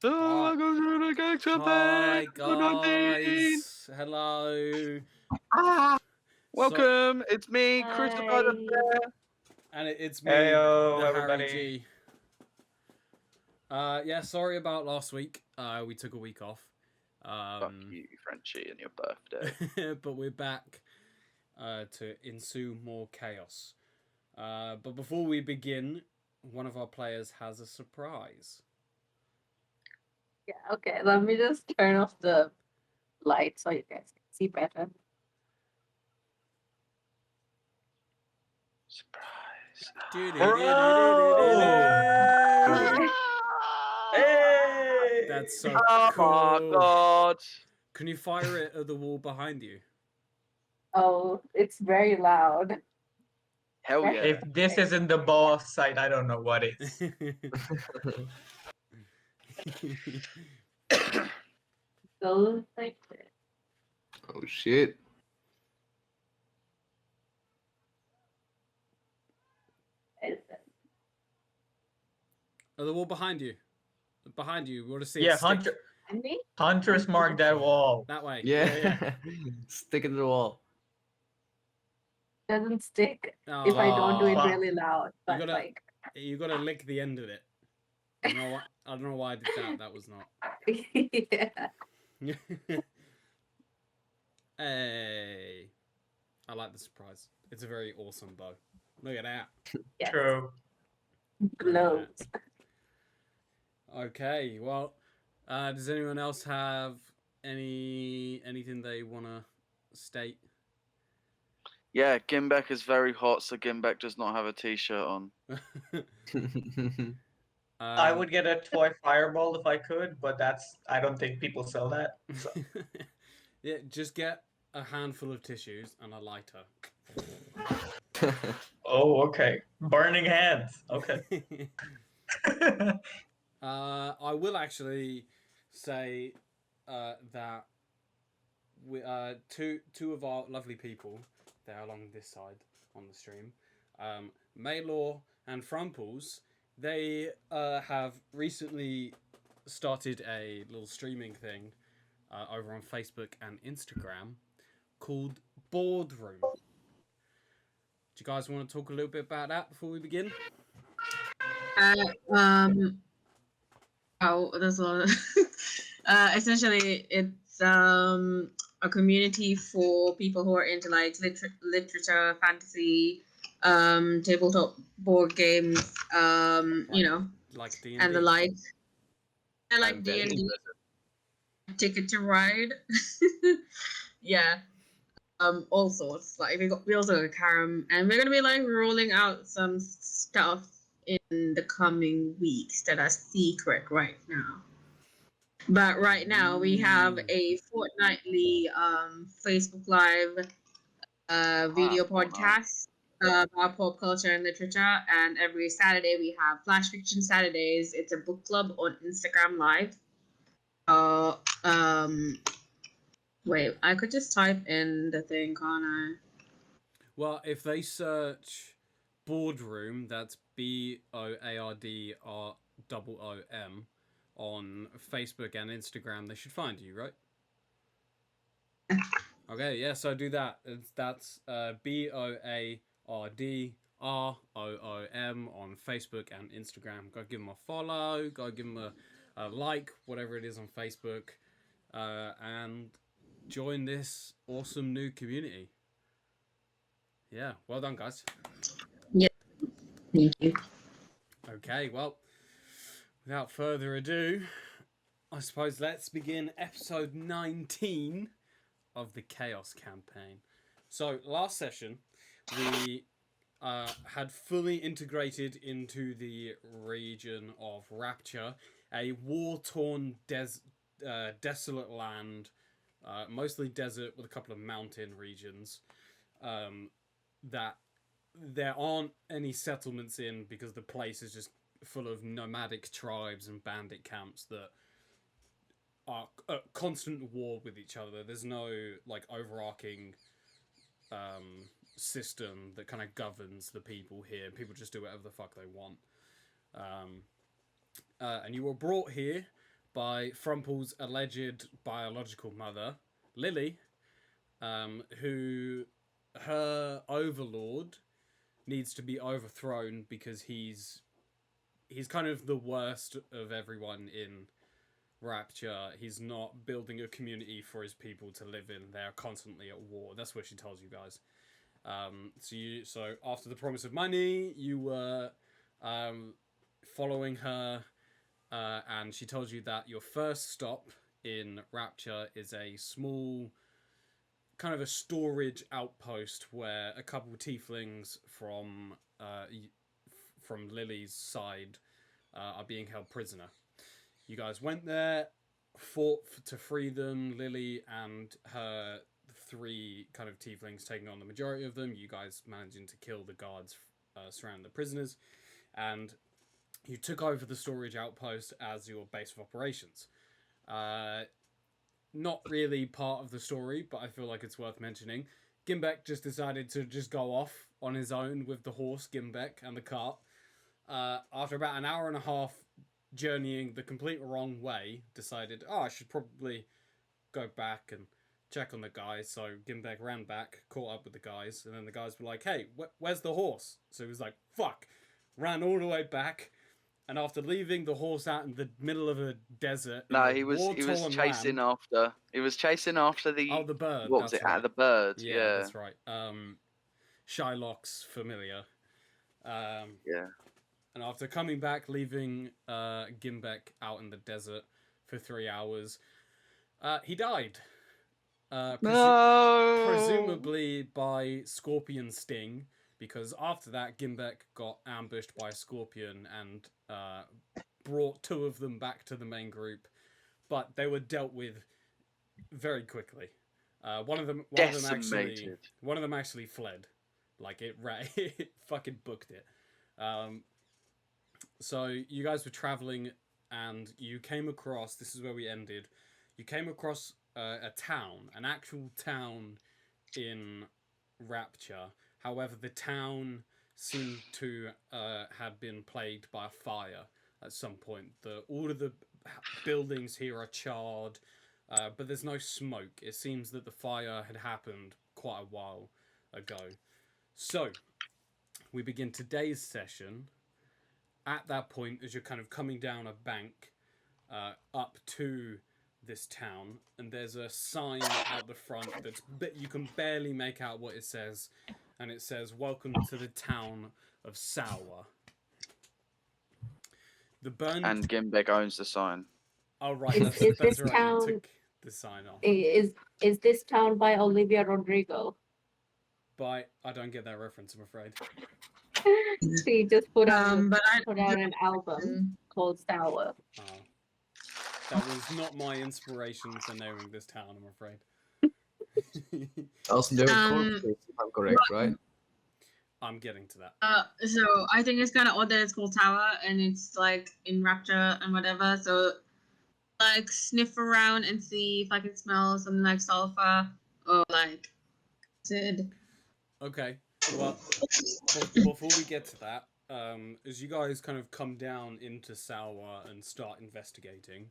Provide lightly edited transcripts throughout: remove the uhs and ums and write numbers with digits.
Hi, Welcome to the Gang hi Campaign episode 19. guys. Hello. Ah, So, welcome. It's me, Crucified the Hi. Bear. and it's me, Heyo, the Harry everybody. G. Yeah, sorry about last week. We took a week off. Fuck you, Frenchie, and your birthday. But we're back to ensue more chaos. But before we begin, one of our players has a surprise. Yeah, okay. Let me just turn off the light so you guys can see better. Surprise. Hey! That's so Oh cool. my god. Can you fire it at the wall behind you? Oh, it's very loud. Hell yeah. If this isn't the boss site, I don't know what is. Goes like this. Oh shit. At the wall behind you. Behind you. We want to see Yeah, it stick. And me? Hunters mark that wall. That way. Yeah. Stick it to the wall. Doesn't stick Oh, if I don't do it fuck. really loud. But gotta- like, you gotta lick the end of it. I don't know why I did that. That was not. yeah. Hey. I like the surprise. It's a very awesome bow. Look at that. Yes. True. Glows. Okay, well, does anyone else have anything they wanna state? Yeah, Gimbek is very hot, so Gimbek does not have a t-shirt on. I would get a toy fireball if I could, but I don't think people sell that. So. Yeah, just get a handful of tissues and a lighter. Oh, okay. Burning hands. Okay. I will actually say that we two of our lovely people there along this side on the stream, Maylor and Frumples, they have recently started a little streaming thing over on Facebook and Instagram called Boardroom. Do you guys want to talk a little bit about that before we begin? There's a essentially it's a community for people who are into like literature, fantasy, tabletop board games, you know, Like D&D. and the like. I like I'm very D&D. Ticket to Ride. Yeah. All sorts. Like we also got Karam, and we're gonna be like rolling out some stuff in the coming weeks that are secret right now. But right now we have a fortnightly Facebook Live video podcast about pop culture and literature, and every Saturday we have Flash Fiction Saturdays. It's a book club on Instagram Live. Wait, I could just type in the thing, can't I? Well, if they search Boardroom, that's BOARDROOM on Facebook and Instagram, they should find you, right? Okay, yeah, so do that. That's BOARDROOM on Facebook and Instagram. Go give them a follow, go give them a like, whatever it is on Facebook, and join this awesome new community. Yeah, well done, guys. Thank you. Okay, well, without further ado, I suppose let's begin episode 19 of the Chaos Campaign. So, last session, we had fully integrated into the region of Rapture, a war-torn, desolate land, mostly desert with a couple of mountain regions, that there aren't any settlements in because the place is just full of nomadic tribes and bandit camps that are at constant war with each other. There's no like overarching system that kind of governs the people here. People just do whatever the fuck they want. And you were brought here by Frumple's alleged biological mother, Lily, who her overlord needs to be overthrown because he's kind of the worst of everyone in Rapture. He's not building a community for his people to live in. They're constantly at war. That's what she tells you guys. So after the promise of money, you were following her, and she told you that your first stop in Rapture is a small, kind of a storage outpost where a couple of tieflings from Lily's side are being held prisoner. You guys went there, fought to free them. Lily and her 3 kind of tieflings taking on the majority of them. You guys managing to kill the guards surrounding the prisoners, and you took over the storage outpost as your base of operations. Not really part of the story, but I feel like it's worth mentioning. Gimbek just decided to just go off on his own with the horse, Gimbek, and the cart. After about an hour and a half journeying the complete wrong way, decided, I should probably go back and check on the guys. So Gimbek ran back, caught up with the guys, and then the guys were like, hey, where's the horse? So he was like, fuck. Ran all the way back, and after leaving the horse out in the middle of a desert, No, he was chasing after. He was chasing after the. Oh, the bird. What was it? Right. The bird. Yeah, that's right. Shylock's familiar. Yeah. And after coming back, leaving Gimbek out in the desert for 3 hours, he died. No. Presumably by scorpion sting, because after that, Gimbek got ambushed by a scorpion and brought 2 of them back to the main group, but they were dealt with very quickly. One of them actually fled. Like it fucking booked it. So you guys were traveling, and you came across. This is where we ended. You came across a town, an actual town in Rapture. However, the town seemed to have been plagued by a fire at some point. All of the buildings here are charred, but there's no smoke. It seems that the fire had happened quite a while ago. So, we begin today's session. At that point, as you're kind of coming down a bank up to this town, and there's a sign out the front that you can barely make out what it says, and it says, "Welcome to the town of Sour." And Gimbek owns the sign. Oh right, Is that's this right. town- You took the sign off. Is this town by Olivia Rodrigo? But I don't get that reference, I'm afraid. She just put out But an album called Sour. Oh. That was not my inspiration for naming this town, I'm afraid. Also, there are corpses, if I'm correct, right? I'm getting to that. So I think it's kind of odd that it's called Tower and it's like in Rapture and whatever. So like sniff around and see if I can smell something like sulfur or like acid. Okay. Well, before we get to that, as you guys kind of come down into Sour and start investigating,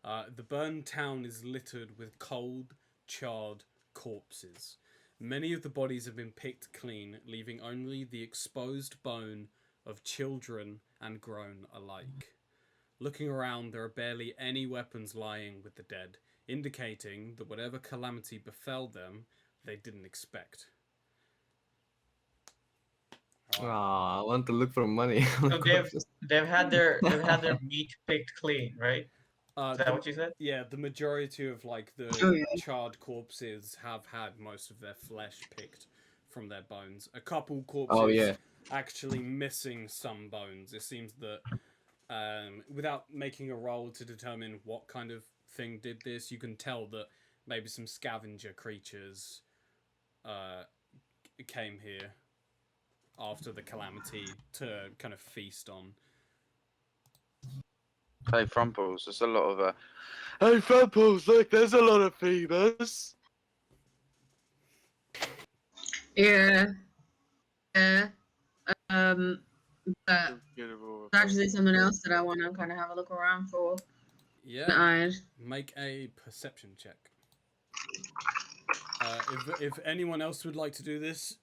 the burned town is littered with cold, charred corpses. Many of the bodies have been picked clean, leaving only the exposed bone of children and grown alike. Looking around, there are barely any weapons lying with the dead, indicating that whatever calamity befell them, they didn't expect. I want to look for money. So they've had their meat picked clean, right? Is that what you said? Yeah, the majority of like the Oh, yeah. charred corpses have had most of their flesh picked from their bones. A couple corpses Oh, yeah. actually missing some bones. It seems that without making a roll to determine what kind of thing did this, you can tell that maybe some scavenger creatures came here after the calamity to kind of feast on. Hey, Frumples, there's a lot of Hey, Frumples, look, there's a lot of femurs. Yeah. Yeah. But Beautiful. there's actually something else that I want to kind of have a look around for. Yeah. Eyed. Make a perception check. If anyone else would like to do this,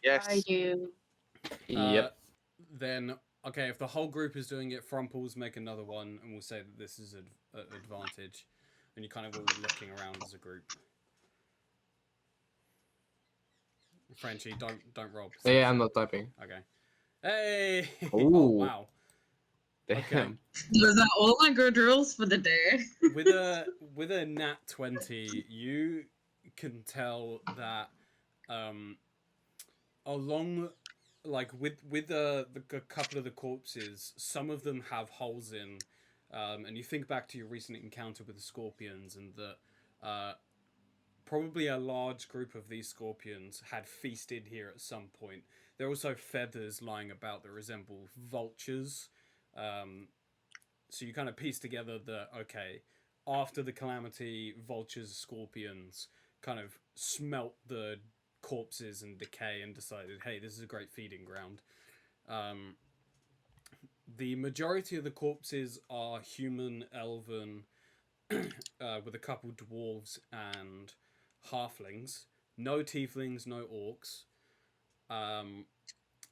Yes. I do. Yep. then okay. If the whole group is doing it, Frumples make another one, and we'll say that this is an advantage, and you kind of all looking around as a group. Frenchie, don't roll. Yeah, I'm not typing. Okay. Hey. Oh Ooh. wow. Damn. Okay. Those are all my good rules for the day. With a nat 20, you can tell that along like with the couple of the corpses, some of them have holes in, and you think back to your recent encounter with the scorpions, and that probably a large group of these scorpions had feasted here at some point. There are also feathers lying about that resemble vultures. So you kind of piece together that, okay, after the calamity, vultures, scorpions kind of smelt the corpses and decay and decided, hey, this is a great feeding ground. The majority of the corpses are human, elven, with a couple dwarves and halflings. No tieflings, no orcs.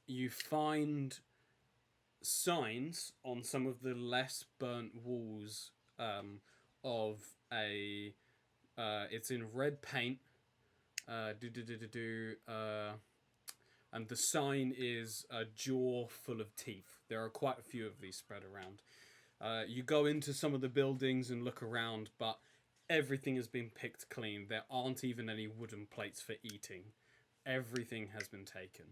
You find signs on some of the less burnt walls of a it's in red paint, and the sign is a jaw full of teeth. There are quite a few of these spread around. You go into some of the buildings and look around, but everything has been picked clean. There aren't even any wooden plates for eating. Everything has been taken.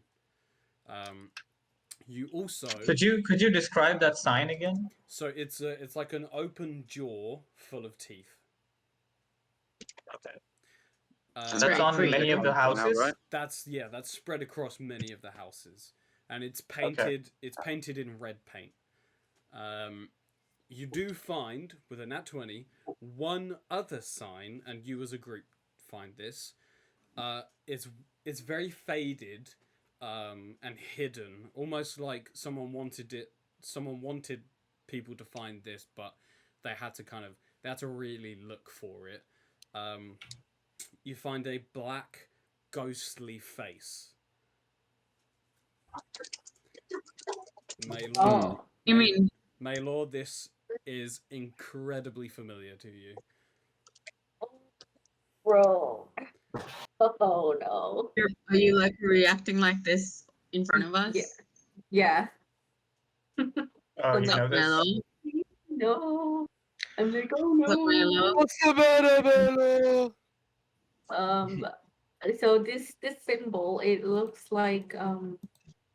You also Could you describe that sign again? so it's like an open jaw full of teeth. Okay. That's That's on Great. many of the Now, houses. right? That's spread across many of the houses, and it's painted. It's painted in red paint. You do find with a nat 20 one other sign, and you as a group find this. It's very faded, and hidden, almost like someone wanted it. Someone wanted people to find this, but they had to really look for it. You find a black, ghostly face. Maylord, Oh, You mean Maylord, this is incredibly familiar to you. bro. Oh no. are you like reacting like this in front of us? Yeah. Oh, What's you up, know this? Mello? No. I'm like, oh What's up, no. Mello? What's the matter, Bello? So this symbol, it looks like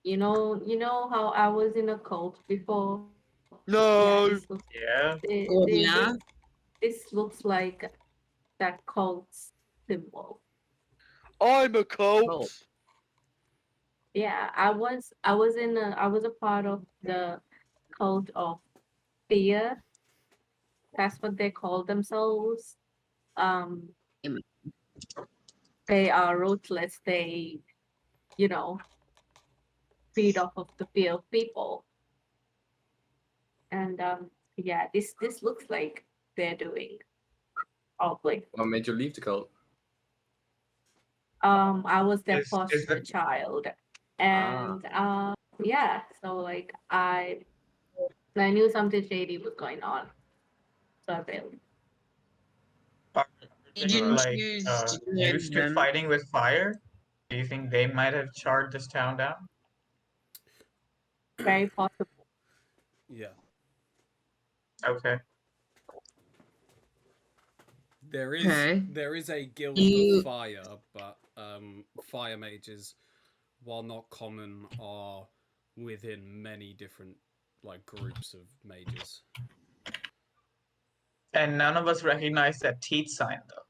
you know how I was in a cult before. No, This looks Yeah. Oh, yeah. this looks like that cult symbol. I'm a cult. Oh. Yeah, I was a part of the cult of fear. That's what they call themselves. Um, Amen. they are ruthless. They, you know, feed off of the fear of people. And yeah, this looks like they're doing probably. What made you leave the cult? I was their Is foster the child, and yeah, so like I knew something shady was going on, so I bailed. are Did they you like choose to used to them? fighting with fire? Do you think they might have charred this town down? Very possible. Yeah, Okay. Okay. there is a guild You- for fire, but fire mages, while not common, are within many different like groups of mages. And none of us recognize that teeth sign though.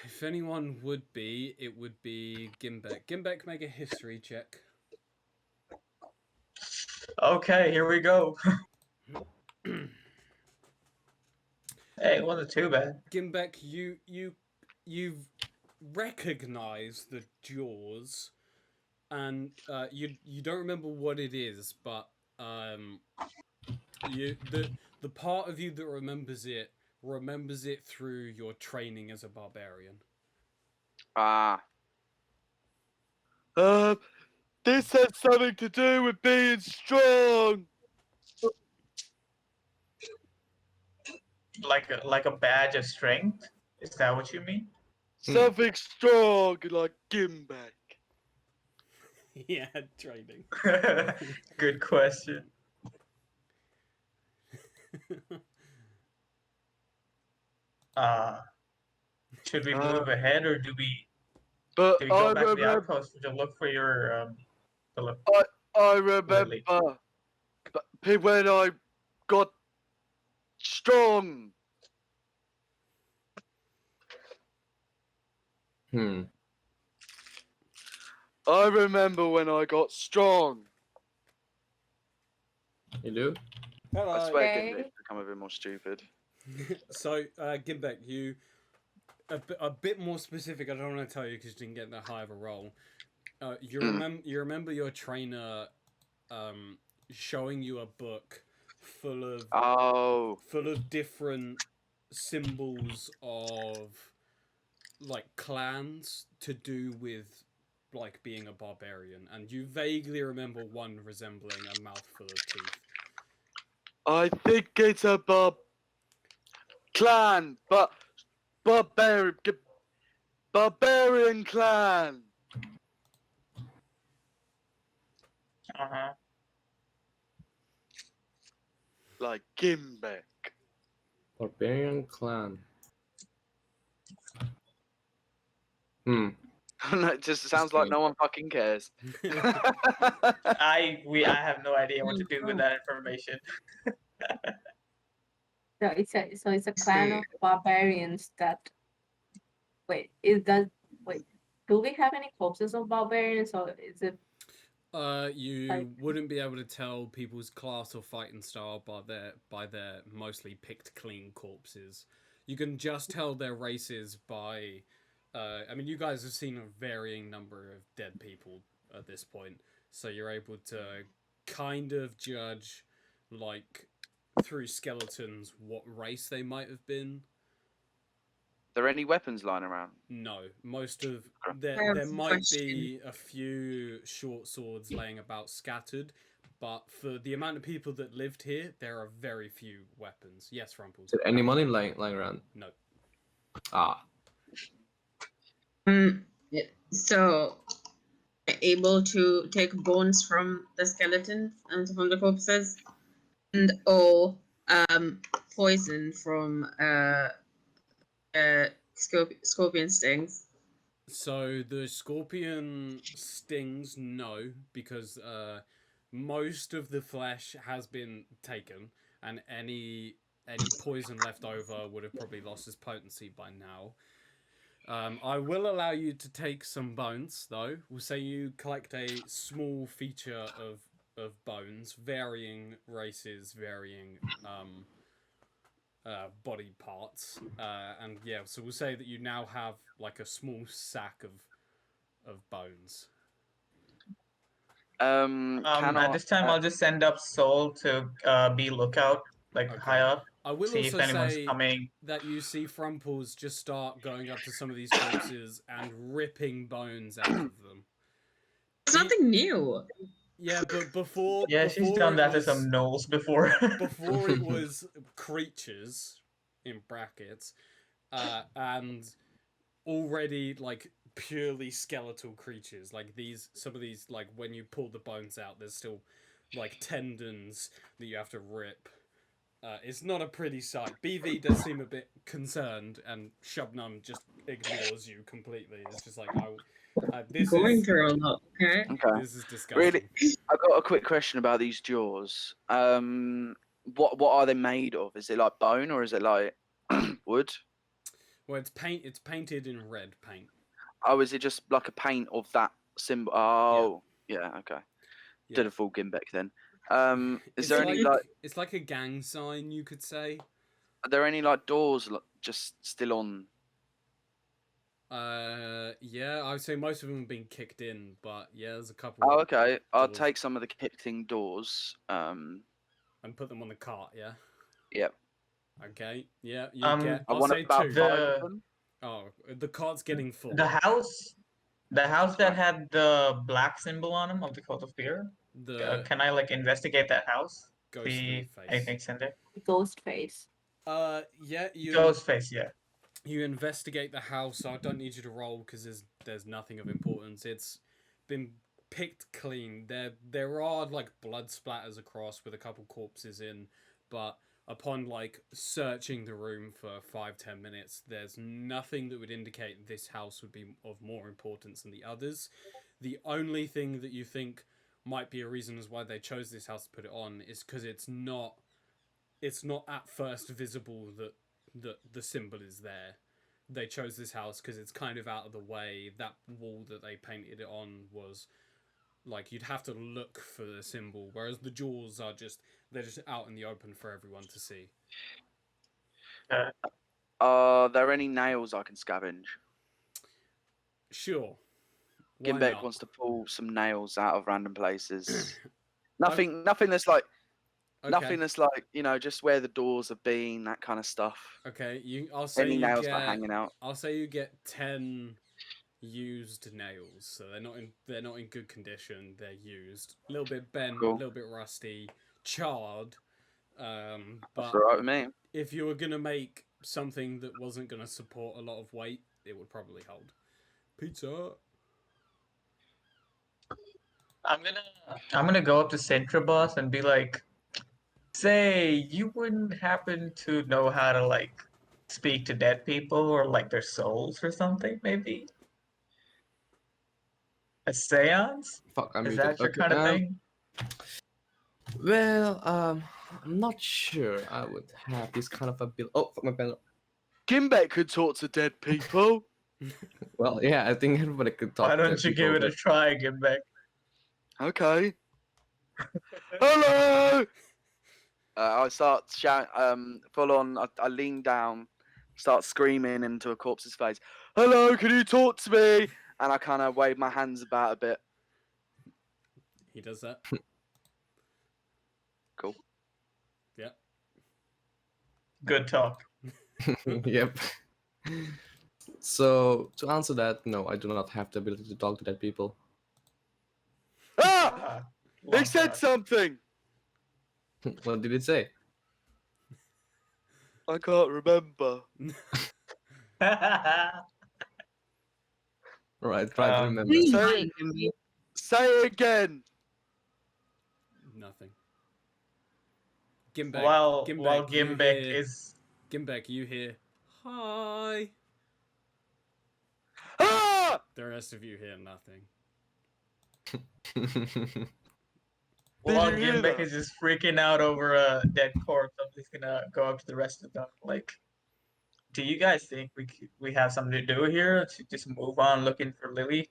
If anyone would be, it would be Gimbek. Gimbek, make a history check. Okay, here we go. Hey, it wasn't too bad. Gimbek, you've recognized the jaws, and you don't remember what it is, but the part of you that remembers it through your training as a barbarian. Ah. This has something to do with being strong. Like a badge of strength? Is that what you mean? Something strong like Gimbek. Yeah, training. Good question. Should we move ahead or But do we go back to the outpost to look for your to look I remember Lily? when I got strong. I remember when I got strong. You do? Hello. I swear Okay. Gimbek's become a bit more stupid. So, Gimbek, you a bit more specific. I don't want to tell you because you didn't get that high of a roll. You remember your trainer showing you a book full of different symbols of like clans to do with like being a barbarian, and you vaguely remember one resembling a mouthful of teeth. I think it's a clan, but barbarian clan. Uh-huh. Like Gimbek. Barbarian clan. It just sounds like no one fucking cares. I have no idea what to do with that information. So it's a clan of barbarians that. Wait, do we have any corpses of barbarians, or is it? You wouldn't be able to tell people's class or fighting style by their mostly picked clean corpses. You can just tell their races by. I mean, you guys have seen a varying number of dead people at this point, so you're able to kind of judge, like, through skeletons, what race they might have been. There any weapons lying around? No, most of there might be a few short swords laying about scattered, but for the amount of people that lived here, there are very few weapons. Yes, Rumples. Is there any money lying around? No. Ah. Yeah. So, able to take bones from the skeletons and from the corpses, and or poison from scorpion stings. So the scorpion stings, no, because most of the flesh has been taken, and any poison left over would have probably lost its potency by now. I will allow you to take some bones, though. We'll say you collect a small feature of bones, varying races, varying body parts, and yeah, so we'll say that you now have like a small sack of bones. At this time, I'll just send up Soul to be lookout, like high up. I will See if also anyone's say coming. that you see Frumples just start going up to some of these corpses and ripping bones out of them. It's nothing new. Yeah, but before She's done that to some gnolls before. before it was creatures in brackets, and already like purely skeletal creatures. Like some of these, like when you pull the bones out, there's still like tendons that you have to rip. It's not a pretty sight. BV does seem a bit concerned, and Shubnum just ignores you completely. It's just like, Going through a lot, okay? This is disgusting. Really, I got a quick question about these jaws. What are they made of? Is it like bone or is it like wood? Well, it's painted in red paint. Oh, is it just like a paint of that symbol? Oh, yeah, okay. Yeah. Did a full Gimbek then. Is It's there any like? It's like a gang sign, you could say. Are there any like doors just still on? Yeah, I would say most of them have been kicked in, but yeah, there's a couple. Oh, okay. I'll doors. take some of the kicked-in doors. And put them on the cart. Yeah. Yep. Okay. Yeah, you get. I I'll want say about 2. 5 The- of them. Oh, the cart's getting full. The house that had the black symbol on him of the Cult of Fear. The Can I like investigate that house? ghostly See face. anything's in there? Ghost face. Yeah, you Ghost face, yeah. you investigate the house. I don't need you to roll because there's nothing of importance. It's been picked clean. There are like blood splatters across with a couple corpses in, but upon like searching the room for 5-10 minutes, there's nothing that would indicate this house would be of more importance than the others. The only thing that you think might be a reason as why they chose this house to put it on is because it's not at first visible that the symbol is there. They chose this house because it's kind of out of the way. That wall that they painted it on was like you'd have to look for the symbol, whereas the jewels are they're just out in the open for everyone to see. Are there any nails I can scavenge? Sure. Why Gimbeck not? wants to pull some nails out of random places. Nothing that's like, Okay. nothing that's like, just where the doors have been, that kind of stuff. Okay. I'll say Any you nails get. that are hanging out. I'll say you get 10 used nails, so they're not in good condition. They're used, a little bit bent, Cool. a little bit rusty, charred. That's But all right with me. if you were gonna make something that wasn't gonna support a lot of weight, it would probably hold. Pizza. I'm gonna go up to Centra Boss and be like, say, you wouldn't happen to know how to like speak to dead people or like their souls or something, maybe? A seance? Fuck, I'm Is muted. that your Okay, kind of thing? Well, I'm not sure I would have this kind of ability. Oh, fuck my pen. Gimbeck could talk to dead people. Well, yeah, I think everybody could talk. Why to don't you people, give it a but- try, Gimbeck? Okay. Hello. I start shouting, full on. I lean down, start screaming into a corpse's face. Hello, can you talk to me? And I kind of wave my hands about a bit. He does that. Cool. Yep. Good talk. Yep. So to answer that, no, I do not have the ability to talk to dead people. Ah! He Long said talk. something. What did it say? I can't remember. Right, try to Um, remember. Please, So- mind him. Say it again. Nothing. Gimbeck. while Gimbeck, while you Gimbeck hear- is Gimbeck, you hear. Hi. Ah! The rest of you hear nothing. while Did you hear Gimbeck that? is just freaking out over a dead corpse, I'm just gonna go up to the rest of them. Like, do you guys think we have something to do here to just move on looking for Lily?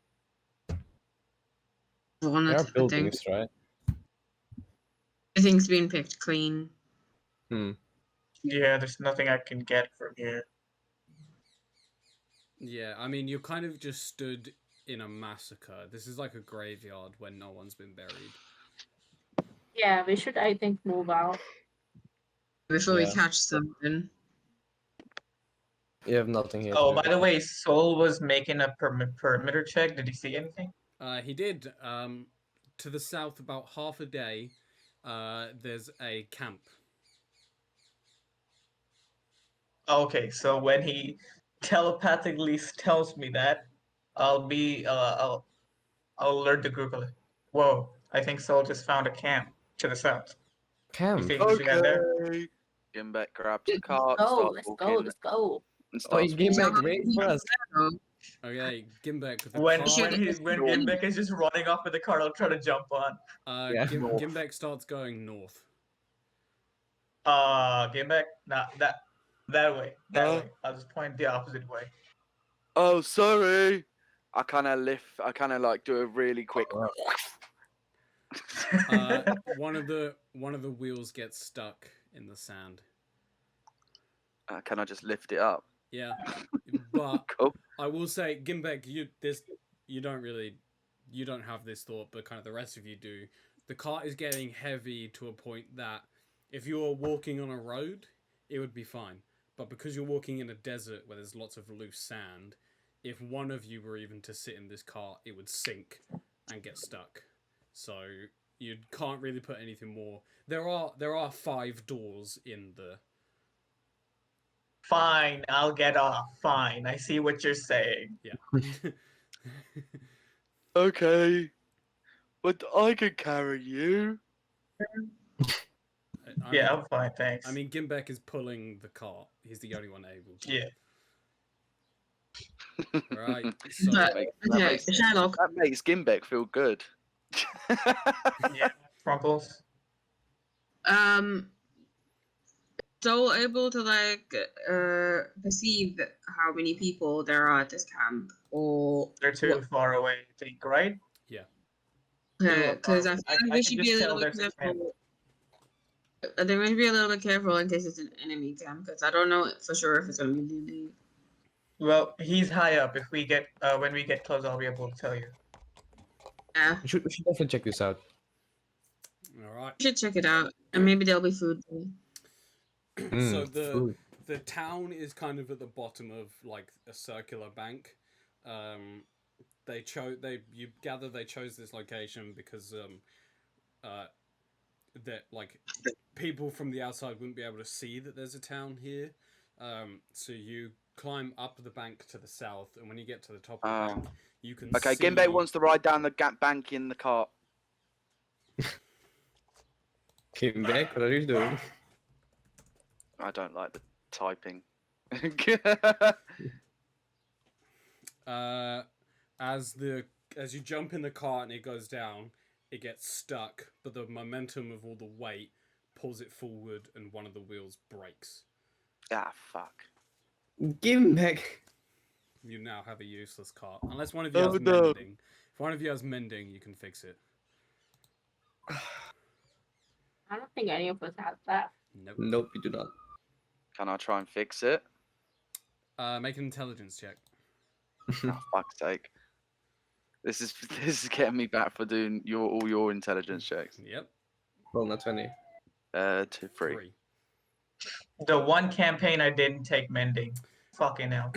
One There are of the buildings, things. right? Everything's been picked clean. Yeah, there's nothing I can get from here. Yeah, I mean, you kind of just stood in a massacre. This is like a graveyard where no one's been buried. Yeah, we should, I think, move out. Before we Yeah. catch something. You have nothing here. Oh, to by the way, Soul was making a perimeter check. Did he see anything? He did. To the south, about half a day, there's a camp. Okay, so when he telepathically tells me that, I'll alert the group. Like, whoa, I think Soul just found a camp to the south. You Camp. think we should head there? Okay. Gimbeck grabs the cart, Go, starts let's go, walking, let's go. and Oh, you starts gave walking. back wait for us. Okay, Gimbeck with the When cart. Should- when Gimbeck is just running off with the cart, I'll try to jump on. Yeah. Gimbeck starts going north. Gimbeck, nah, that way, that Huh? way. I'll just point the opposite way. Oh, sorry. I kind of like do a really quick. One of the wheels gets stuck in the sand. Can I just lift it up? Yeah, But Cool. I will say, Gimbek, you don't have this thought, but kind of the rest of you do. The cart is getting heavy to a point that if you were walking on a road, it would be fine. But because you're walking in a desert where there's lots of loose sand, if one of you were even to sit in this cart, it would sink and get stuck. So you can't really put anything more. There are 5 doors in the. Fine, I'll get off. Fine, I see what you're saying. Yeah. Okay. But I can carry you. Yeah, I'm fine, thanks. I mean, Gimbek is pulling the cart. He's the only one able to. Yeah. Right. So But, okay, makes, Sherlock. that makes Gimbeck feel good. Yeah, Crumples. So able to like perceive how many people there are at this camp, or They're too far away, I think, right? because I feel I like we can should just be a tell little bit there's a camp. careful. I think we should be a little bit careful in case it's an enemy camp, because I don't know for sure if it's gonna be Lily. Well, he's high up. If we get when we get close, I'll be able to tell you. Yeah, We should definitely check this out. all right. we should check it out, and maybe there'll be food. So Food. the town is kind of at the bottom of like a circular bank. They chose this location because that like people from the outside wouldn't be able to see that there's a town here. So you climb up the bank to the south, and when you get to the top of the bank, you can Okay, see. Gimbeck wants to ride down the bank in the cart. Came back. What are you doing? I don't like the typing. As you jump in the cart and it goes down, it gets stuck, but the momentum of all the weight pulls it forward, and one of the wheels breaks. Ah, fuck. Give him back. You now have a useless cart, unless one of you Oh, has no. mending. If one of you has mending, you can fix it. I don't think any of us have that. Nope. Nope, we do not. Can I try and fix it? Make an intelligence check. Oh, fuck's sake. This is getting me back for doing all your intelligence checks. Yep. Well, not 20. 2, 3. 3. The one campaign I didn't take mending. Fucking hell.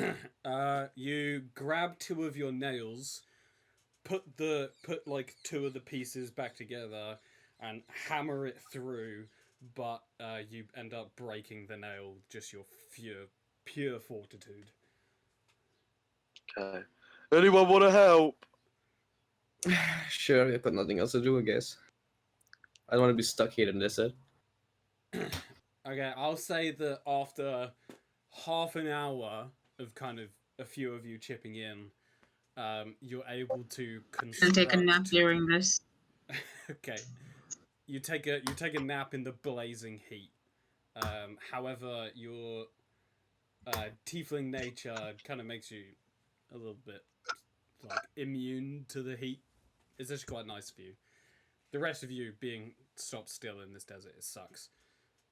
You grab 2 of your nails, put like 2 of the pieces back together, and hammer it through, but you end up breaking the nail. Just your pure fortitude. Okay. Anyone want to help? Sure, I've got nothing else to do, I guess. I don't want to be stuck here in the desert. Okay, I'll say that after half an hour of kind of a few of you chipping in, you're able to construct. And take a nap during this. Okay, you take a nap in the blazing heat. However, your tiefling nature kind of makes you a little bit like immune to the heat. It's actually quite nice for you. The rest of you being stopped still in this desert, it sucks.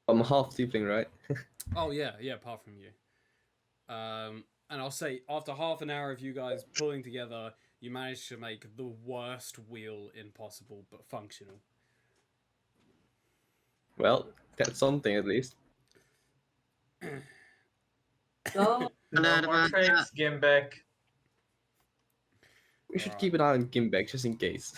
I'm half tiefling, right? Oh yeah, apart from you. And I'll say after half an hour of you guys pulling together, you managed to make the worst wheel impossible, but functional. Well, that's something at least. So No more tricks, Gimbeck. We should Alright. keep an eye on Gimbek just in case.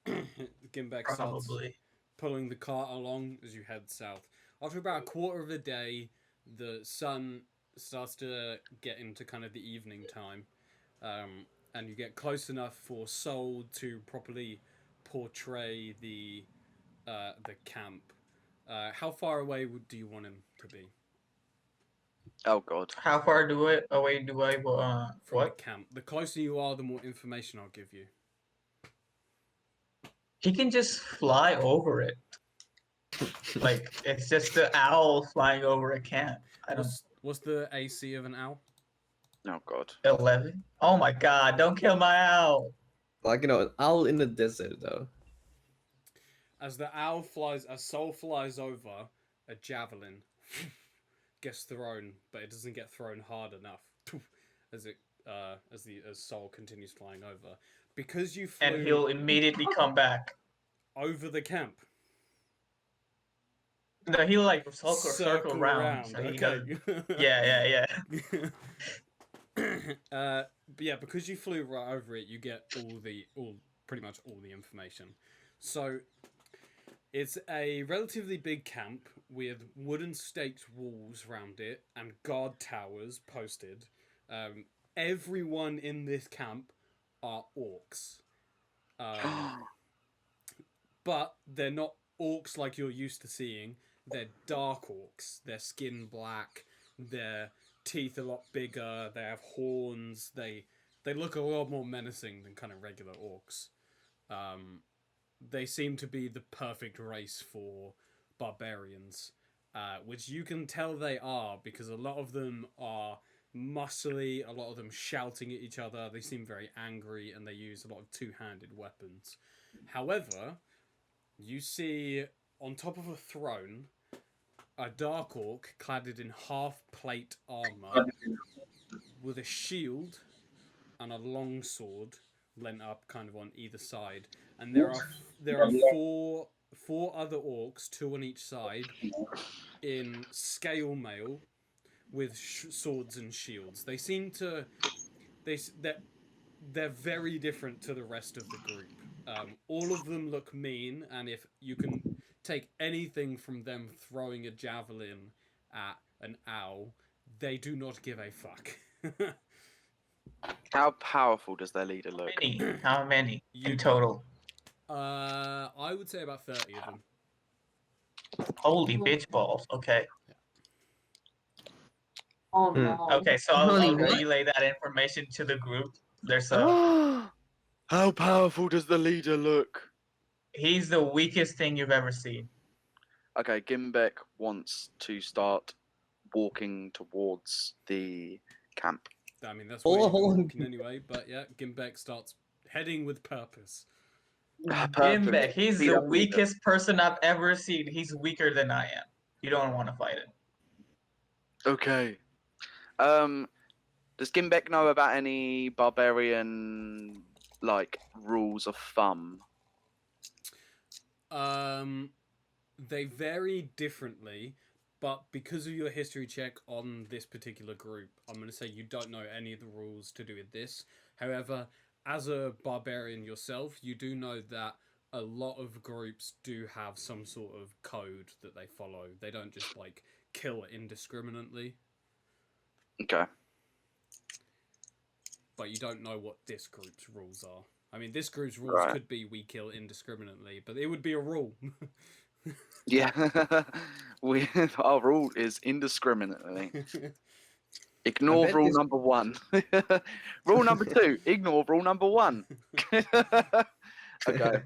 Gimbek starts Probably. pulling the cart along as you head south. After about a quarter of a day, the sun starts to get into kind of the evening time, and you get close enough for Soul to properly portray the camp. How far away do you want him to be Oh, God. How far away do I from what? the camp? The closer you are, the more information I'll give you. He can just fly over it. Like it's just the owl flying over a camp. I don't. What's the AC of an owl? Oh, God. 11. Oh my god! Don't kill my owl. Like, an owl in the desert, though. As Soul flies over, a javelin gets thrown, but it doesn't get thrown hard enough. as Sol continues flying over, because you flew And he'll immediately come back. over the camp. No, he'll like circle around. So he does. Okay. Yeah. But yeah, because you flew right over it, you get pretty much all the information. So it's a relatively big camp with wooden staked walls around it and guard towers posted. Everyone in this camp are orcs. But they're not orcs like you're used to seeing. They're dark orcs. They're skin black. Their teeth a lot bigger. They have horns. They look a lot more menacing than kind of regular orcs. They seem to be the perfect race for barbarians, which you can tell they are because a lot of them are muscly, a lot of them shouting at each other. They seem very angry and they use a lot of two-handed weapons. However, you see on top of a throne a dark orc clad in half-plate armor with a shield and a long sword lent up kind of on either side, and there are four other orcs, two on each side, in scale mail with swords and shields. They seem to they're very different to the rest of the group. All of them look mean, and if you can take anything from them throwing a javelin at an owl, they do not give a fuck. How powerful does their leader look? How many in total? I would say about 30 of them. Holy bitch balls. Okay. Oh Hmm. no. Okay, so Holy I'll what? relay that information to the group. There's a How powerful does the leader look? he's the weakest thing you've ever seen. Okay, Gimbek wants to start walking towards the camp. I mean, that's where you've been Hold on. walking anyway, but yeah, Gimbek starts heading with purpose. Gimbek, he's Beat the up leader. weakest person I've ever seen. He's weaker than I am. You don't want to fight him. Okay. Does Gimbek know about any barbarian rules of thumb? They vary differently, but because of your history check on this particular group, I'm going to say you don't know any of the rules to do with this. However, as a barbarian yourself, you do know that a lot of groups do have some sort of code that they follow. They don't just kill indiscriminately. Okay. But you don't know what this group's rules are. I mean, this group's rules could be we kill indiscriminately, but it would be a rule. Yeah. Our rule is indiscriminately. Ignore bet rule this- number 1. Rule number 2, ignore rule number 1. Okay.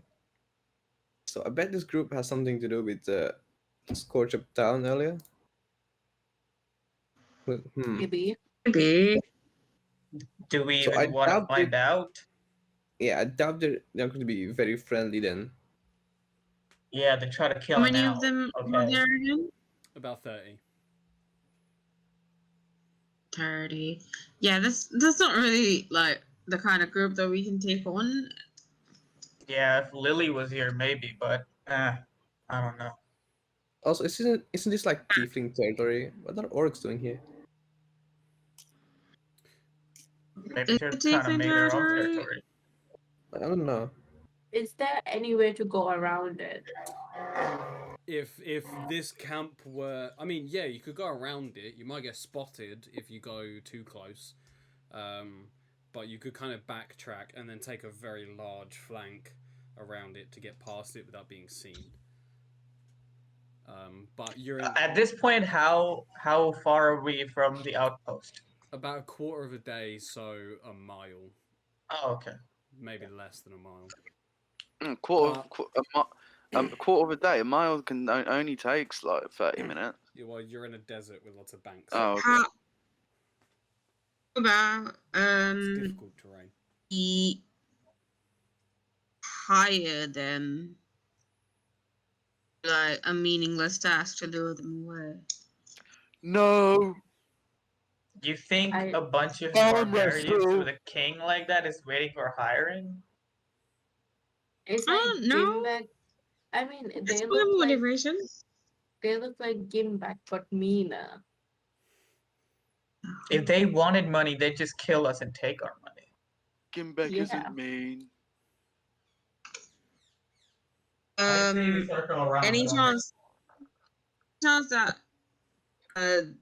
So I bet this group has something to do with the Scorch Up Town earlier. Maybe. Maybe. Do we So I even want to doubt find out? Yeah, I doubt they're going to be very friendly then. Yeah, they try to kill How him many now. of them are Okay. there again? About 30. 30. Yeah, that's not really the kind of group that we can take on. Yeah, if Lily was here, maybe, but I don't know. Also, isn't this like tiefling territory? What are orcs doing here? Maybe Is they're it trying to taken make their own territory? territory. I don't know. Is there any way to go around it? If this camp were, I mean, yeah, you could go around it. You might get spotted if you go too close, but you could kind of backtrack and then take a very large flank around it to get past it without being seen. But you're in At this point, how far are we from the outpost? about a quarter of a day, so a mile, Oh, okay. maybe less than a mile. Quarter of a day. A mile can only takes 30 minutes. Yeah, well, you're in a desert with lots of banks. Oh, okay. How about It's difficult terrain. the higher than a meaningless task to lure them away? No. You think I- a bunch of Arm barbarians wrestle. with a king like that is waiting for hiring? It's I like don't know. Gimback. I mean, It's they full look of like motivation. Gimback, but meaner. If they wanted money, they'd just kill us and take our money. Gimbeck Yeah. isn't mean. Any chance that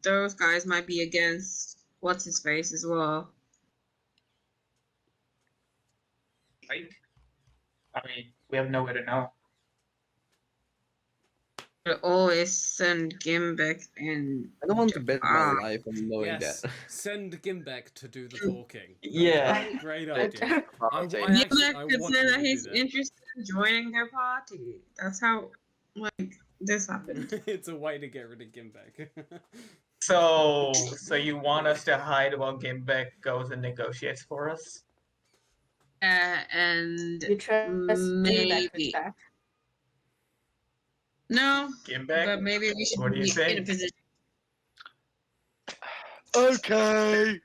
those guys might be against what's his face as well? Right? I mean, we have no way to know. But always send Gimbeck and I don't want to bet my Ah. life on knowing Yes, that. send Gimbeck to do the talking. Yeah. Great I- idea. Party. Actually, Gimbeck could want say you that to do he's that. interested in joining their party. That's how like this happened. It's a way to get rid of Gimbeck. So you want us to hide while Gimbeck goes and negotiates for us? You And trust Gimback with maybe that. no, Gimbeck? but maybe we should What do you be in a think? position. Okay.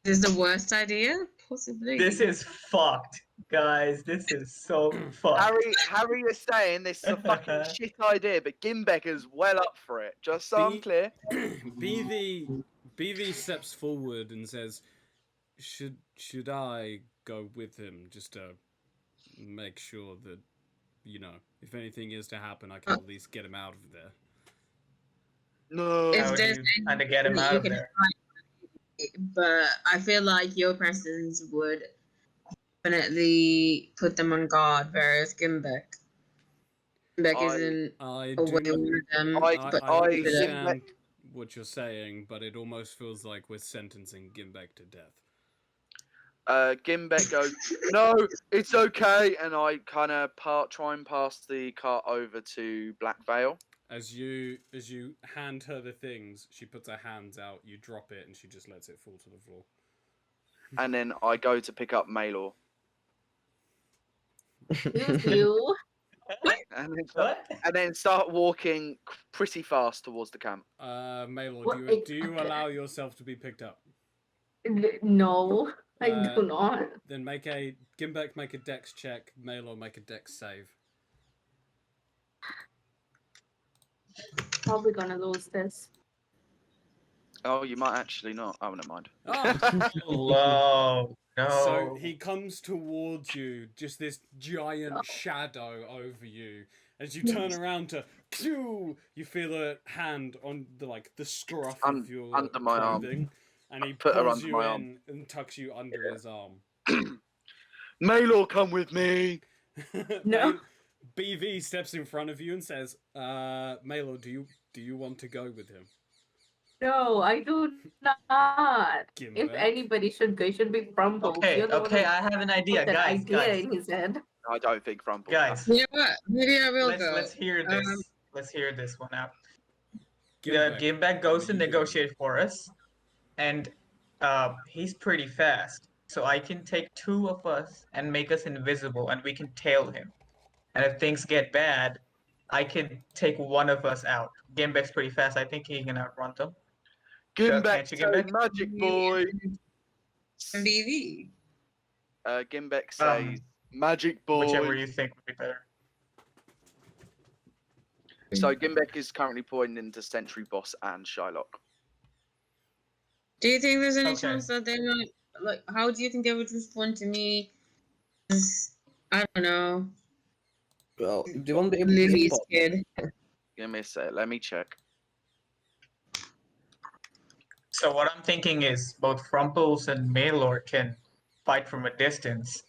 This is the worst idea, possibly. This is fucked, guys. This is so fucked. Harry is saying this is a fucking shit idea, but Gimbeck is well up for it. Just so I'm Be- clear. BV steps forward and says, "Should I go with him just to make sure that, you know, if anything is to happen, I can at least get him out of there." No. If How would there's you kind of get him anything out you of can there? try, but I feel like your presence would definitely put them on guard, whereas Gimbeck isn't I away do. with them. I- but I I- understand what you're saying, but it almost feels like we're sentencing Gimbeck to death. Gimbeck goes, no, it's okay, and I kind of try and pass the cart over to Black Veil. As you hand her the things, she puts her hands out. You drop it, and she just lets it fall to the floor. And then I go to pick up Maylor. You. And then start walking pretty fast towards the camp. Maylor, What- do you allow yourself to be picked up? No, I Uh, do not. Then Gimbeck make a dex check. Maylor make a dex save. Probably gonna lose this. Oh, you might actually not. Oh, never mind. Oh. Hello. No. So he comes towards you, just this giant shadow over you. As you turn around to, you feel a hand on the scruff of your under my arm. clothing, and he Put her pulls under you my in arm. and tucks you under his arm. Maylor, come with me. No. BV steps in front of you and says, Maylor, do you want to go with him? No, I do not. If Gimbeck? anybody should go, it should be Frumbles. Okay, You're the one okay, who I have an idea, put that guys. idea Guys, in his head. I don't think Frumple. guys. You know what? Maybe I will go. Let's hear this. Let's hear this one out. Gimbeck, Gimbeck goes to you go. negotiate for us, and he's pretty fast. So I can take two of us and make us invisible, and we can tail him. And if things get bad, I can take one of us out. Gimbeck's pretty fast. I think he can outrun them. Gimbeck, Can't you, Gimbeck? magic boy. BV. Gimbeck says, magic boy. Whichever you think would be better. So Gimbeck is currently pointing to Sentry Boss and Shylock. Do you think there's any Okay. chance that they might how do you think they would respond to me? 'Cause, I don't know. Well, they won't be able to Lily's spot. kid. Give me a sec. Let me check. So what I'm thinking is both Frumples and Maylor can fight from a distance,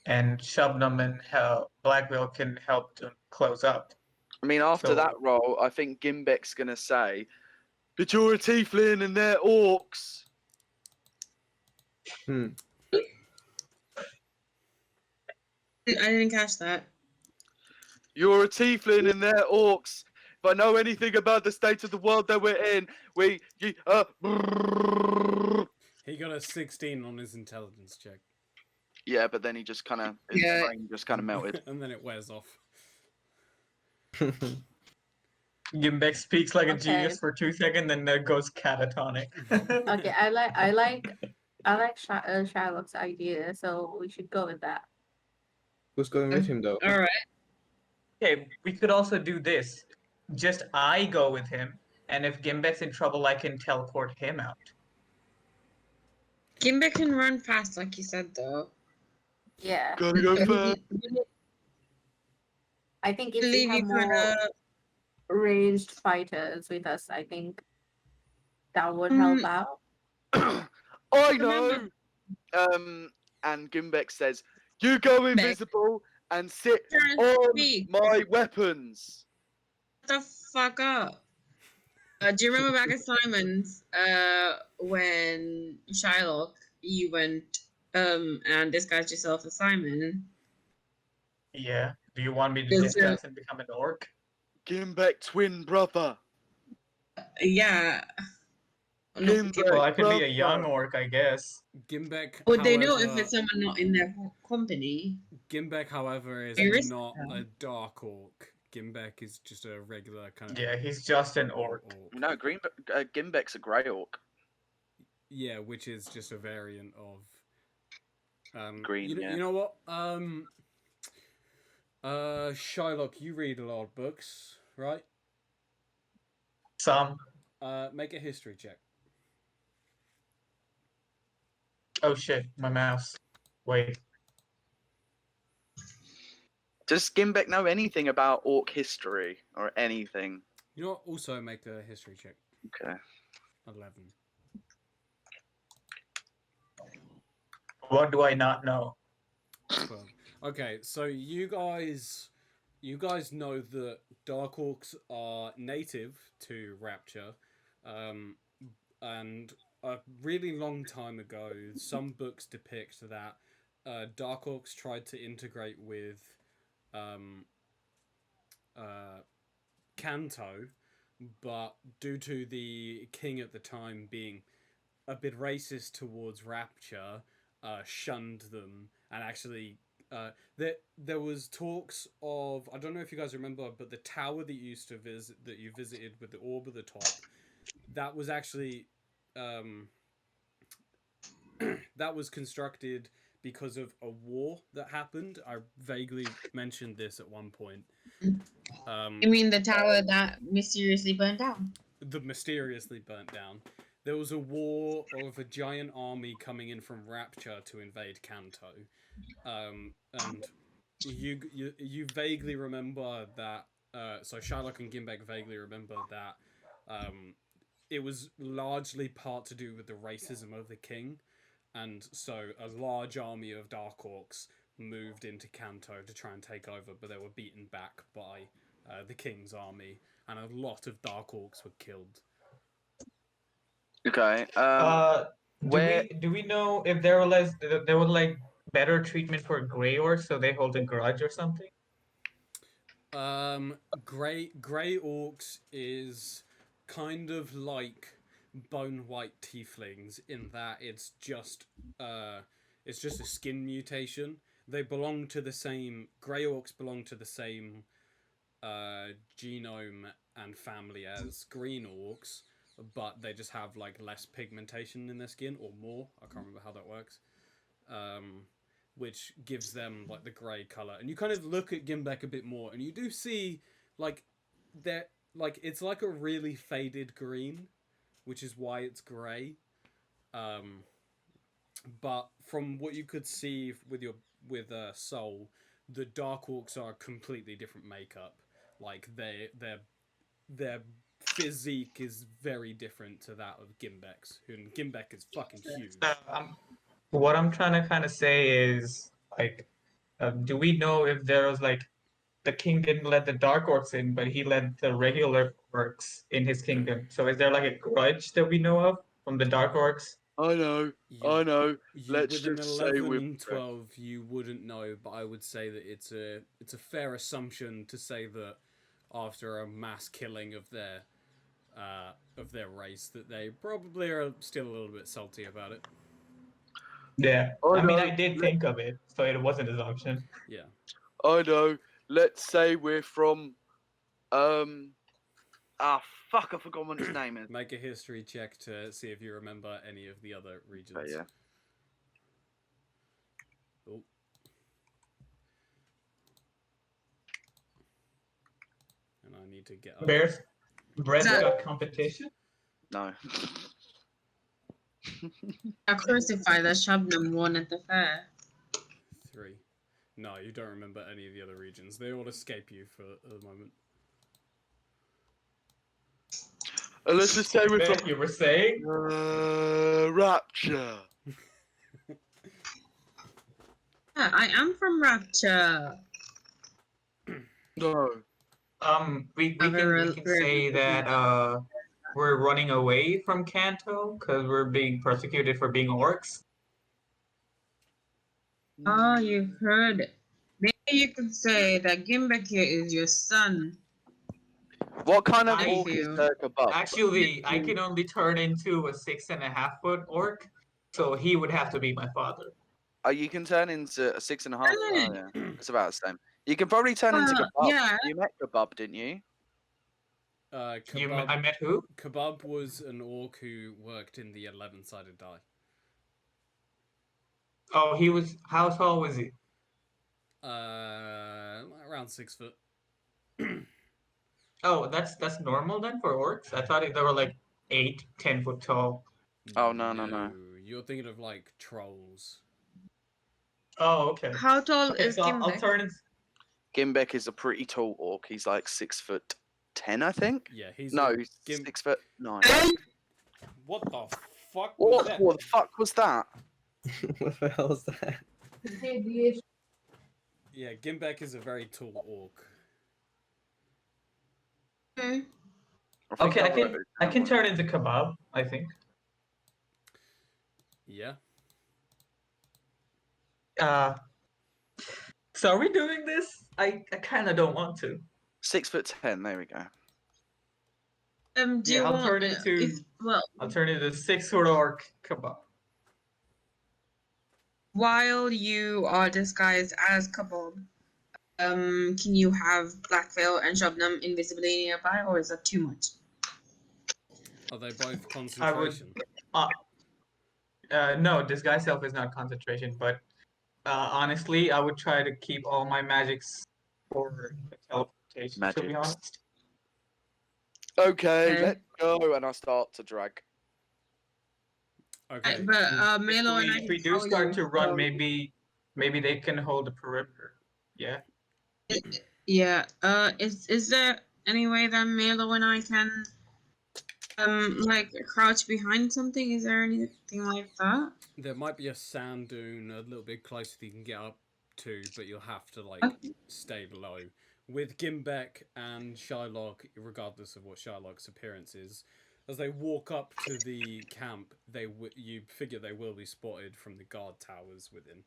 and Shubnum and Blackwell can help to close up. I mean, after So- that roll, I think Gimbeck's gonna say, "But you're a tiefling and they're orcs." I didn't catch that. You're a tiefling and they're orcs. If I know anything about the state of the world that we're in, He got a 16 on his intelligence check. yeah, but then he just kind of, his Yeah. brain just kind of melted. And then it wears off. Gimbek speaks like a Okay. genius for 2 seconds, then goes catatonic. Okay, I like Shylock's idea, so we should go with that. Who's going with him though? All right. Okay, we could also do this. Just I go with him, and if Gimbek's in trouble, I can teleport him out. Gimbek can run fast, like you said, though. Yeah, Gotta go I first. I think if we believe have you more kind of. ranged fighters with us, I think that would help out. I know. And Gimbek says, "You go invisible and sit on Speak. my weapons." Shut the fuck up. Do you remember back at Simon's, when Shylock, you went, and disguised yourself as Simon? Yeah. Do you want me to Yes, sir. disguise and become an orc? Gimbek twin brother. Yeah. No, Gimbek Well, I could be a brother. young orc, I guess. Gimbek. would they know if however- it's someone not in their company? Gimbek, however, is There is not no. a dark orc. Gimbek is just a regular kind of. Yeah, he's just an orc. No, Gimbek's a grey orc. Yeah, which is just a variant of. Green, You yeah. know what? Shylock, you read a lot of books, right? Some. Make a history check. Oh shit, my mouse. Wait. Does Gimbek know anything about orc history or anything? You know what? Also make a history check. Okay. 11. What do I not know? 12. Okay, so you guys know that Dark Orcs are native to Rapture, and a really long time ago, some books depict that Dark Orcs tried to integrate with Kanto, but due to the king at the time being a bit racist towards Rapture, shunned them and actually there was talks of, I don't know if you guys remember, but the tower that you used to visit, that you visited with the orb at the top, that was actually that was constructed because of a war that happened. I vaguely mentioned this at one point. You mean the tower that mysteriously burned down? The mysteriously burnt down. There was a war of a giant army coming in from Rapture to invade Kanto, and you vaguely remember that. So Shylock and Gimbek vaguely remember that it was largely part to do with the racism of the king, and so a large army of Dark Orcs moved into Kanto to try and take over, but they were beaten back by the king's army, and a lot of Dark Orcs were killed. Okay. Do we know if there was like better treatment for grey orcs, so they hold a grudge or something? Grey orcs is kind of like bone white tieflings in that it's just a skin mutation. They belong to the same. Grey orcs belong to the same genome and family as green orcs, but they just have like less pigmentation in their skin, or more. I can't remember how that works. Which gives them like the grey colour. And you kind of look at Gimbek a bit more, and you do see like it's like a really faded green, which is why it's grey. But from what you could see with Soul, the Dark Orcs are a completely different makeup. Like their physique is very different to that of Gimbek's. And Gimbek is fucking huge. What I'm trying to kind of say is, like, do we know if there was like, the king didn't let the Dark Orcs in, but he let the regular orcs in his kingdom? So is there like a grudge that we know of from the Dark Orcs? I know. Let's with an just say 11 we're and 12, you wouldn't know, but I would say that it's a fair assumption to say that after a mass killing of their race, that they probably are still a little bit salty about it. Yeah, Oh, I mean, no. I did think of it, so it wasn't his option. Yeah. I know. Let's say we're from Ah, fuck! I forgot what its name is. Make a history check to see if you remember any of the other regions. But yeah. Oh. And I need to get up. Brett's That- got competition. No. I crucified that Shabnam won at the fair. 3. No, you don't remember any of the other regions. They all escape you for the moment. Let's just say we're Brett, you were saying? from Rapture. Yeah, I am from Rapture. No. We I'm can very say that we're running away from Kanto because we're being persecuted for being orcs. Oh, you heard it. Maybe you could say that Gimbekir is your son. What kind of I orc is feel- Kebab? Actually, I can only turn into a 6.5-foot orc, so he would have to be my father. Oh, you can turn into a 6.5. Oh, Mm. yeah. It's about the same. You can probably turn into Kebab. Yeah. You met Kebab, didn't you? Kebab, I met who? Kebab was an orc who worked in the 11-sided die. Oh, he was. How tall was he? Around 6 foot. Oh, that's normal then for orcs. I thought they were like 8, 10 foot tall. Oh, no. You're thinking of like trolls. Oh, okay. How tall Okay, is so I'll Gimbek? turn. Gimbek is a pretty tall orc. He's like 6'10", I think. Yeah, he's No, a Gim- 6'9". What the fuck was that? What the fuck was that? What the hell is that? Yeah, Gimbek is a very tall orc. Okay. Okay, wrote it I down. can turn into kebab. I think. Yeah. So are we doing this? I kind of don't want to. 6'10". There we go. Do Yeah, you I'll want turn into. well, I'll turn into 6-foot orc kebab. while you are disguised as Kabob, can you have Blackveil and Shabnam invisibly nearby, or is that too much? Are they both concentration? No, disguise self is not concentration, but honestly, I would try to keep all my magics for teleportation. To be Magics. honest. Okay, Okay. let's go. And I start to drag. Okay. But Melo and I. If we do follow start you, to run, so- maybe they can hold the perimeter. Yeah. Yeah. Is there any way that Melo and I can like crouch behind something? Is there anything like that? There might be a sand dune a little bit closer that you can get up to, but you'll have to like Okay. stay low. With Gimbek and Shylock, regardless of what Shylock's appearance is, as they walk up to the camp, you figure they will be spotted from the guard towers within.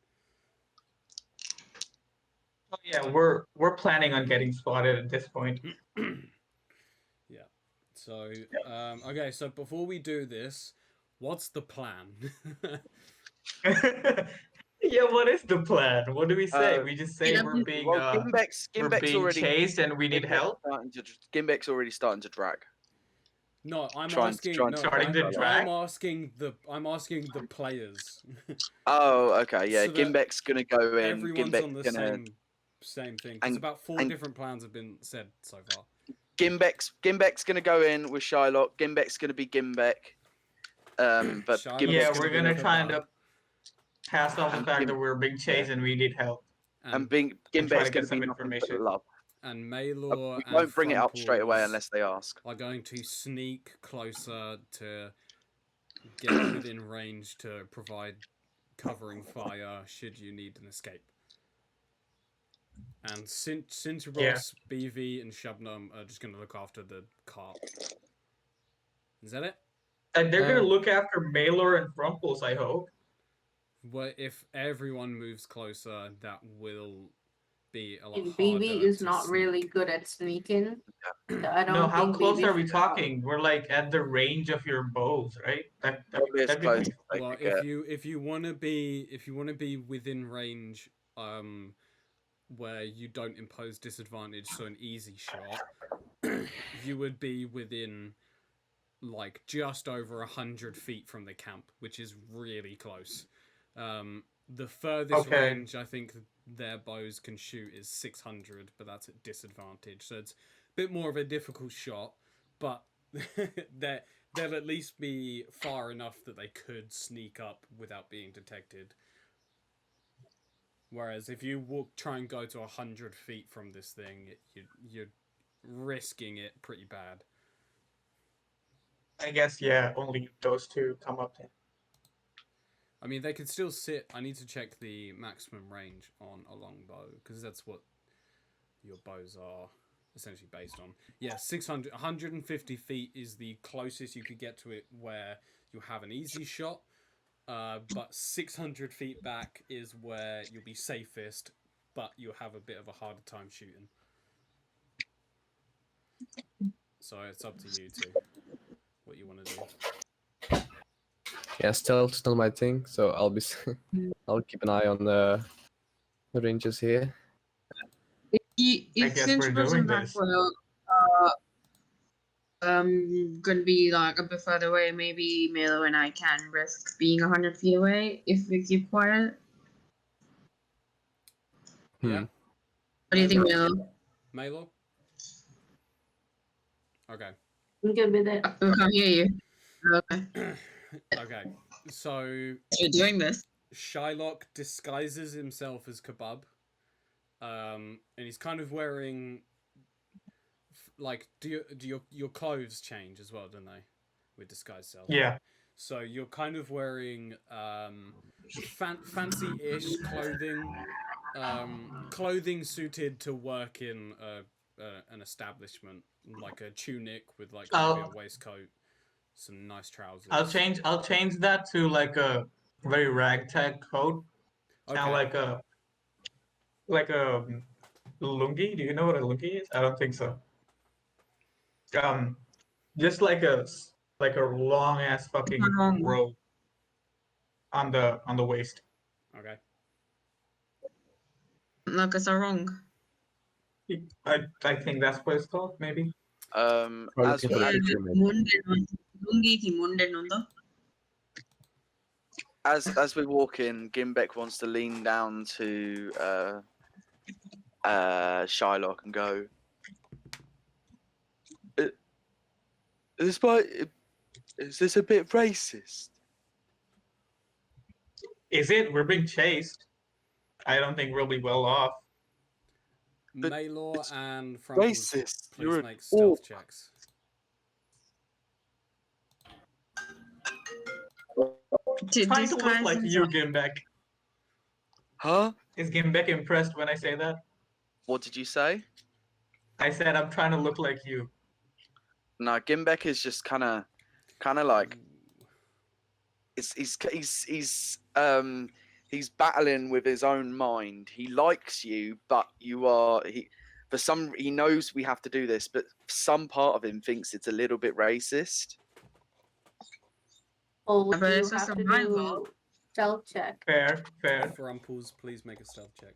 Oh, yeah, we're planning on getting spotted at this point. Yeah. So, okay. So before we do this, what's the plan? Yeah, what is the plan? What do we say? We just say yeah, we're being Well, Gimbek's already chased and we need help. Gimbek's already starting to drag. No, I'm Trying- asking. trying No, to Starting to I'm drag? asking the players. Oh, okay, yeah. So that Gimbek's gonna go in. Everyone's on the Gimbek's gonna. same thing. Because and- about 4 and- different plans have been said so far. Gimbek's gonna go in with Shylock. Gimbek's gonna be Gimbek. But Shylock's Gimbek's Yeah, gonna we're be gonna the try guard. and pass off the And fact Gim- that we're being chased and we need help. and and try Gimbek's to get gonna some be nothing but information. love. And We Maylor and won't bring it up straight away Frumple unless they ask. are going to sneak closer to get within range to provide covering fire should you need an escape. And since Ross, BV, and Shabnam are just going to look after the cart. Is that it? And they're gonna look after Maylor and Frumples, I hope. Well, if everyone moves closer, that will be a lot And harder. BB is to not sneak. really good at sneaking. So I don't No, how think close BB are we should help. talking? We're like at the range of your bows, right? Probably as That'd be close pretty- as they Well, could get. if you want to be within range, where you don't impose disadvantage, so an easy shot, you would be within like just over 100 feet from the camp, which is really close. The furthest Okay. range I think their bows can shoot is 600, but that's at disadvantage, so it's a bit more of a difficult shot, but they'll at least be far enough that they could sneak up without being detected. Whereas if you try and go to 100 feet from this thing, you're risking it pretty bad. I guess, yeah, only those two come up then. I mean, they could still sit. I need to check the maximum range on a longbow, because that's what your bows are essentially based on. Yeah, 600, 150 feet is the closest you could get to it where you have an easy shot. But 600 feet back is where you'll be safest, but you'll have a bit of a harder time shooting. So it's up to you two, what you want to do. Yeah, stealth is not my thing, so I'll keep an eye on the ranges here. guess Since we're it wasn't doing that this. well, gonna be like a bit further away. Maybe Milo and I can risk being 100 feet away if we keep quiet. Yeah? What do you think, Milo? Malor? Okay. I'm good with it. We can't hear you. Okay, Okay. So you're doing this. Shylock disguises himself as Kebab. And he's kind of wearing like do your clothes change as well, don't they? With disguise self. Yeah. So you're kind of wearing fancy-ish clothing, clothing suited to work in an establishment, like a tunic with like maybe a waistcoat, some nice trousers. I'll change that to like a very ragtag coat. Okay. And like a lungi. Do you know what a lungi is? I don't think so. Just like a long ass fucking robe on the waist. Okay. Like it's wrong. I think that's what it's called, maybe. As looking for the picture, maybe. as we walk in, Gimbek wants to lean down to Shylock and go, is this a bit racist? Is it? We're being chased. I don't think we'll be well off. But Malor it's and Frumples, racist. please You're an make stealth orc. checks. Trying to look like you, Gimbek. Huh? Is Gimbek impressed when I say that? What did you say? I said I'm trying to look like you. No, Gimbek is just kind of like he's battling with his own mind. He likes you, but he knows we have to do this, but some part of him thinks it's a little bit racist. Oh, But you it's just have a to mind do vote. stealth check. Fair. Frumples, please make a stealth check.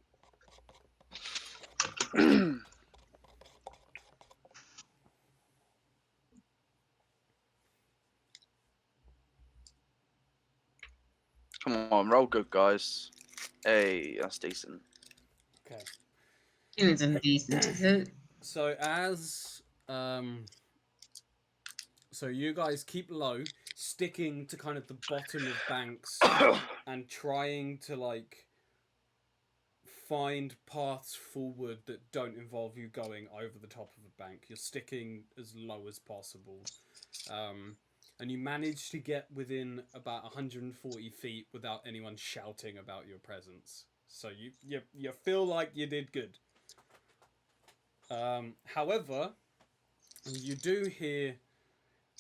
Come on, roll good, guys. Hey, that's decent. Okay. It isn't decent, is it? So so you guys keep low, sticking to kind of the bottom of banks and trying to like find paths forward that don't involve you going over the top of a bank. You're sticking as low as possible. And you manage to get within about 140 feet without anyone shouting about your presence. So you feel like you did good. However, you do hear,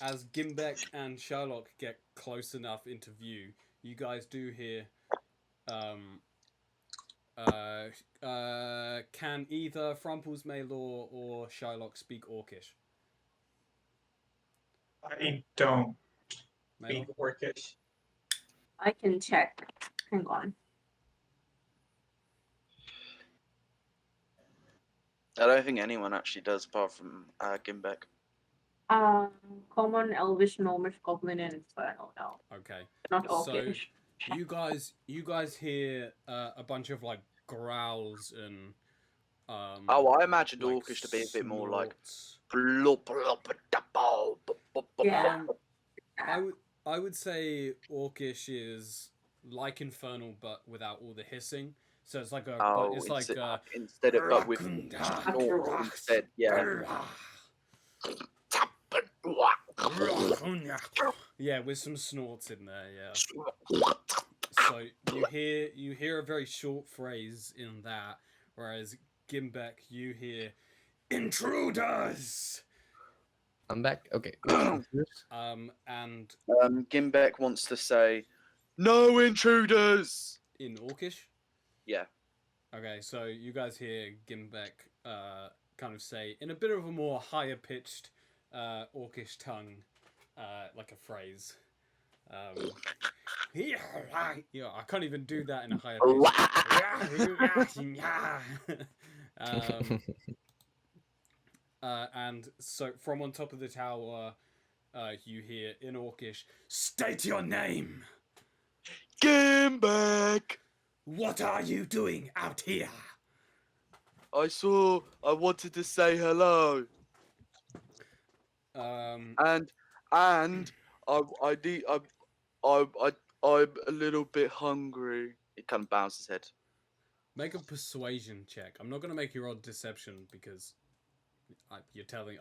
as Gimbek and Sherlock get close enough into view, you guys do hear, can either Frumples, Malor, or Shylock speak Orcish? I don't Malor? speak Orcish. I can check. Hang on. I don't think anyone actually does apart from Gimbek. Common, Elvish, Gnomish, Goblin, and Infernal. No, Okay. not So Orcish. you guys hear a bunch of like growls and Oh, I imagined like Orcish to be a bit more like. snorts. Yeah. I would say Orcish is like Infernal but without all the hissing. So it's like a but Oh, it's like instead of but with snort instead, yeah. Yeah, with some snorts in there, yeah. So you hear a very short phrase in that, whereas Gimbek you hear intruders. I'm back. Okay. And Gimbek wants to say, "No intruders." in Orcish. Yeah. Okay, so you guys hear Gimbek kind of say in a bit of a more higher pitched Orcish tongue, like a phrase. Yeah, I can't even do that in a higher pitch. And so from on top of the tower, you hear in Orcish, "State your name. Gimbek. What are you doing out here?" I wanted to say hello, and I'm a little bit hungry. It kind of bounces his head. Make a persuasion check. I'm not gonna make you roll deception because I think you're telling.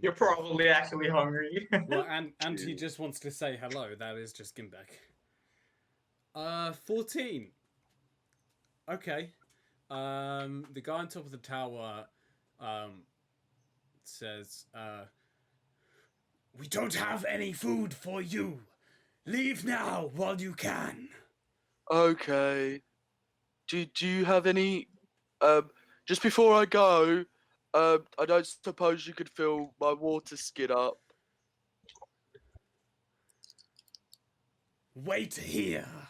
You're the truth. probably actually hungry. Well, and he just wants to say hello. That is just Gimbek. 14. Okay. The guy on top of the tower, says, "We don't have any food for you. Leave now while you can." Okay. Do you have any? Just before I go, I don't suppose you could fill my water skid up. Wait here.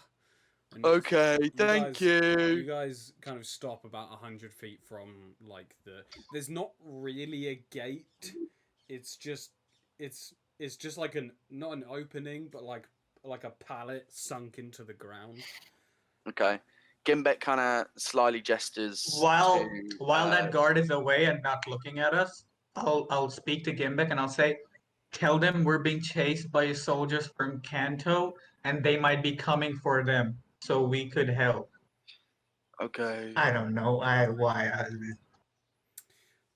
And Okay, thank you. You guys kind of stop about 100 feet from like there's not really a gate. It's just like not an opening, but like a pallet sunk into the ground. Okay. Gimbek kind of slyly gestures. While to, that guard is away and not looking at us, I'll speak to Gimbek and I'll say, "Tell them we're being chased by soldiers from Kanto and they might be coming for them, so we could help." Okay. I don't know why.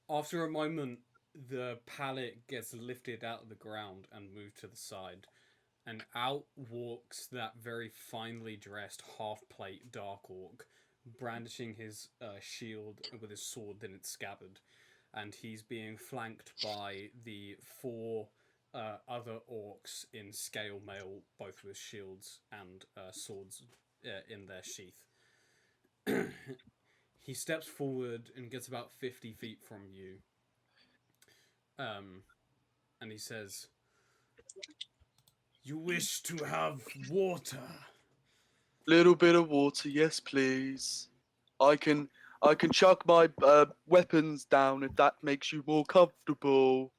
After a moment, the pallet gets lifted out of the ground and moved to the side, and out walks that very finely dressed half-plate Dark Orc, brandishing his shield with his sword in its scabbard, and he's being flanked by the 4 other orcs in scale mail, both with shields and swords in their sheath. He steps forward and gets about 50 feet from you. And he says, "You wish to have water?" Little bit of water, yes, please. I can chuck my weapons down if that makes you more comfortable.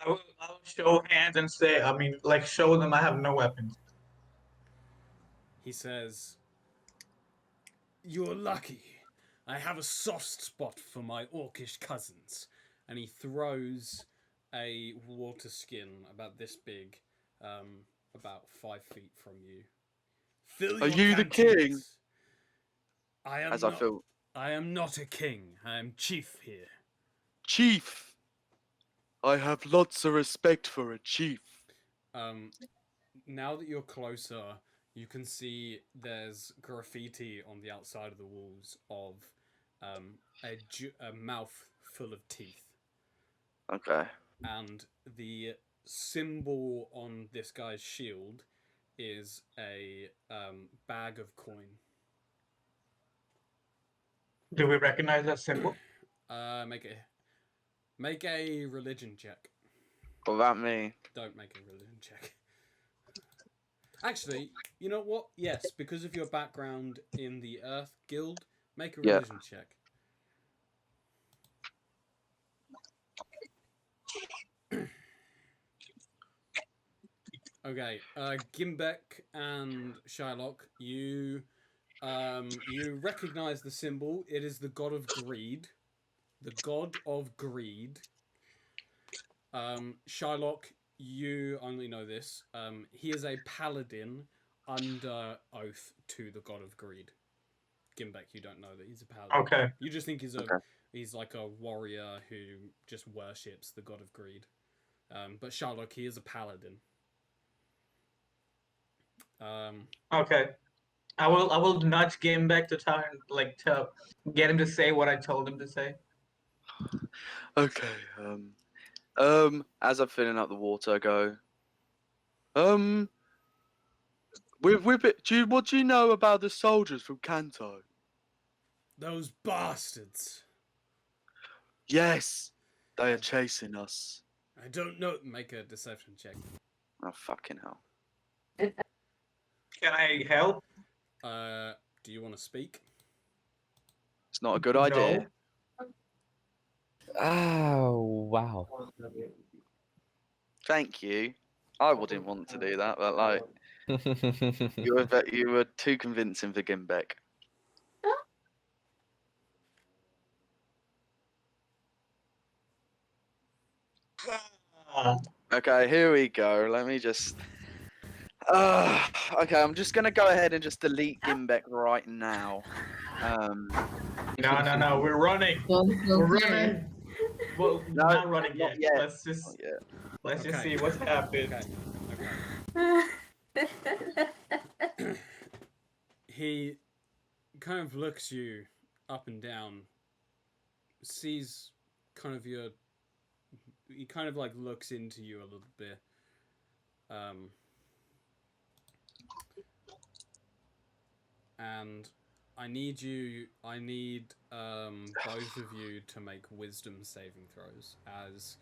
I'll show hands and say, show them I have no weapons. He says, "You're lucky. I have a soft spot for my orcish cousins." And he throws a water skin about this big, about 5 feet from you. "Fill Are your you the canteens." king? I am As not, I feel, I am not a king. I am chief here. chief. I have lots of respect for a chief. Now that you're closer, you can see there's graffiti on the outside of the walls of a mouth full of teeth. Okay. And the symbol on this guy's shield is a bag of coin. Do we recognize that symbol? Make a religion check. What about me? Don't make a religion check. Actually, you know what? Yes, because of your background in the Earth Guild, make a religion check. Okay, Gimbek and Shylock, you recognize the symbol. It is the god of greed. The god of greed. Shylock, you only know this. He is a paladin under oath to the god of greed. Gimbek, you don't know that he's a paladin. Okay. You just think he's like a warrior who just worships the god of greed. But Shylock, he is a paladin. Okay. I will nudge Game back to try and to get him to say what I told him to say. Okay. As I'm filling up the water, I go. What do you know about the soldiers from Kanto? Those bastards. Yes, they are chasing us. I don't know. Make a deception check. Oh fucking hell! Can I help? Do you want to speak? It's not a good idea. Oh, wow. Thank you. I wouldn't want to do that, but like you were too convincing for Gimbek. Okay, here we go. Let me just. Okay, I'm just gonna go ahead and just delete Gimbek right now. No, we're running. We're running. Well, No, not running not yet. yet. Let's just Not yet. let's just Okay. see what's happened. Okay. He kind of looks you up and down, sees kind of your. He kind of like looks into you a little bit. And I need both of you to make wisdom saving throws as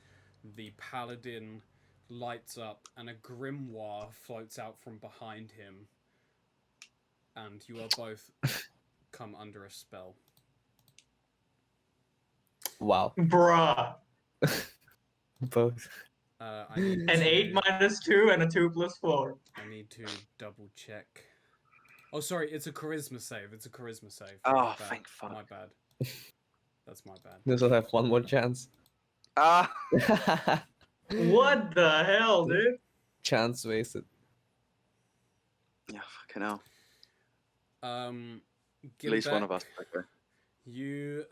the paladin lights up and a grimoire floats out from behind him, and you are both come under a spell. Wow. Bruh. Both. I need An to- 8 minus 2 and a 2 plus 4. I need to double check. Oh, sorry, it's a charisma save. It's a charisma save. Oh, My bad. thank fuck. My bad. That's my bad. This will have one more chance. Ah, What the hell, dude? Chance wasted. yeah, fucking hell. At least one of us. Okay. You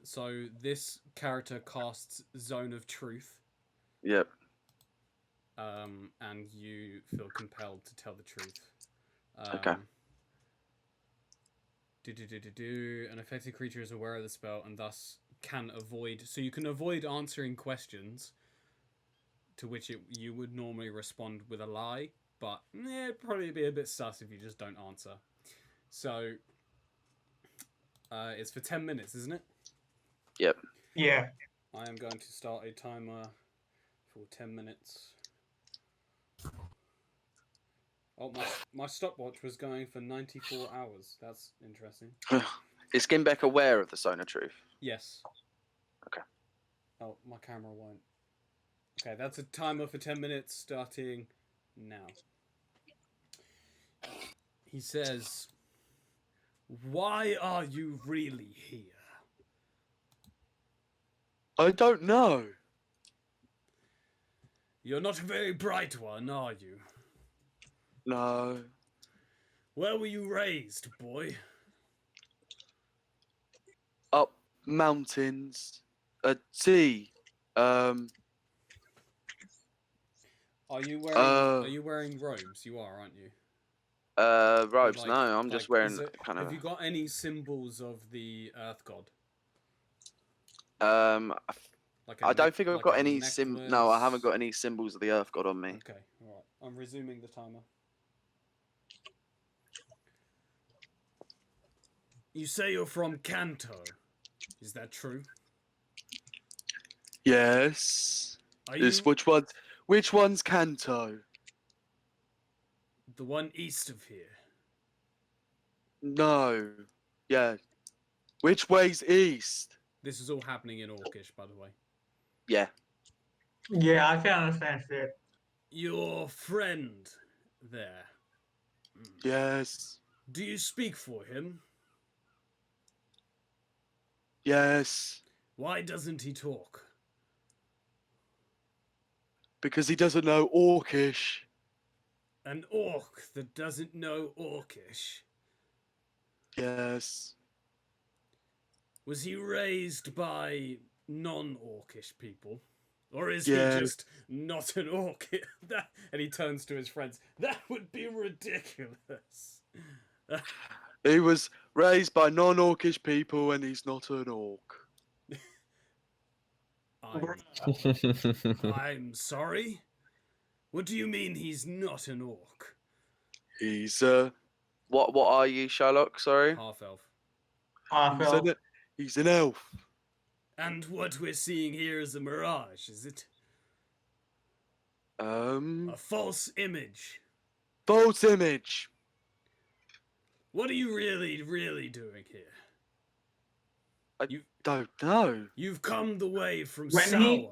so this character casts Zone of Truth, Yep. and you feel compelled to tell the truth. Okay. An affected creature is aware of the spell and thus can avoid. So you can avoid answering questions to which you would normally respond with a lie, but it'd probably be a bit sus if you just don't answer. So it's for 10 minutes, isn't it? Yep. Yeah. I am going to start a timer for 10 minutes. Oh, my stopwatch was going for 94 hours. That's interesting. Is Gimbek aware of the Zone of Truth? Yes. Okay. Oh, my camera won't. Okay, that's a timer for 10 minutes starting now. He says, "Why are you really here?" I don't know. You're not a very bright one, are you? No. Where were you raised, boy? Up mountains. A sea. Are you wearing robes? You are, aren't you? Robes. Like- no, I'm like, just wearing is it- kind of. Have you got any symbols of the Earth God? Like a I don't think I've like got a any No, I haven't necklace? got any symbols of the Earth God on me. Okay, alright. I'm resuming the timer. You say you're from Kanto. Is that true? Yes. Are you Which one's Kanto? the one east of here? No. Yeah. Which way's east? This is all happening in Orcish, by the way. Yeah. Yeah, I can understand shit. Your friend there. Yes. Do you speak for him? Yes. Why doesn't he talk? Because he doesn't know Orcish. An orc that doesn't know Orcish. Yes. Was he raised by non-orcish people? Or is Yeah. he just not an orc? And he turns to his friends. That would be ridiculous. He was raised by non-Orcish people and he's not an orc. I'm sorry? What do you mean he's not an orc? He's what are you, Sherlock? Sorry. Half-elf. He's an elf. And what we're seeing here is a mirage, is it? A false image. False image. What are you really doing here? Don't know. You've come the way from When Sour. he-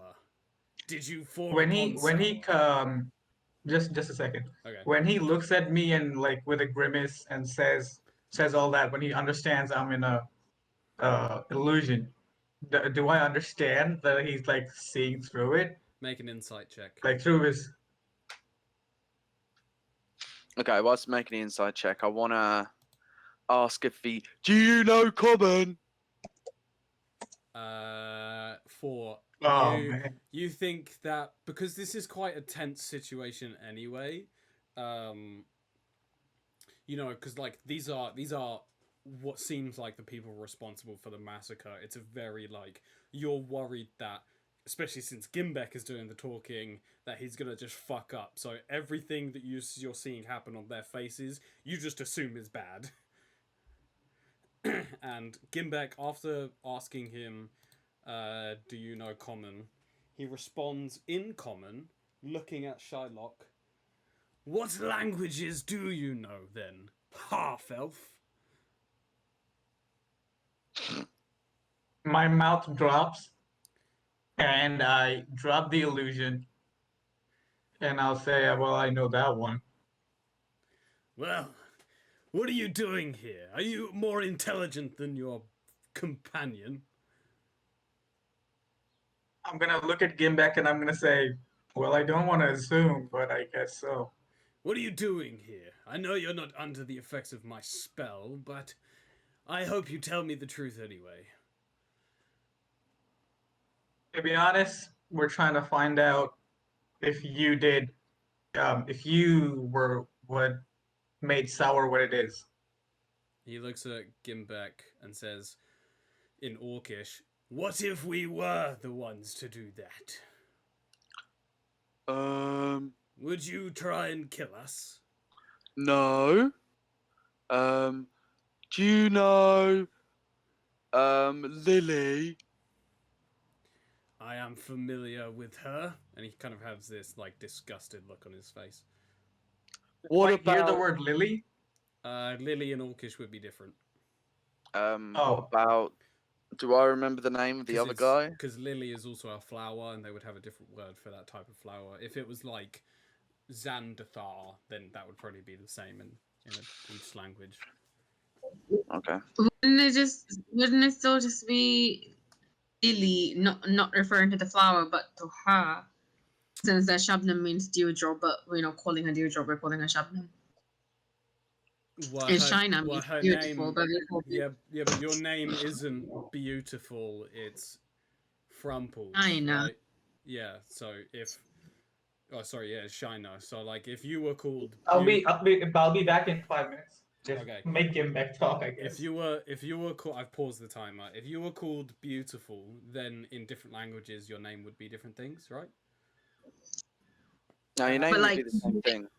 Did you fall When upon he Sour? just a second. Okay. When he looks at me and like with a grimace and says all that, when he understands I'm in a illusion, do I understand that he's like seeing through it, Make an insight check. like through his? Okay, whilst making the inside check, I wanna ask if he. Do you know Common? 4. Oh you, man. you think that because this is quite a tense situation anyway, you know, because like these are what seems like the people responsible for the massacre. It's a very like you're worried that, especially since Gimbek is doing the talking, that he's gonna just fuck up. So everything that you're seeing happen on their faces, you just assume is bad. And Gimbek, after asking him, do you know Common, he responds in Common, looking at Shylock. What languages do you know then, half-elf? My mouth drops, and I drop the illusion, and I'll say, "Well, I know that one." Well, what are you doing here? Are you more intelligent than your companion? I'm gonna look at Gimbek and I'm gonna say, "Well, I don't want to assume, but I guess so." What are you doing here? I know you're not under the effects of my spell, but I hope you tell me the truth anyway. To be honest, we're trying to find out if you did, if you were what made Sour what it is. He looks at Gimbek and says, in Orcish, what if we were the ones to do that? Would you try and kill us? No. Do you know Lily? I am familiar with her. And he kind of has this like disgusted look on his face. What Like, hear the about word Lily? Lily and Orcish would be different. Oh. about do I remember the name of the other guy? Because Lily is also a flower, and they would have a different word for that type of flower. If it was like Xandathar, then that would probably be the same in each language. Okay. Wouldn't it still just be Lily, not referring to the flower, but to her? Since that Shabnam means dewdrop, but we're not calling her dewdrop, we're calling her Shabnam. It's China means beautiful, name, but we call yeah, but your name isn't beautiful. It's Frumple. China. Right? Yeah. So if, it's Shina. So like, if you were called, I'll be back in 5 minutes. Just Okay. make Gimbek talk, I guess. if you were called, I've paused the timer. If you were called beautiful, then in different languages, your name would be different things, right? No, your name But, would like, be the same thing. Is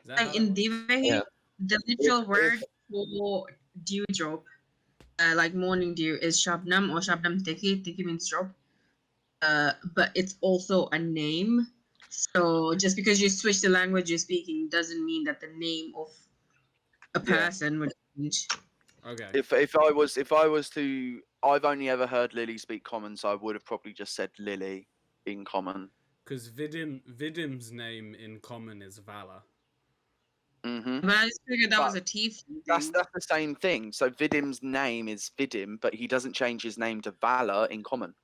that how Like that in works? Divahi, Yeah. the literal word for dewdrop, like morning dew, is Shabnam or Shabnam Teki. Teki means drop. But it's also a name. So just because you switch the language you're speaking doesn't mean that the name of a Yeah. person would change. Okay. If I was to, I've only ever heard Lily speak Common, so I would have probably just said Lily in Common. Because Vidim's name in common is Valor. Hmm. But I just figured that was But a Tiefling thing. That's the same thing. So Vidim's name is Vidim, but he doesn't change his name to Valor in common.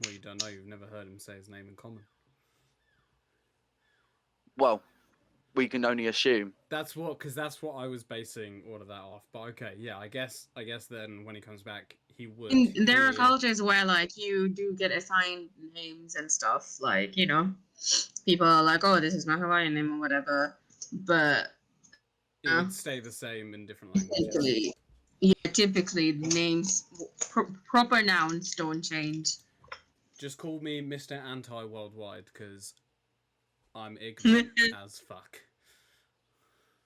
Well, you don't know. You've never heard him say his name in common. Well, we can only assume. That's what I was basing all of that off. But okay, yeah, I guess then when he comes back, he would. There are hear- cultures where like you do get assigned names and stuff. Like, you know, people are like, oh, this is my Hawaiian name or whatever. But It would stay the same in different languages. typically the names, proper nouns don't change. Just call me Mr. Anti-Worldwide because I'm ignorant as fuck.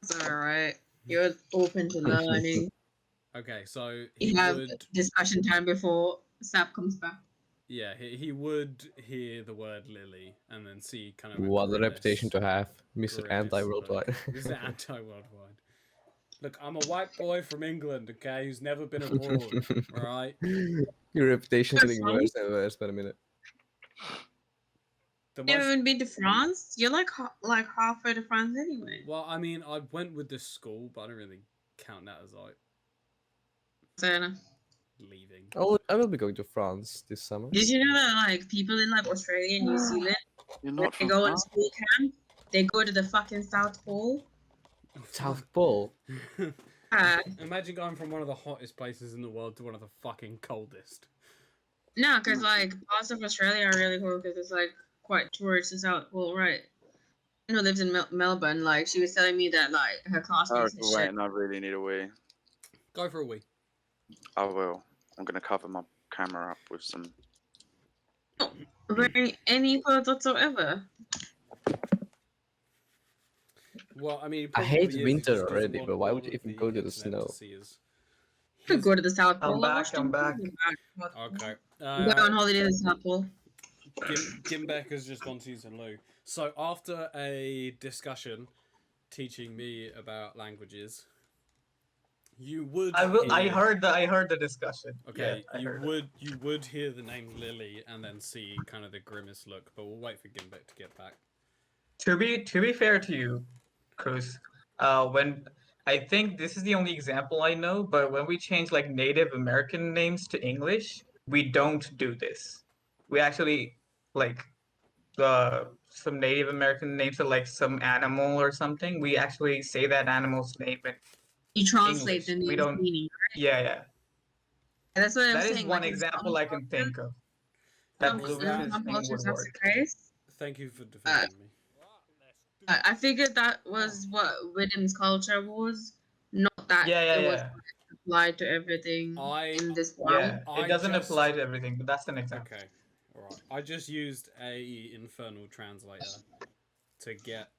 It's alright. You're open to learning. Okay, so he You have would. discussion time before Sap comes back. Yeah, he would hear the word Lily and then see kind of. What a reputation to have, Mr. grimace Anti-Worldwide. look. Mr. Anti-Worldwide. Look, I'm a white boy from England, okay, who's never been abroad. Alright? Your reputation is getting That's worse and worse by the minute. The You most... haven't been to France? You're like halfway to France anyway. Well, I mean, I went with this school, but I don't really count that as like Fair enough. leaving. I will be going to France this summer. Did you know that like people in like Australia and New Zealand, You're when not they from go on France? school camp, they go to the fucking South Pole? South Pole. Imagine going from one of the hottest places in the world to one of the fucking coldest. No, because like parts of Australia are really cool because it's like quite tourist to South Pole, right? You know, lives in Melbourne. Like she was telling me that like her Oh, classmates and wait, shit. and I really need a wee. Go for a wee. I will. I'm gonna cover my camera up with some. Wearing any clothes whatsoever. Well, I mean, he I hate probably is, he winter just doesn't already, want but why all would you of even go to the internet snow? see his- Could go to the South Pole. I'm back. I'm back. Okay. Go on holiday to the South Pole. Gimbeck has just gone to use a loo. So after a discussion teaching me about languages, you would. I heard the discussion. Okay, Yeah, I heard it. you would hear the name Lily and then see kind of the grimace look, but we'll wait for Gimbeck to get back. To be fair to you, Cruz, when I think this is the only example I know, but when we change like Native American names to English, we don't do this. We actually like some Native American names are like some animal or something. We actually say that animal's name in You translate English. the We name's don't. meaning. Yeah. And that's what I'm That is saying. one like, in example some I can think of. That cultures- Bluish in is some thing cultures would that's work. the case. Thank you for defending me. I figured that was what Widden's culture was, not that it was applied to everything in this world. Yeah, I it doesn't just- apply to everything, but that's an example. Okay, alright. I just used a infernal translator to get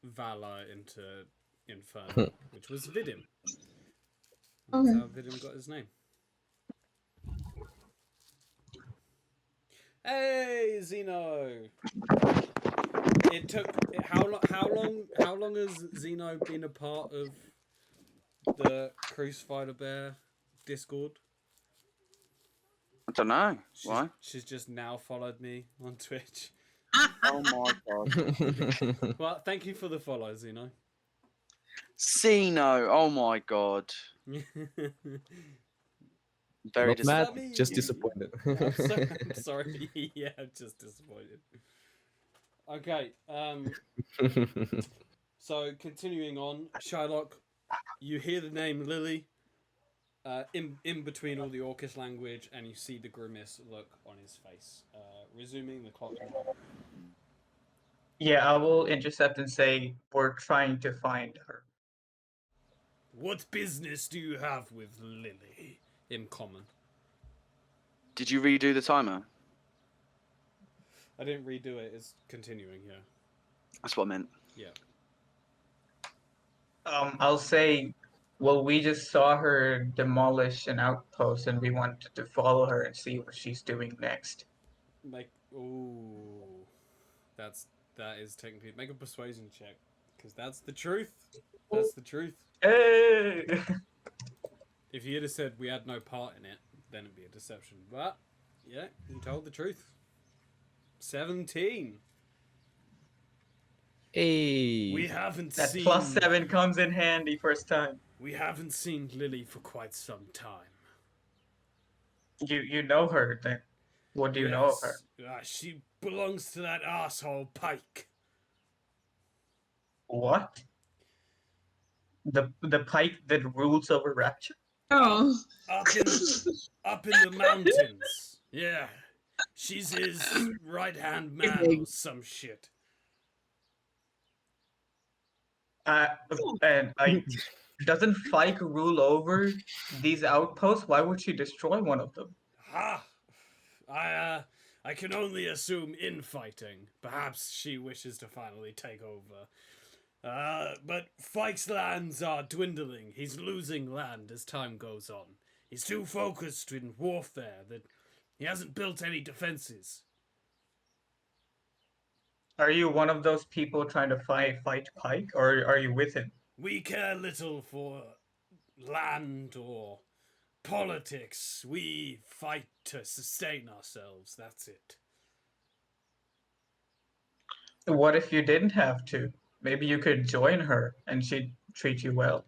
Valor into Infernal, which was Vidim. That's Okay. how Vidim got his name. Hey, Zeno! It took how long has Zeno been a part of the Crucified Bear Discord? I don't know. Why? She's just now followed me on Twitch. Oh my god. Well, thank you for the follow, Zeno. Zeno. Oh my god. Very Not mad, disappointed. just disappointed. I'm sorry. Yeah, I'm just disappointed. Okay. So continuing on, Shylock, you hear the name Lily, in between all the Orcish language, and you see the grimace look on his face. Resuming the clock. Yeah, I will intercept and say we're trying to find her. What business do you have with Lily? In common. Did you redo the timer? I didn't redo it. It's continuing here. That's what I meant. Yeah. I'll say, well, we just saw her demolish an outpost, and we wanted to follow her and see what she's doing next. That is technically make a persuasion check because that's the truth. That's the truth. Hey! If you had said we had no part in it, then it'd be a deception. But yeah, you told the truth. 17. Hey. We haven't That seen +7 comes in handy first time. We haven't seen Lily for quite some time. You know her then. What do you know of her? She belongs to that asshole Pike. What? The Pike that rules over Rapture? Oh. Up in the mountains. Yeah. She's his right-hand man or some shit. And doesn't Phyk rule over these outposts? Why would she destroy one of them? Ha! I can only assume infighting. Perhaps she wishes to finally take over. But Fyk's lands are dwindling. He's losing land as time goes on. He's too focused in warfare that he hasn't built any defenses. Are you one of those people trying to fight Pike, or are you with him? We care little for land or politics. We fight to sustain ourselves. That's it. What if you didn't have to? Maybe you could join her and she'd treat you well.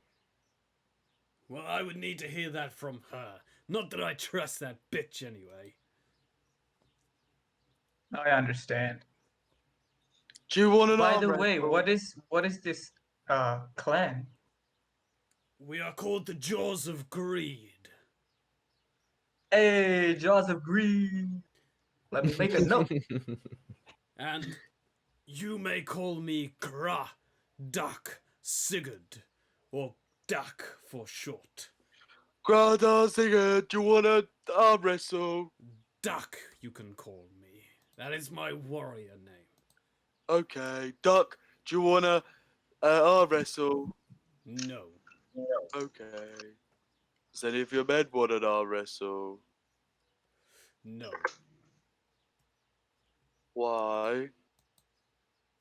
Well, I would need to hear that from her. Not that I trust that bitch anyway. I understand. Do you want an By arm the way, wrestle? what is this clan? We are called the Jaws of Greed. Hey, Jaws of Greed. Let me make a note. And you may call me Gra Duck Sigurd, or Duck for short. Grada Singer, do you want an arm wrestle? Duck, you can call me. That is my warrior name. Okay. Duck, do you want to arm wrestle? No. Okay. Does any of your men want an arm wrestle? No. Why?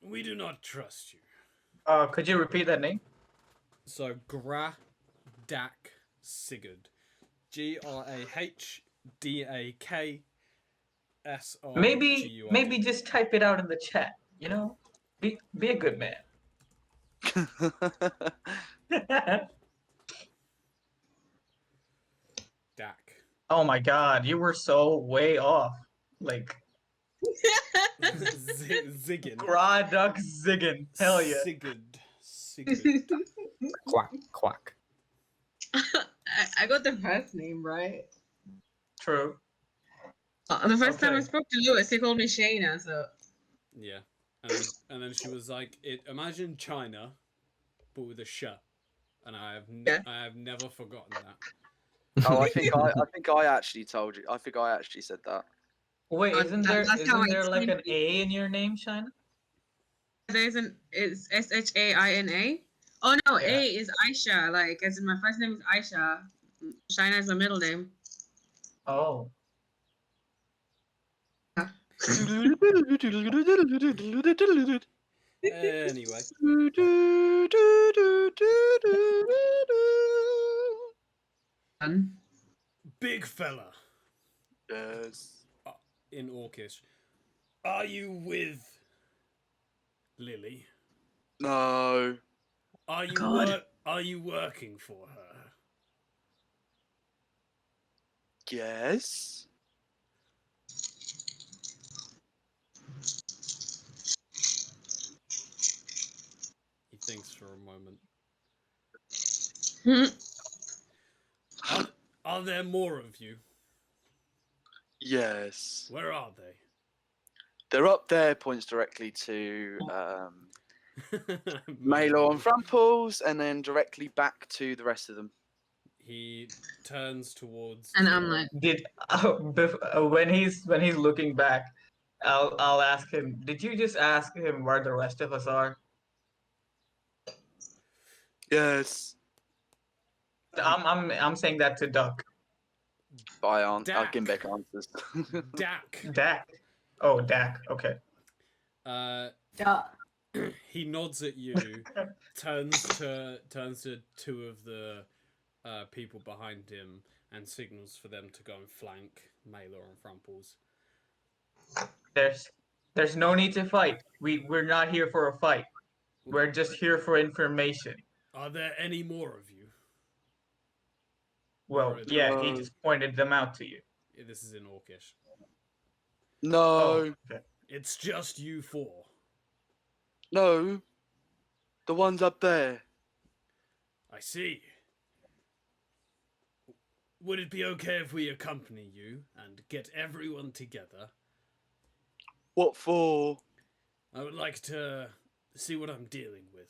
We do not trust you. Could you repeat that name? So, Gra Dak Sigurd. GRAHDAKSR. Maybe just type it out in the chat. You know, be a good man. Dak. Oh my God, you were so way off. Like Ziggin. Graduk Ziggin. Hell yeah. Sigurd. Quack, quack. I got the first name right. True. The first time I Okay. spoke to Lewis, he called me Shayna, so. Yeah. And then she was like, imagine China, but with a sh. And I have never forgotten that. Oh, I think I actually told you. I think I actually said that. Wait, isn't there That's how I like an explained A in your name, Shina? It's Shaina. Oh no, Yeah. A is Aisha, like as in my first name is Aisha. Shayna is my middle name. Oh. Anyway. Big fella. Yes. In Orcish. Are you with Lily? No. Are you God. are you working for her? Yes. He thinks for a moment. Hmm. Are there more of you? Yes. Where are they? They're up there. Points directly to Malo and Framples, and then directly back to the rest of them. He turns towards. And I'm like, When he's looking back, I'll ask him. Did you just ask him where the rest of us are? Yes. I'm saying that to Duck. I'll Dak. give back answers. Dak. Dak. Oh, Dak. Okay. Duh. He nods at you, turns to two of the people behind him, and signals for them to go and flank Mailer and Framples. There's no need to fight. We're not here for a fight. We're just here for information. Are there any more of you? Well, Right. yeah, he just pointed them out to you. Yeah, this is in Orcish. No, Oh, okay. It's just you four. no, the ones up there. I see. Would it be okay if we accompany you and get everyone together? What for? I would like to see what I'm dealing with.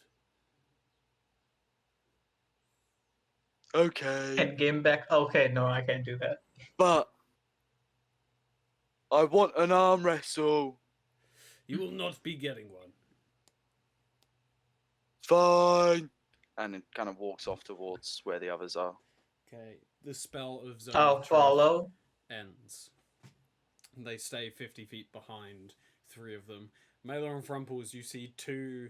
Okay, And game back. Okay, no, I can't do that. but I want an arm wrestle. You will not be getting one. Fine. And it kind of walks off towards where the others are. Okay, the spell of Zone I'll of Truth follow. ends. They stay 50 feet behind three of them. Mailer and Frumples, you see two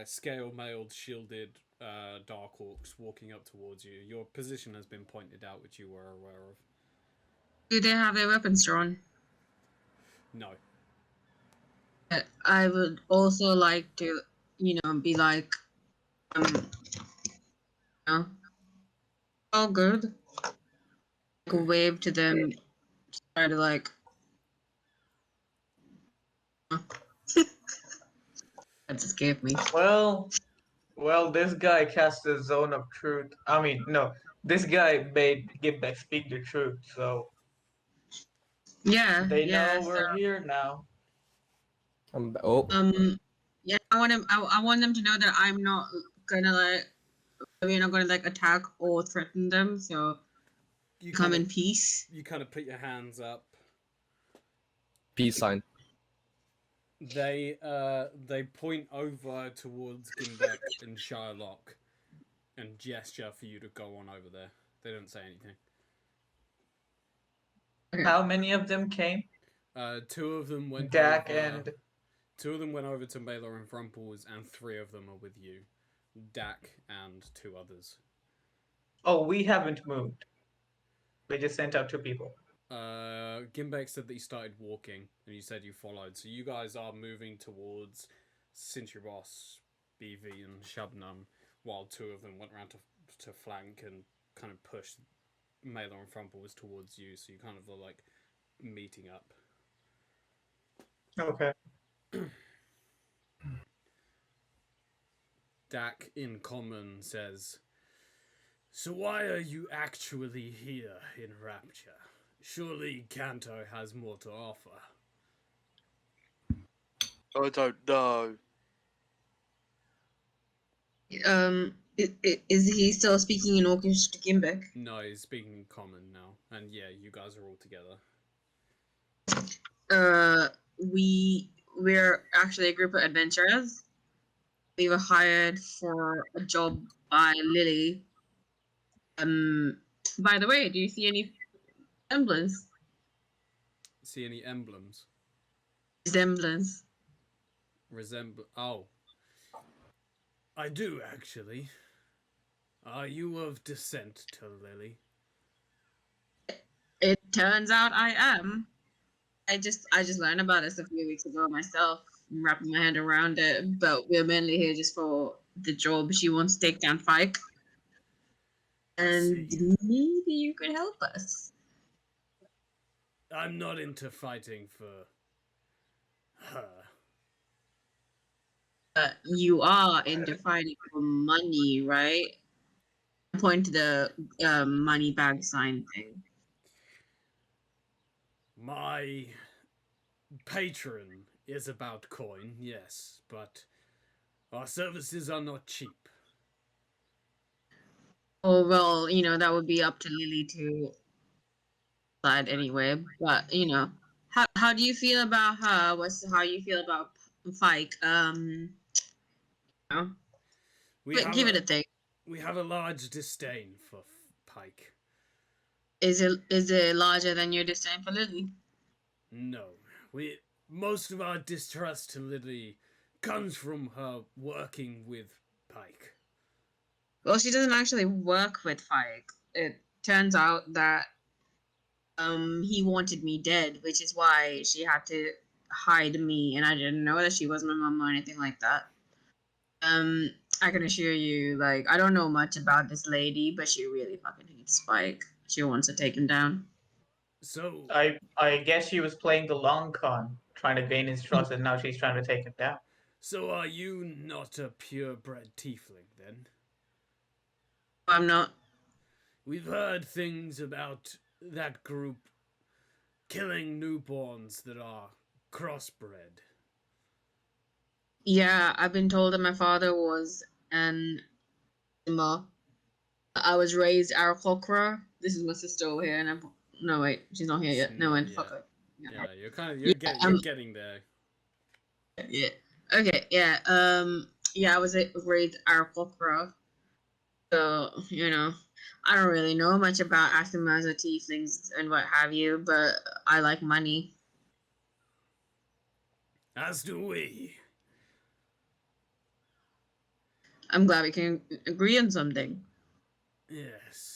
scale-mailed, shielded Dark Orcs walking up towards you. Your position has been pointed out, which you were aware of. Do they have their weapons drawn? No. I would also like to, be like, all good. Like, wave to them, try to like. That just scared me. Well, this guy cast a zone of truth. I mean, no, this guy made Gimbeck speak the truth, so Yeah, they yeah. know we're here now. Oh, Yeah, I want them to know that I'm not gonna we're not gonna like attack or threaten them. So You come in kind peace. you kind of put your hands up. peace sign. They point over towards Gimbeck and Shylock and gesture for you to go on over there. They don't say anything. How many of them came? Two of them went Dak over. and Two of them went over to Baylor and Frumples, and three of them are with you. Dak and two others. oh, we haven't moved. We just sent out 2 people. Gimbeck said that you started walking, and you said you followed. So you guys are moving towards Cintribos, BV, and Shabnam, while two of them went around to flank and kind of push Mailer and Frumples towards you. So you kind of are like meeting up. Okay. Dak in common says, "So why are you actually here in Rapture? Surely Kanto has more to offer." I don't know. Is he still speaking in Orcish to Gimbeck? No, he's speaking in common now. And yeah, you guys are all together. We're actually a group of adventurers. We were hired for a job by Lily. By the way, do you see any semblance? See any emblems? Resemblance. Oh. I do, actually. Are you of descent to Lily? It turns out I am. I just learned about this a few weeks ago myself. I'm wrapping my head around it, but we're mainly here just for the job. She wants to take down Phyk. And see. maybe you could help us. I'm not into fighting for her. You are into fighting for money, right? Point to the money bag sign thing. My patron is about coin, yes, but our services are not cheap. Oh well, that would be up to Lily to decide anyway. But how do you feel about her? How you feel about Phyk? Give it a think. We have a large disdain for Pike. Is it larger than your disdain for Lily? No, most of our distrust to Lily comes from her working with Pike. Well, she doesn't actually work with Phyk. It turns out that he wanted me dead, which is why she had to hide me, and I didn't know that she was my mom or anything like that. I can assure you, like, I don't know much about this lady, but she really fucking hates Phyk. She wants to take him down. So, I guess she was playing the long con, trying to gain his trust, and now she's trying to take him down. so are you not a purebred tiefling then? I'm not. We've heard things about that group killing newborns that are crossbred. Yeah, I've been told that my father was an Ima. I was raised Aarakocra. This is my sister over here, and I'm no wait, she's not here yet. No, Not wait, yet. fuck her. Yeah, you're kind of Yeah, you're getting there. Yeah. Okay. Yeah. Yeah, I was raised Aarakocra, so I don't really know much about aftermath or tieflings and what have you, but I like money. As do we. I'm glad we can agree on something. Yes.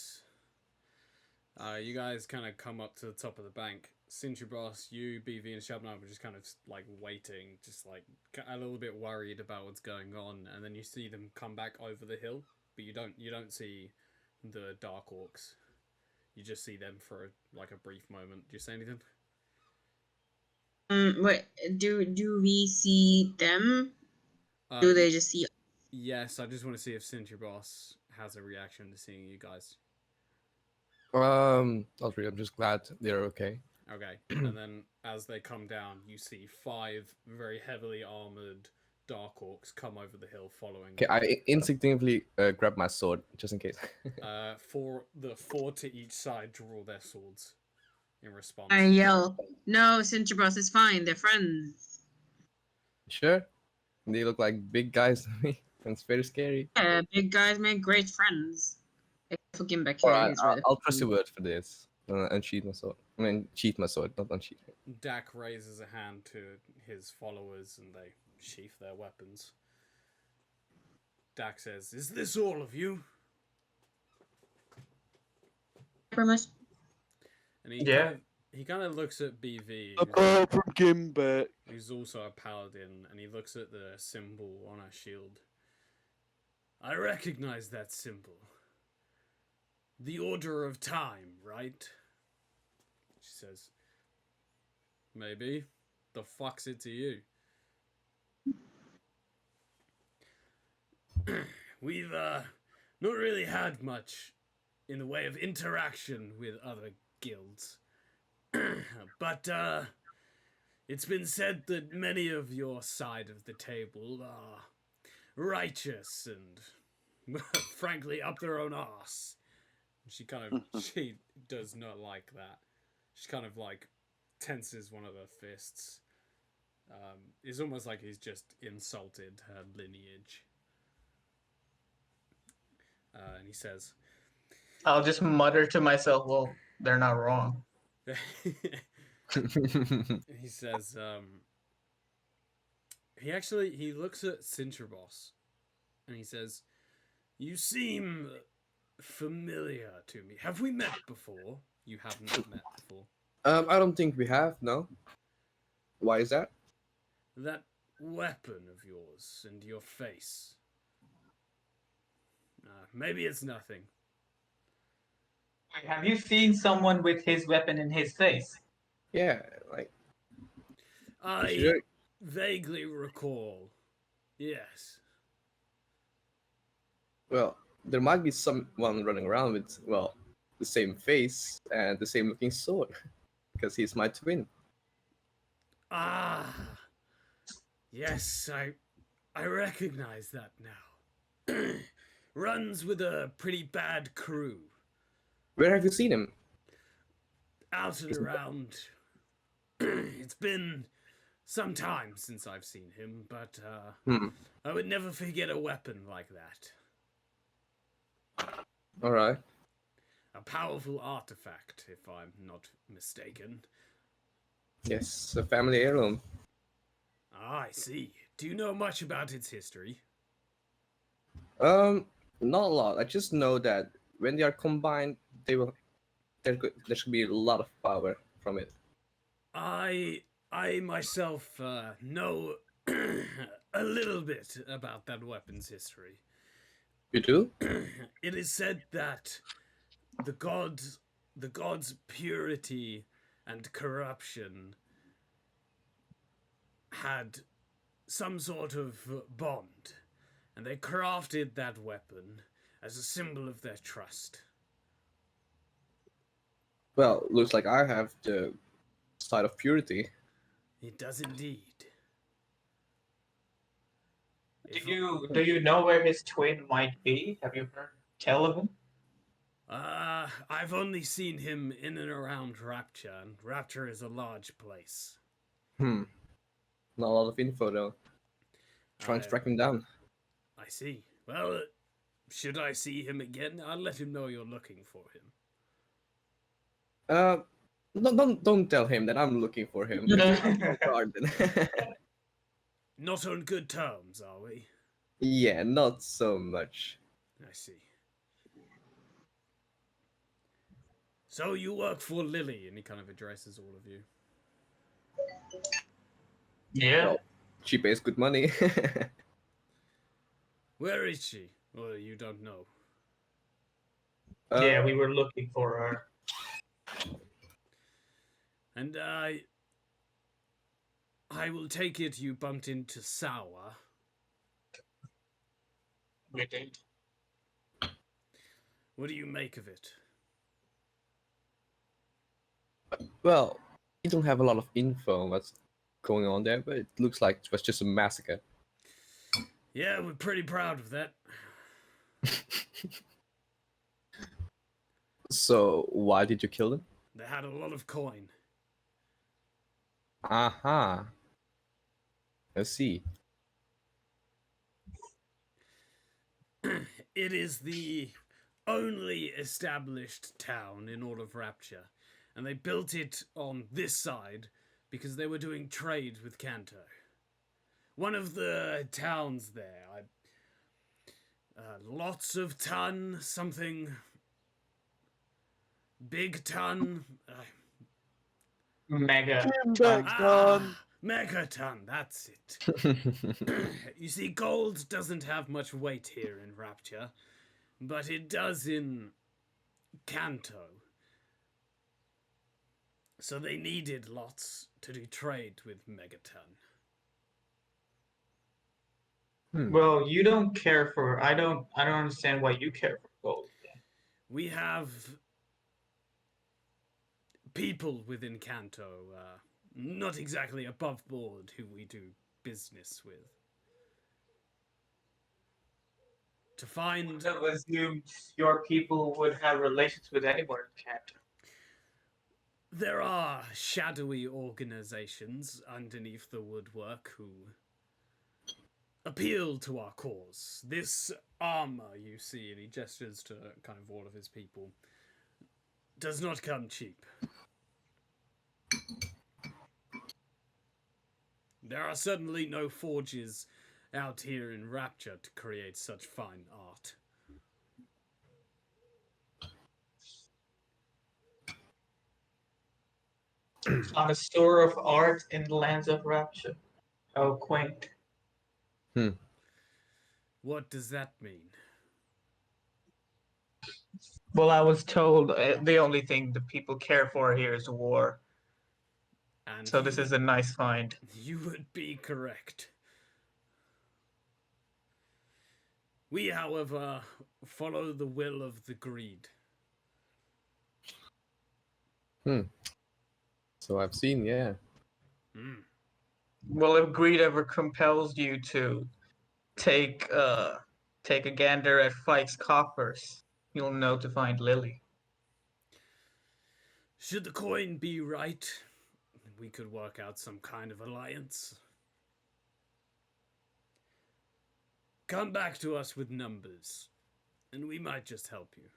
You guys kind of come up to the top of the bank. Cintrabros, you, BV, and Shabnam were just kind of like waiting, just like a little bit worried about what's going on, and then you see them come back over the hill, but you don't see the Dark Orcs. You just see them for like a brief moment. Do you say anything? Wait, do we see them? Do they just see? Yes, I just want to see if Cintrabros has a reaction to seeing you guys. Not really. I'm just glad they're okay. Okay, and then as they come down, you see 5 very heavily armored Dark Orcs come over the hill following. Okay, I instinctively grab my sword just in case. Four to each side draw their swords in response. I yell, "No, Cintrabros is fine. They're friends." Sure. They look like big guys to me. It's very scary. Yeah, big guys make great friends. Except for Gimbek here, Alright, he's really I'll trust your word for this. Unsheath my sword. I mean, sheath my sword, not unsheath it. Dak raises a hand to his followers and they sheath their weapons. Dak says, "Is this all of you?" pretty much. And he Yeah. he kind of looks at BV, Apart from Gimbek. who's also a paladin, and he looks at the symbol on her shield. "I recognize that symbol. The Order of Time, right?" She says, "Maybe. The fuck's it to you?" We've not really had much in the way of interaction with other guilds. But it's been said that many of your side of the table are righteous and frankly up their own arse. She does not like that. She kind of like tenses one of her fists. It's almost like he's just insulted her lineage. And he says, I'll just mutter to myself, well, they're not wrong. he says, he looks at Cintrabos and he says, "You seem familiar to me. Have we met before?" You haven't met before. I don't think we have, no. Why is that? That weapon of yours and your face. Maybe it's nothing. Have you seen someone with his weapon in his face? Yeah, like... I Sure. vaguely recall. Yes. Well, there might be someone running around with, well, the same face and the same looking sword. Because he's my twin. Ah. Yes, I recognize that now. Runs with a pretty bad crew. Where have you seen him? Out and around. It's been some time since I've seen him, but I would never forget a weapon like that. Alright. A powerful artifact, if I'm not mistaken. Yes, a family heirloom. Ah, I see. Do you know much about its history? Not a lot. I just know that when they are combined, there should be a lot of power from it. I I myself know a little bit about that weapon's history. You do? It is said that the god's purity and corruption had some sort of bond, and they crafted that weapon as a symbol of their trust. Well, looks like I have the side of purity. It does indeed. Do you know where his twin might be? Have you heard tell of him? I've only seen him in and around Rapture, and Rapture is a large place. Not a lot of info though. Trying to track him down. I see. Well, should I see him again? I'll let him know you're looking for him. Don't tell him that I'm looking for him. Garden. Not on good terms, are we? Yeah, not so much. I see. So you work for Lily, and he kind of addresses all of you. Yeah. Well, she pays good money. Where is she? Well, you don't know. Yeah, we were looking for her. And I will take it you bumped into Sour. We did. What do you make of it? Well, we don't have a lot of info on what's going on there, but it looks like it was just a massacre. Yeah, we're pretty proud of that. So, why did you kill them? They had a lot of coin. Aha. I see. It is the only established town in all of Rapture, and they built it on this side because they were doing trade with Kanto. One of the towns there, lots of ton, something big ton. Mega. Megaton, that's it. You see, gold doesn't have much weight here in Rapture, but it does in Kanto. So they needed lots to do trade with Megaton. Well, you don't care for. I don't understand why you care for gold. We have people within Kanto, not exactly above board, who we do business with. To find... I would have assumed your people would have relations with anyone in Canada. There are shadowy organizations underneath the woodwork who appeal to our cause. This armor you see, and he gestures to kind of all of his people, does not come cheap. There are certainly no forges out here in Rapture to create such fine art. On a store of art in the lands of Rapture. Oh, quaint. What does that mean? Well, I was told the only thing the people care for here is war. And So this is a nice find. You would be correct. We, however, follow the will of the greed. So I've seen, yeah. Well, if greed ever compels you to take a gander at Phyk's coffers, you'll know to find Lily. Should the coin be right, we could work out some kind of alliance. Come back to us with numbers, and we might just help you.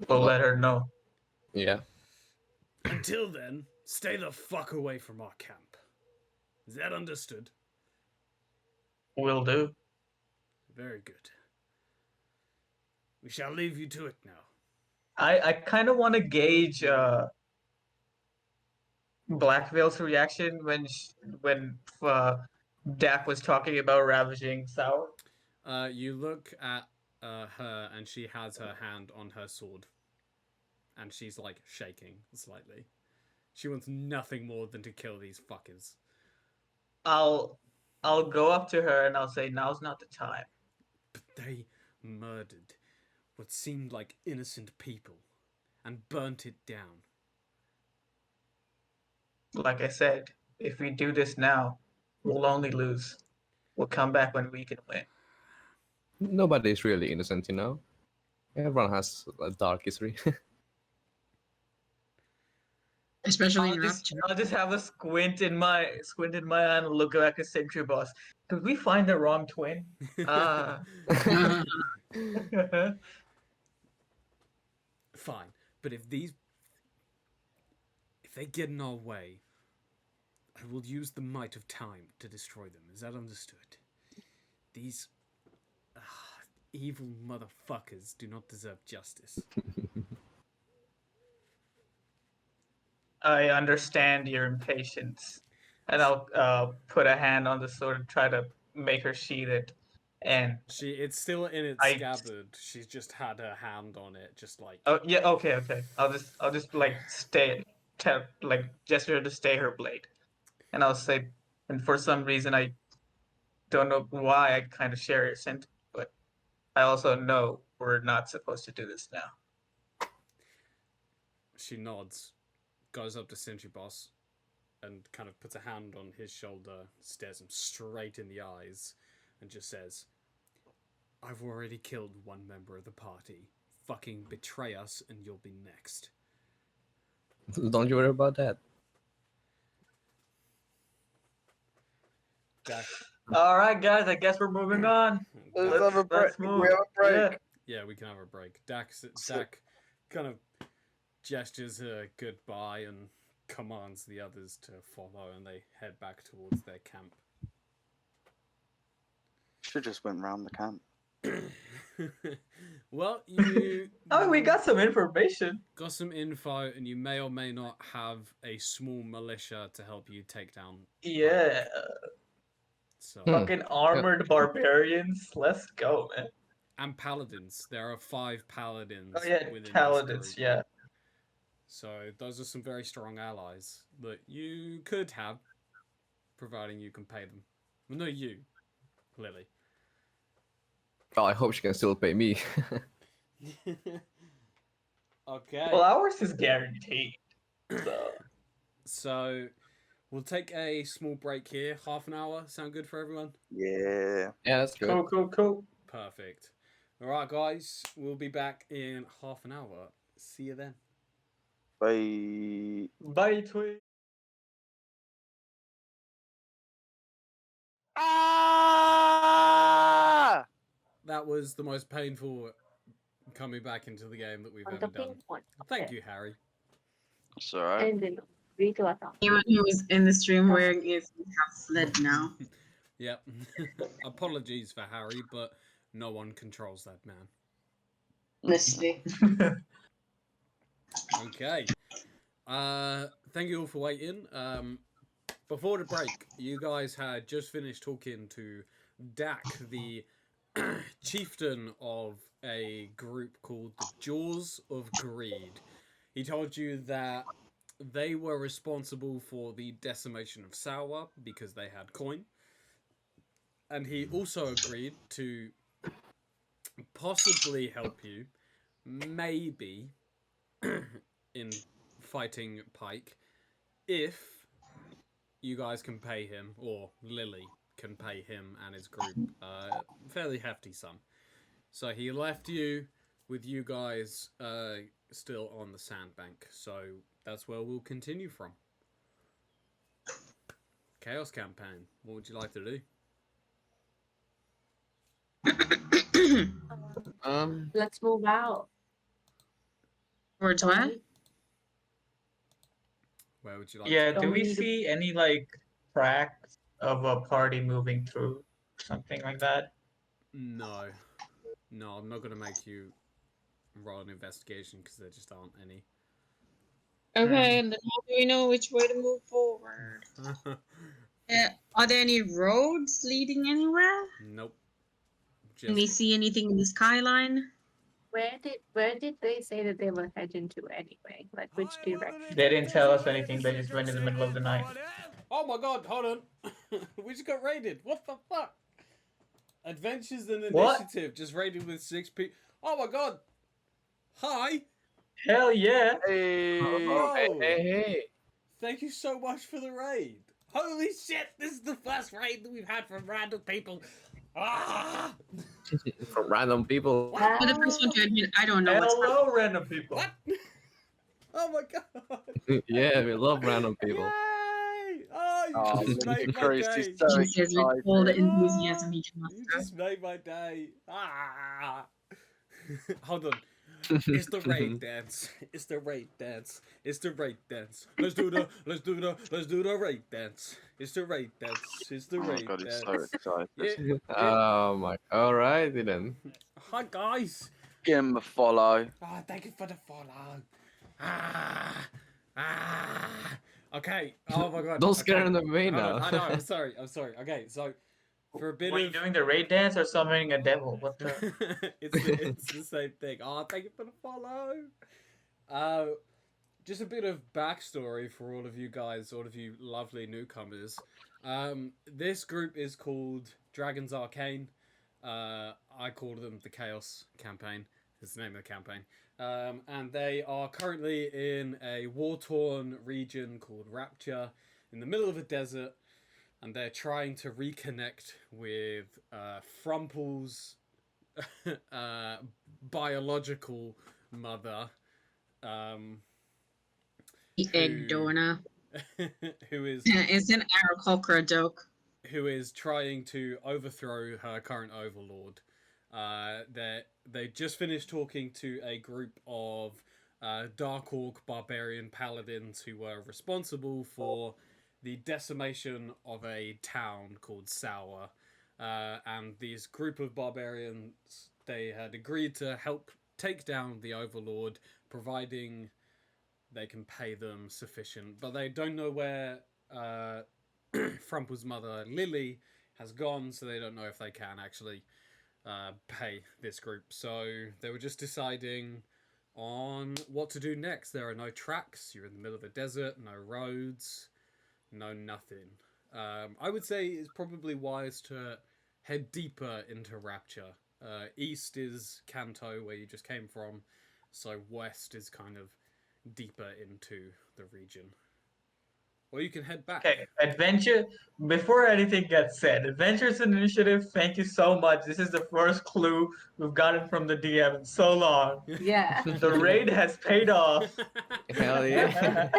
We'll let her know. Yeah. Until then, stay the fuck away from our camp. Is that understood? Will do. Very good. We shall leave you to it now. I kind of want to gauge Blackveil's reaction when Dak was talking about ravaging Sour? You look at her, and she has her hand on her sword, and she's like shaking slightly. She wants nothing more than to kill these fuckers. I'll go up to her and I'll say, "Now's not the time." But they murdered what seemed like innocent people and burnt it down. Like I said, if we do this now, we'll only lose. We'll come back when we can win. Nobody is really innocent, you know. Everyone has a dark history. Especially in Rapture. I'll just have a squint in my eye and look back at Sentry Boss. Did we find the wrong twin? Ah. Fine, but if they get in our way, I will use the might of time to destroy them. Is that understood? These evil motherfuckers do not deserve justice. I understand your impatience, and I'll put a hand on the sword and try to make her sheath it. And It's still in its scabbard. She's just had her hand on it, just like. oh yeah, okay. I'll just like gesture to stay her blade, and I'll say, and for some reason I don't know why I kind of share your sentiment, but I also know we're not supposed to do this now. She nods, goes up to Sentry Boss, and kind of puts a hand on his shoulder, stares him straight in the eyes, and just says, "I've already killed one member of the party. Fucking betray us and you'll be next." Don't you worry about that. Dak, All right, guys. I guess we're moving on. Let's have a break. Let's move. We have a break. Yeah. yeah, we can have a break. Dak kind of gestures a goodbye and commands the others to follow, and they head back towards their camp. Should just went round the camp. Well, you Oh, we got some information. got some info, and you may or may not have a small militia to help you take down. Yeah. So Fucking armored barbarians. Let's go, man. and paladins. There are 5 paladins. Oh yeah, within this paladins. group. Yeah. So those are some very strong allies that you could have, providing you can pay them. Well, no, you, Lily. Oh, I hope she can still pay me. Okay. Well, ours is guaranteed. So. So we'll take a small break here. Half an hour. Sound good for everyone? Yeah. Yeah, that's good. Cool. Perfect. All right, guys. We'll be back in half an hour. See you then. Bye. Bye, Twig. Ah! That was the most painful coming back into the game that we've On ever the done. pink one. Thank you, Harry. It's alright. And then read to us. Anyone who is in the stream wearing it have fled now. Yep. Apologies for Harry, but no one controls that man. Honestly. Okay. Thank you all for waiting. Before the break, you guys had just finished talking to Dak, the chieftain of a group called the Jaws of Greed. He told you that they were responsible for the decimation of Sawa because they had coin. And he also agreed to possibly help you, maybe, in fighting Phyk, if you guys can pay him, or Lily can pay him and his group a fairly hefty sum. So he left you with you guys still on the sandbank. So that's where we'll continue from. Chaos campaign. What would you like to do? Let's move out. Or to where? Where would you like Yeah, to do Don't we need to- see any like tracks of a party moving through? Something like that? No. No, I'm not going to make you roll an investigation because there just aren't any. Okay, and then how do we know which way to move forward? Are there any roads leading anywhere? Nope. Can we see anything in the skyline? Where did they say that they were heading to anyway? Like which direction? They didn't tell us anything. They just went in the middle of the night. Oh my god, hold on. We just got raided. What the fuck? Adventures and What? Initiative just raided with 6 people. Oh my god. Hi. Hell yeah! Hey. Yo. Hey. Thank you so much for the raid. Holy shit, this is the first raid that we've had from random people. Ah! From random people. Wow. For the first one to admit, I don't know what's happening. Hello, random people. What? Oh my god. Yeah, we love random people. Yay! Oh, you Oh, just look made at my Chris, day. he's so He says with all the excited. enthusiasm he can You muster. just made my day. Ah! Hold on. It's the raid dance. It's the raid dance. It's the raid dance. Let's do the raid dance. It's the raid dance. It's the Oh my raid god, he's dance. so excited. Yeah. Oh my. Alrighty then. Hi guys. Give him a follow. Ah, thank you for the follow. Ah, ah. Okay. Oh my god. Don't scare okay. them away Hold on. now. I know. I'm sorry. I'm sorry. Okay. So, for a bit Were you of doing the raid dance or summoning a devil? What the? it's the same thing. Oh, thank you for the follow. Just a bit of backstory for all of you guys, all of you lovely newcomers. This group is called Dragons Arcane. I call them the Chaos Campaign. Is the name of the campaign. And they are currently in a war-torn region called Rapture, in the middle of a desert, and they're trying to reconnect with Frumple's biological mother, The egg donor. who is It's an Aarakocra joke. who is trying to overthrow her current overlord. They just finished talking to a group of Dark Orc barbarian paladins who were responsible for the decimation of a town called Sour. And these group of barbarians, they had agreed to help take down the overlord, providing they can pay them sufficient. But they don't know where Frumple's mother, Lily, has gone, so they don't know if they can actually pay this group. So they were just deciding on what to do next. There are no tracks, you're in the middle of the desert, no roads, no nothing. I would say it's probably wise to head deeper into Rapture. East is Kanto, where you just came from, so west is kind of deeper into the region. Or you can head back. Okay, adventure. Before anything gets said, Adventures and Initiative. Thank you so much. This is the first clue we've gotten from the DM in so long. Yeah. The raid has paid off. Hell yeah.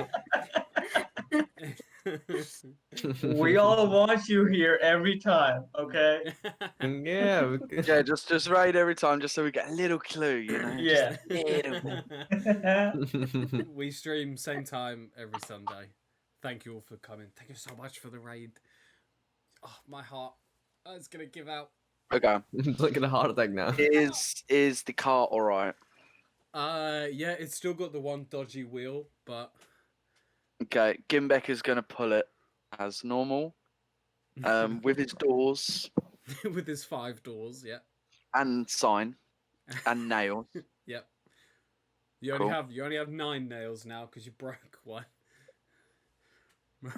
We all want you here every time. Okay. Yeah. we could- Yeah, just raid every time, just so we get a little clue, you know. Yeah. We stream same time every Sunday. Thank you all for coming. Thank you so much for the raid. Oh, my heart. Oh, it's gonna give out. Okay. Look at a heart attack now. Is the car alright? Yeah, it's still got the one dodgy wheel, but Okay, Gimbek is gonna pull it as normal. With his doors with his 5 doors, yeah. and sign and nails. Yep. You only Cool. have 9 nails now because you broke one.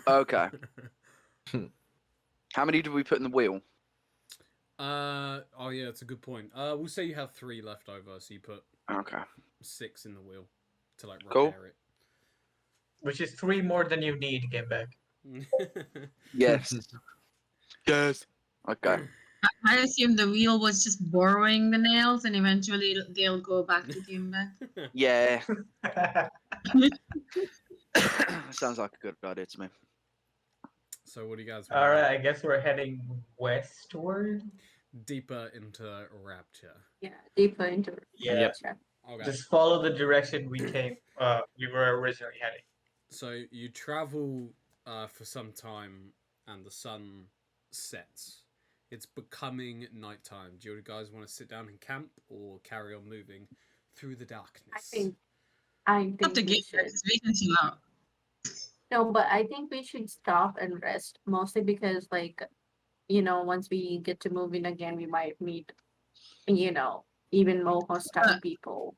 Okay. How many did we put in the wheel? Oh yeah, it's a good point. We'll say you have 3 left over, so you put Okay. 6 in the wheel to like Cool. repair Which is 3 more than you need. Get back. it. Yes. Yes. Okay. I assume the wheel was just borrowing the nails and eventually they'll go back to Gimbek. Yeah. Sounds like a good idea to me. So what do you guys want? All right, I guess we're heading westward. Deeper into Rapture. Yeah. Deeper into Yeah. Yep. Rapture. Okay. Just follow the direction we came. We were originally heading. So you travel for some time, and the sun sets. It's becoming nighttime. Do you guys want to sit down and camp, or carry on moving through the darkness? I Up think to we game, should. guys. We can chill out. No, but I think we should stop and rest, mostly because, like, once we get to moving again, we might meet, even more hostile people.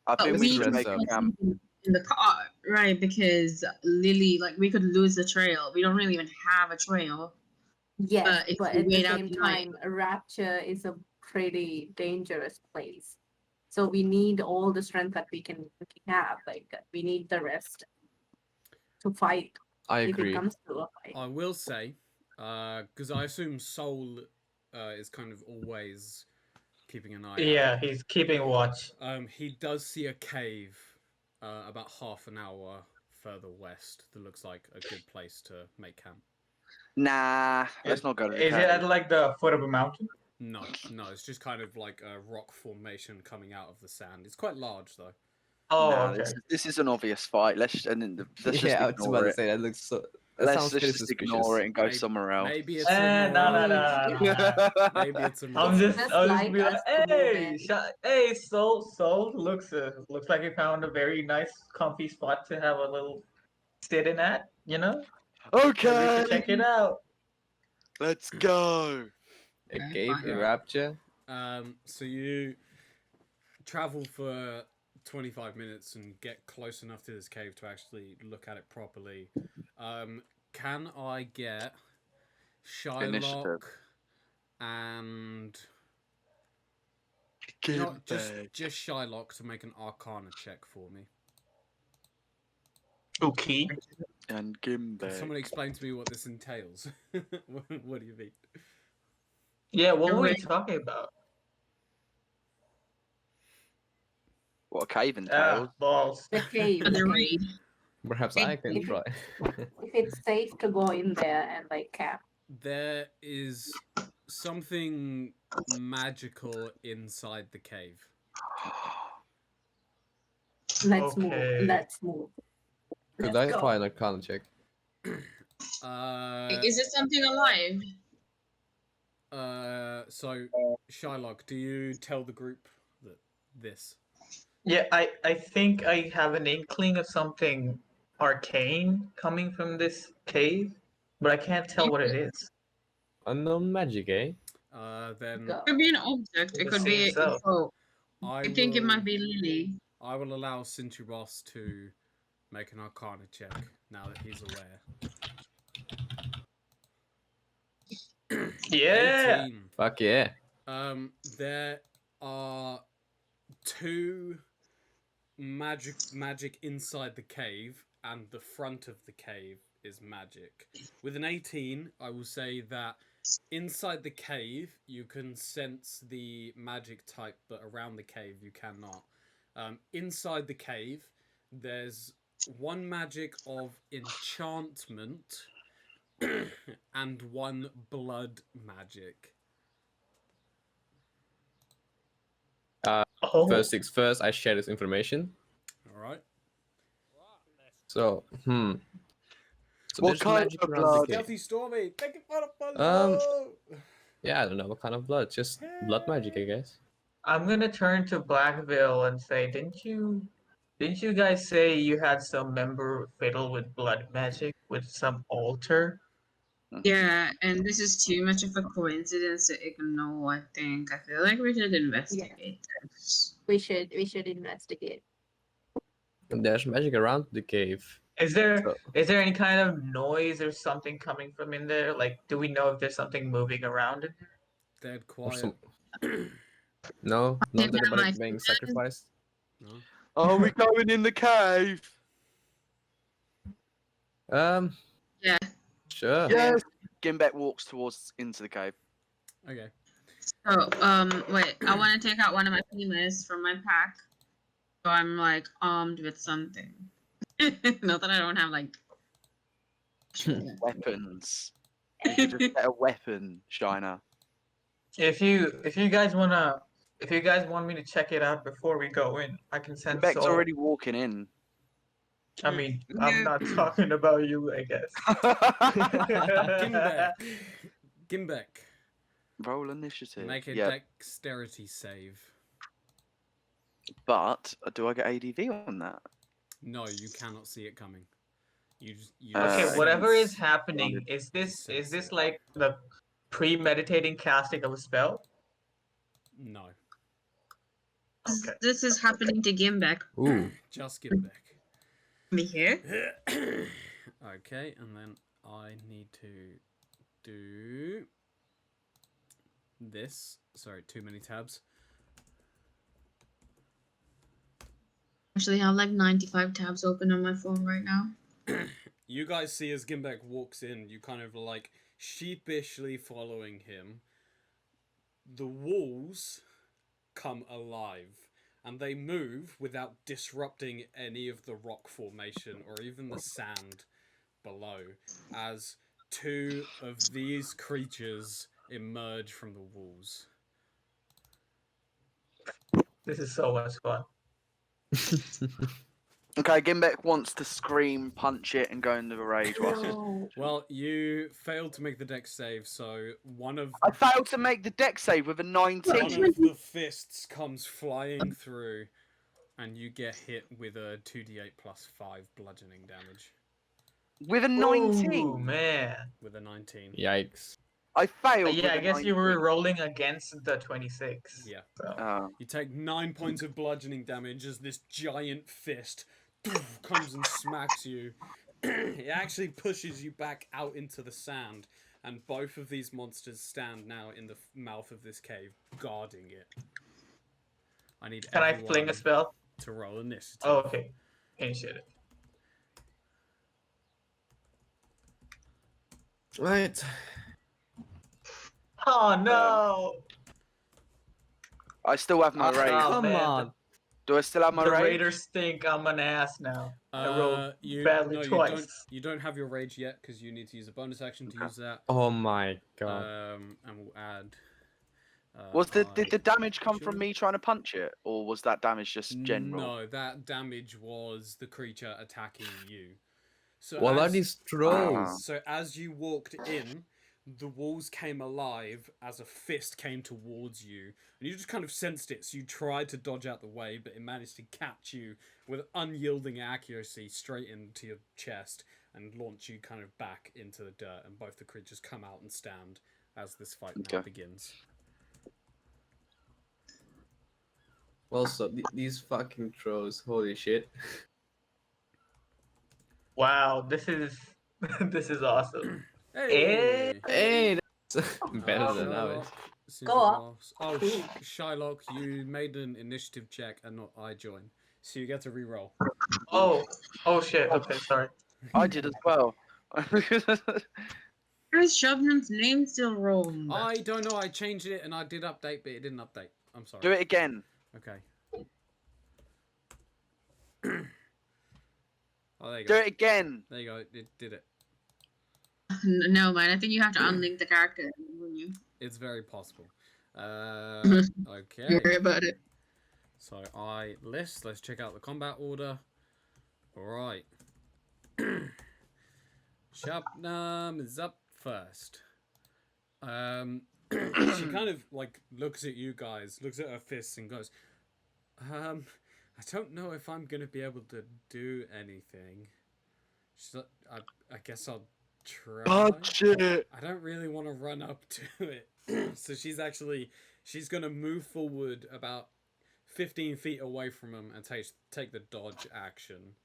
I think we We should can make rest a up. camp. in the car, right? Because Lily, like, we could lose the trail. We don't really even have a trail. Yes, But if but we at the wait out same the night- time, Rapture is a pretty dangerous place. So we need all the strength that we can have. Like, we need the rest to fight I if it agree. comes to a fight. I will say, because I assume Soul is kind of always keeping an eye Yeah, he's keeping watch. out. He does see a cave about half an hour further west that looks like a good place to make camp. Nah, let's not go to the Is it at cave. like the foot of a mountain? No, it's just kind of like a rock formation coming out of the sand. It's quite large though. Oh, Nah, okay. this is an obvious fight. Let's just Yeah, I was about ignore to it. say that looks so. That Let's sounds pretty just suspicious. ignore it and go Maybe- somewhere else. Maybe it's No. maybe it's a I'm mirage. just, Just I'll just like be like, us to move hey, in. hey, Soul, looks like you found a very nice, comfy spot to have a little sit in at. Maybe we Okay, should check it out. let's go. A Yeah, cave, fine. a rapture. So you travel for 25 minutes and get close enough to this cave to actually look at it properly. Can I get Shylock Initiative. and Give just Shylock to make an Arcana check for me? Okay. and Can Gimbek. someone explain to me what this entails? What do you mean? Yeah, what were we Alright. talking about? What a cave entails. Balls. The cave. For the the cave. raid. Perhaps I can If- try. If it's safe to go in there and like camp. There is something magical inside the cave. Let's Okay. move. Let's move. Could Let's I go. try an Arcana check? Is it something alive? So Shylock, do you tell the group that this? Yeah, I think I have an inkling of something arcane coming from this cave, but I can't tell what it is. Unknown magic, eh? Then Go. It could be an object. It It could be. seems so. Oh, I I think it will- might be Lily. I will allow Cintribos to make an Arcana check now that he's aware. Yeah. 18. Fuck yeah. There are two magic inside the cave, and the front of the cave is magic. With an 18, I will say that inside the cave you can sense the magic type, but around the cave you cannot. Inside the cave, there's one magic of enchantment and one blood magic. Oh. First things first, I share this information. All right. So, So What there's kind magic of around blood? the cave. Stealthy Stormy, take it for a Yeah, I don't know what kind of blood. Just blood magic, I guess. I'm gonna turn to Blackville and say, didn't you guys say you had some member fiddle with blood magic with some altar? Yeah, and this is too much of a coincidence to ignore. I think. I feel like we should investigate this. We should investigate. And there's magic around the cave. Is there So- any kind of noise or something coming from in there? Like, do we know if there's something moving around in there? Dead Or quiet. some... No, not Maybe that I anybody might being be dead. sacrificed. No? Are we going in the cave? Yeah. Sure. Yes. Gimbek walks into the cave. Okay. So, wait. I want to take out one of my femurs from my pack, so I'm like armed with something. Not that I don't have like. Weapons. You should just get a weapon, Shiner. If you guys want me to check it out before we go in, I can send Gimbek's Soul. already walking in. I mean, I'm not talking about you, I guess. Gimbek. Gimbek. Roll initiative. Make a yeah, dexterity save. but do I get ADV on that? No, you cannot see it coming. You Okay, Uh, whatever is sense- happening, is sense this it. like the premeditating casting of a spell? No, Okay. This is happening to Gimbek. Ooh. just get back. Me here. Okay, and then I need to do this. Sorry, too many tabs. Actually, I have like 95 tabs open on my phone right now. You guys see as Gimbek walks in, you kind of like sheepishly following him. The walls come alive and they move without disrupting any of the rock formation or even the sand below as two of these creatures emerge from the walls. This is so much fun. Okay, Gimbek wants to scream, punch it, and go into a rage. No. Well, you failed to make the dex save, so one of I failed to make the deck save with a one 19. of the fists comes flying through, and you get hit with a 2d8 plus 5 bludgeoning damage With a Ooh, 19. man. with a 19. Yikes. I failed. Yeah, with I a guess you were 19. rolling against the 26. Yeah. So. Oh. You take 9 points of bludgeoning damage as this giant fist comes and smacks you. It actually pushes you back out into the sand, and both of these monsters stand now in the mouth of this cave, guarding it. I need Can I everyone fling a spell? to roll initiative. Oh, okay. Initiative. Right. Oh no! I still have my Oh, rage. come Come man, on. Do I still have my The rage? Raiders think I'm an ass now. I rolled badly no, twice. You don't have your rage yet because you need to use a bonus action to Okay. use that. Oh my god. And we'll add. Did the damage come Sure. from me trying to punch it, or was that damage just general? No, that damage was the creature attacking you. So What are as- these trolls? So as you walked in, the walls came alive as a fist came towards you, and you just kind of sensed it. So you tried to dodge out the way, but it managed to catch you with unyielding accuracy straight into your chest and launch you kind of back into the dirt. And both the creatures come out and stand as this fight now Okay. begins. Well, so these fucking trolls, holy shit. Wow, this is this is awesome. Hey! Hey, that's better than Shylock, ours. since Go you up. asked- Oh, Shylock, you made an initiative check and not I joined. So you get to re-roll. Oh, oh shit. Okay, sorry. I did as well. Why is Shubnum's name still wrong? I don't know, I changed it and I did update, but it didn't update. I'm sorry. Do it again. Okay. Oh, there you Do go. it again. There you go, it did it. No, man. I think you have to unlink the character, wouldn't you? It's very possible. Don't Okay. worry about it. So let's check out the combat order. Alright. Shabnam is up first. She kind of like looks at you guys, looks at her fists and goes, I don't know if I'm gonna be able to do anything. She's like, I guess I'll try. Punch it. I don't really want to run up to it. So she's gonna move forward about 15 feet away from him and take the dodge action.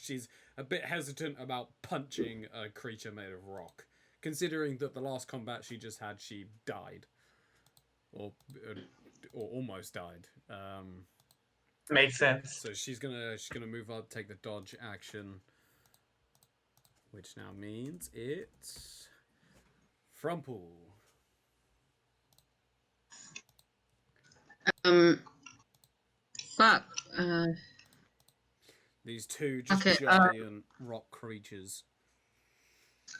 She's a bit hesitant about punching a creature made of rock, considering that the last combat she just had, she died, or almost died. Makes sense. So she's gonna move up, take the dodge action, which now means it's Frumple. Fuck. These two just Okay, giant rock creatures.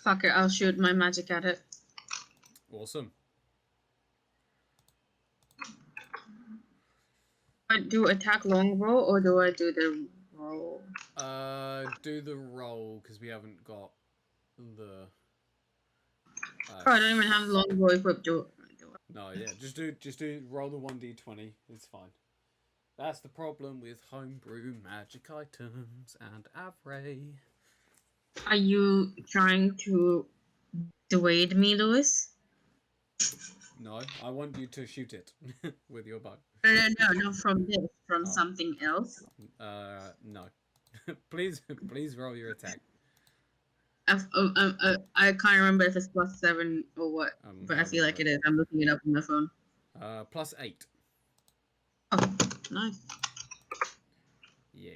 Fuck it. I'll shoot my magic at it. Awesome. I do attack longbow or do I do the roll? Do the roll because we haven't got the. Oh, I don't even have the longbow equipped. Do it. No, yeah, just do roll the 1d20. It's fine. That's the problem with homebrew magic items and Avray. Are you trying to dissuade me, Lewis? No, I want you to shoot it with your bow. No, from this, from Oh. something else. No. please roll your attack. I can't remember if it's +7 or what, but I feel like it is. I'm looking it up on my phone. +8. Oh, nice. Yeah.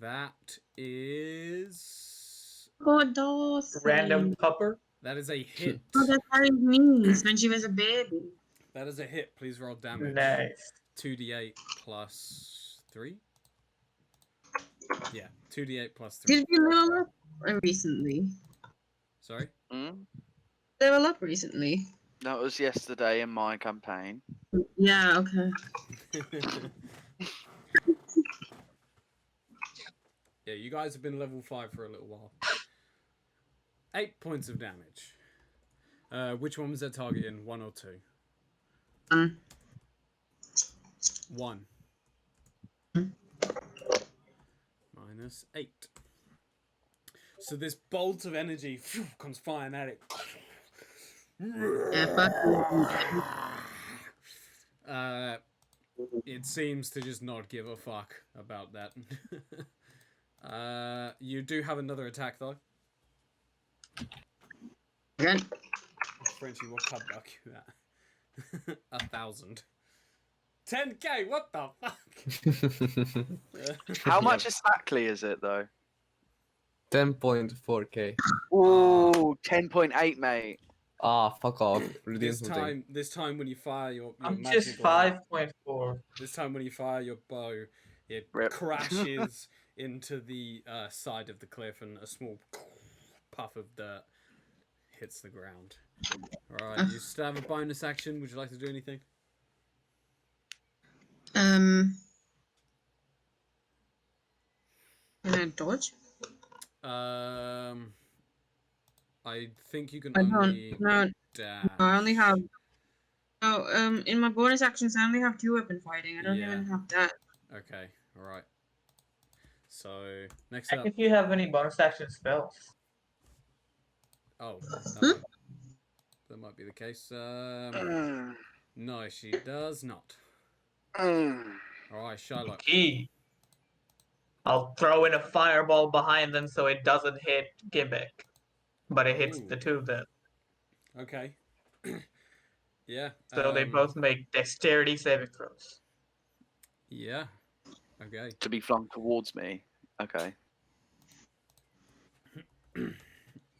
That is Random pupper. that is a hit. Oh, that's how it means when she was a baby. That is a hit. Please roll damage. Nice. 2d8 plus 3. Yeah, 2d8 plus 3. Did you level up recently? Sorry. Level up recently? That was yesterday in my campaign. Yeah, okay. Yeah, you guys have been level 5 for a little while. 8 points of damage. Which one was that targeting? 1 or 2? 1. -8. So this bolt of energy comes flying at it. Yeah, fuck It seems to just not give a fuck about that. You do have another attack though. Again? Frenchie, what card buck you at? 1,000. 10k, what the fuck? How much exactly is it though? 10.4k. Ooh, 10.8, mate. Ah, fuck off. This time when you fire your I'm magic just or- 5.4. This time when you fire your bow, it Rip. crashes into the side of the cliff and a small puff of dirt hits the ground. Alright, you still have a bonus action. Would you like to do anything? Can I dodge? I think you can I only don't. No, dash. I only have. Oh, in my bonus actions, I only have 2 weapon fighting. I don't Yeah. even have that. Okay, alright. So, next Check up. if you have any bonus action spells. Oh, that might be the case. No, she does not. Alright, Shylock. Gee. I'll throw in a fireball behind them so it doesn't hit Gimmick. But it hits Ooh. the 2 of them. Okay. Yeah. So they both make dexterity saving throws. Yeah. Okay. To be flung towards me. Okay.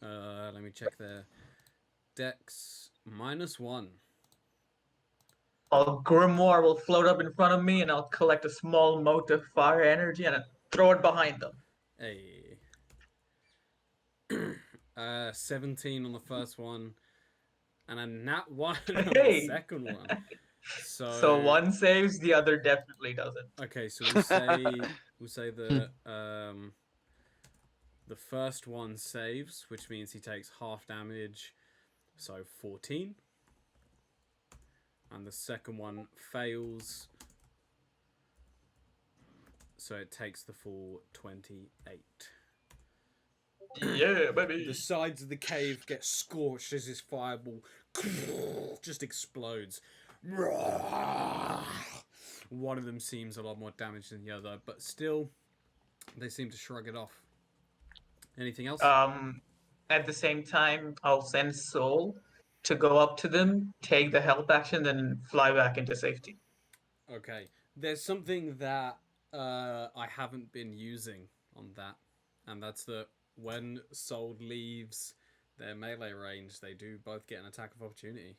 Let me check their dex. -1. A grimoire will float up in front of me and I'll collect a small mote of fire energy and throw it behind them. Hey. 17 on the first one, and a nat 1 on the Hey. second one. So one saves, the other definitely doesn't. Okay, so we'll say the first one saves, which means he takes half damage, so 14. And the second one fails, so it takes the full 28. Yeah, baby. The sides of the cave get scorched as this fireball just explodes. One of them seems a lot more damaged than the other, but still, they seem to shrug it off. Anything else? At the same time, I'll send Soul to go up to them, take the help action, then fly back into safety. Okay. There's something that I haven't been using on that, and that's that when Soul leaves their melee range, they do both get an attack of opportunity.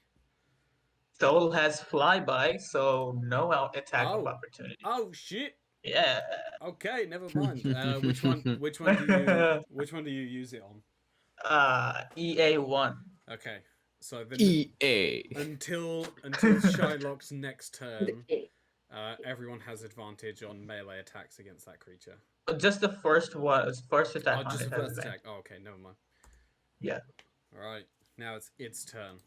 Soul has flyby, so no attack of Oh. opportunity. Oh shit! Yeah. Okay, never mind. Which one do you use it on? EA1. Okay, so then EA. until Shylock's next turn, everyone has advantage on melee attacks against that creature. Just the first attack. Oh, on just it the has first advantage. attack. Oh, okay, never mind. Yeah. All right. now it's its turn.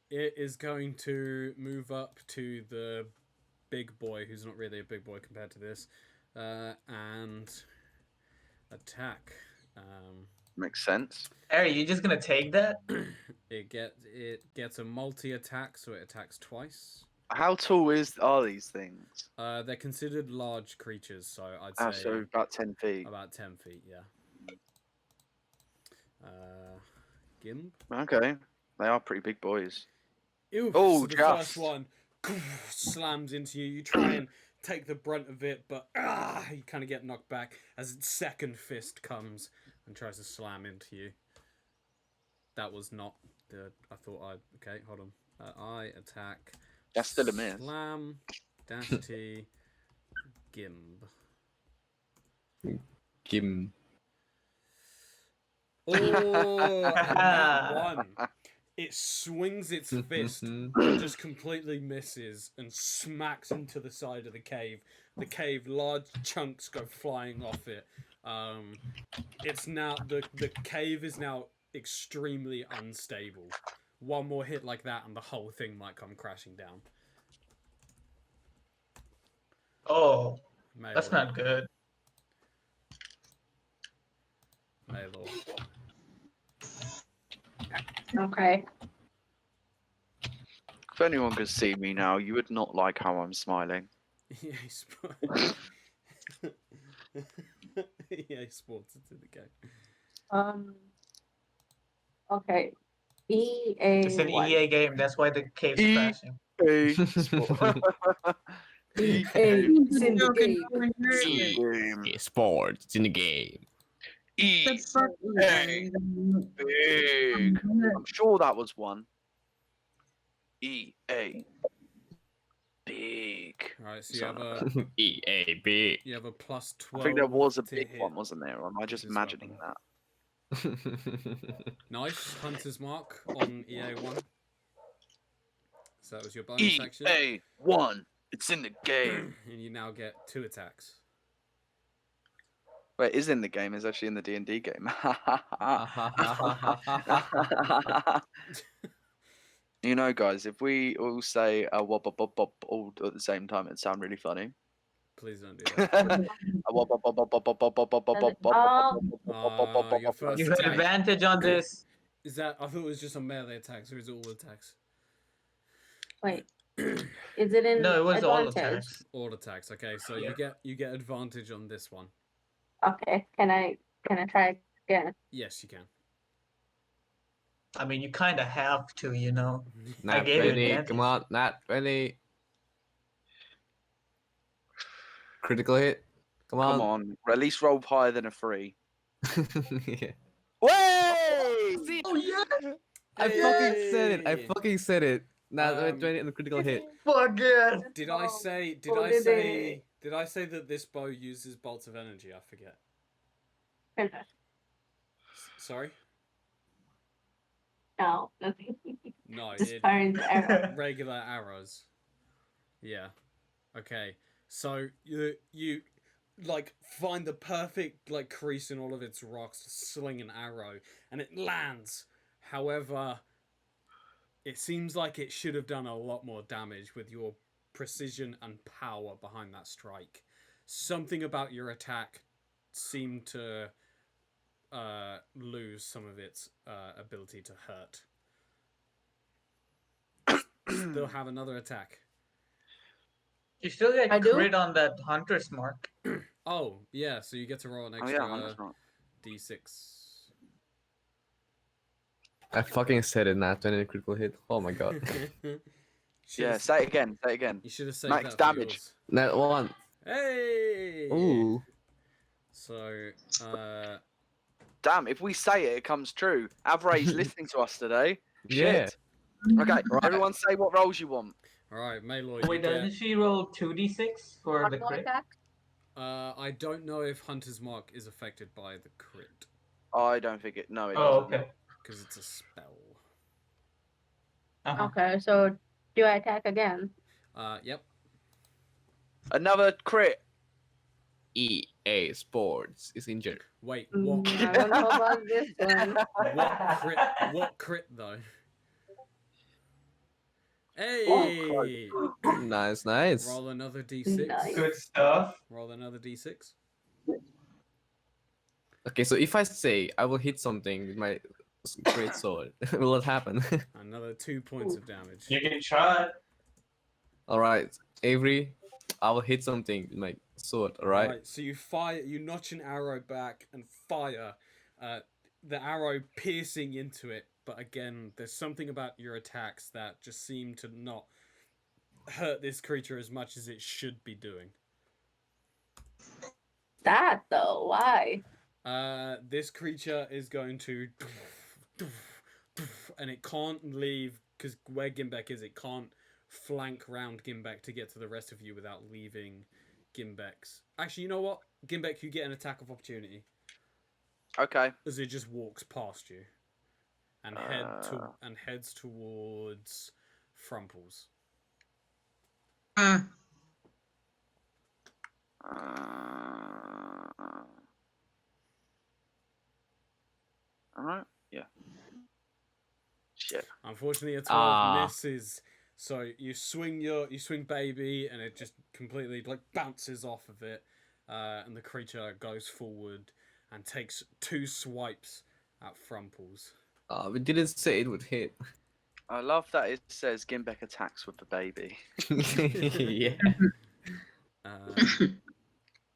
It is going to move up to the big boy, who's not really a big boy compared to this, and attack. Makes sense. Harry, you just gonna take that? It gets a multi-attack, so it attacks twice. How tall are these things? They're considered large creatures, so I'd Oh, say so about 10 feet. about 10 feet, yeah. Gimp. Okay, they are pretty big boys. Ew, Oh, so the just. first one slams into you. You try and take the brunt of it, but you kind of get knocked back as its second fist comes and tries to slam into you. That was not the... Okay, hold on. I attack... That's still a miss. Slam, dash T, Gimb. Kim. Oh, and that one. It swings its fist and just completely misses and smacks into the side of the cave. The cave, large chunks go flying off it. It's now the cave is now extremely unstable. One more hit like that and the whole thing might come crashing down. Oh, that's Melee. not good. Melee. Okay. If anyone could see me now, you would not like how I'm smiling. EA Sports. EA Sports, it's in the game. Okay. It's an EA1. EA game. That's why the cave's E- crashing. EA. It's in the game. Sports. It's in the game. Big. I'm sure that was one. EA. Big. Right, so you have a EAB. you have a plus I 12. think there was a to big hit. one, wasn't there? Or am I just This imagining weapon. that? Nice Hunter's Mark on EA1. So that was your bonus action. EA1. It's in the game. And you now get 2 attacks. Wait, is in the game? Is actually in the D&D game. You know, guys, if we all say wop wop wop wop all at the same time, it'd sound really funny. Please don't do that. Your first You have attack. advantage on this. Is that... I thought it was just on melee attacks, or is it all attacks? Wait. Is it in No, it was all advantage? attacks. All attacks, okay. So Yeah. you get advantage on this one. Okay. Can I try again? Yes, you can. I mean, you kind of have to, you know. Not gave you ready. advantage. Come on, not ready. Critical hit. Come on. Come on, or at least roll higher than a 3. Yeah. Wait! Oh, yeah! I fucking said it. I Hey! fucking said it. Not Um, 20 on the critical hit. Fuck yeah! Did I say... Did Oh, I did say... it? Did I say that this bow uses bolts of energy? I forget. Finish. Sorry? No, nothing. No, Just it... firing the arrow. regular arrows. Yeah. Okay. So you like find the perfect like crease in all of its rocks to sling an arrow and it lands. However, it seems like it should have done a lot more damage with your precision and power behind that strike. Something about your attack seemed to lose some of its ability to hurt. Still have another attack. You still get I do? crit on that hunter's mark. Oh, yeah, so you get to roll an Oh extra yeah, Hunter's Mark. d6. I fucking said it. Not 20 critical hit. Oh my god. Yeah, say it again. Say it again. You should have saved Max that damage. for That one. yours. Hey! Ooh. So, Damn, if we say it, it comes true. Avray's listening to us today. Yeah. Shit. Okay, Right. everyone say what rolls you want. alright, Maloy, you Wait, get... doesn't she roll 2d6 for One the more crit? attack? I don't know if Hunter's Mark is affected by the crit, I don't think it. No, it Oh, doesn't. okay. because it's a spell. Uh-huh. Okay, so do I attack again? Yep. Another crit. E A. Sports is injured. Wait, I what? don't know about this one. What crit? What crit though? Oh, Hey! Nice, nice. Roll another d6. Nice. Good stuff. Roll another d6. Okay, so if I say I will hit something with my great sword, will it happen? Another 2 points of damage. You can try. All right, Avery, I will hit something with my sword. All right. Right, so you fire, you notch an arrow back and fire, the arrow piercing into it. But again, there's something about your attacks that just seem to not hurt this creature as much as it should be doing. That though, why? This creature is going to, and it can't leave because where Gimbek is, it can't flank round Gimbek to get to the rest of you without leaving Gimbek's. Actually, you know what? Gimbek, you get an attack of opportunity Okay. as it just walks past you and heads towards Frumples. Ah, All right. Yeah. Shit. Unfortunately, a 12 Ah. misses. So you swing baby, and it just completely like bounces off of it, and the creature goes forward and takes 2 swipes at Frumples. We didn't say it would hit. I love that it says Gimbek attacks with the baby. Yeah.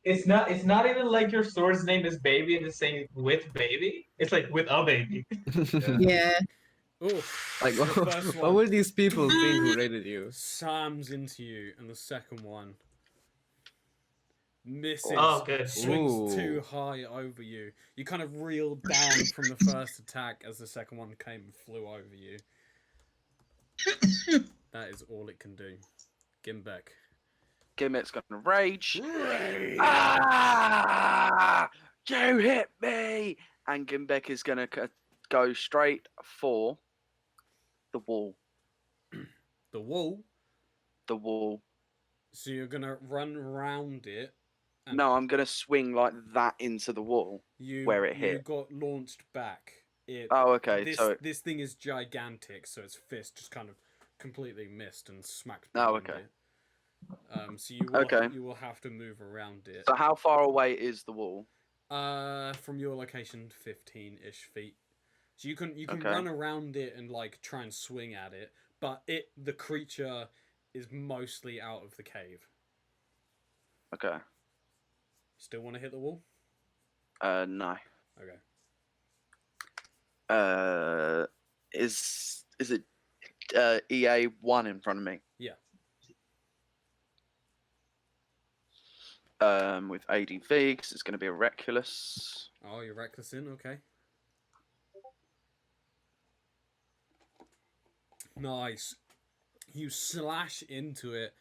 It's not even like your sword's name is baby and it's saying with baby. It's like with a baby. yeah. Oh, Like, the first what one will these people think who rated you? slams into you, and the second one misses. Oh, good. Swings Ooh. too high over you. You kind of reel down from the first attack as the second one came and flew over you. That is all it can do. Gimbek. Gimbek's gonna rage. Ah! You hit me! And Gimbek is gonna go straight for the wall. The wall. The wall. So you're gonna run round it. And No, I'm gonna swing like that into the wall. where it You hit. got launched back. Oh, okay. This this thing is gigantic, so its fist just kind of completely missed and smacked. Oh, behind okay. it. So you will Okay. you will have to move around it. So how far away is the wall? From your location, 15-ish feet. So you can Okay. run around it and like try and swing at it, but the creature is mostly out of the cave. Okay. Still want to hit the wall? No. Okay. Is it EA1 in front of me? Yeah. With ADV, because it's going to be a reckless. Oh, you're reckless in? Okay. Nice. You slash into it,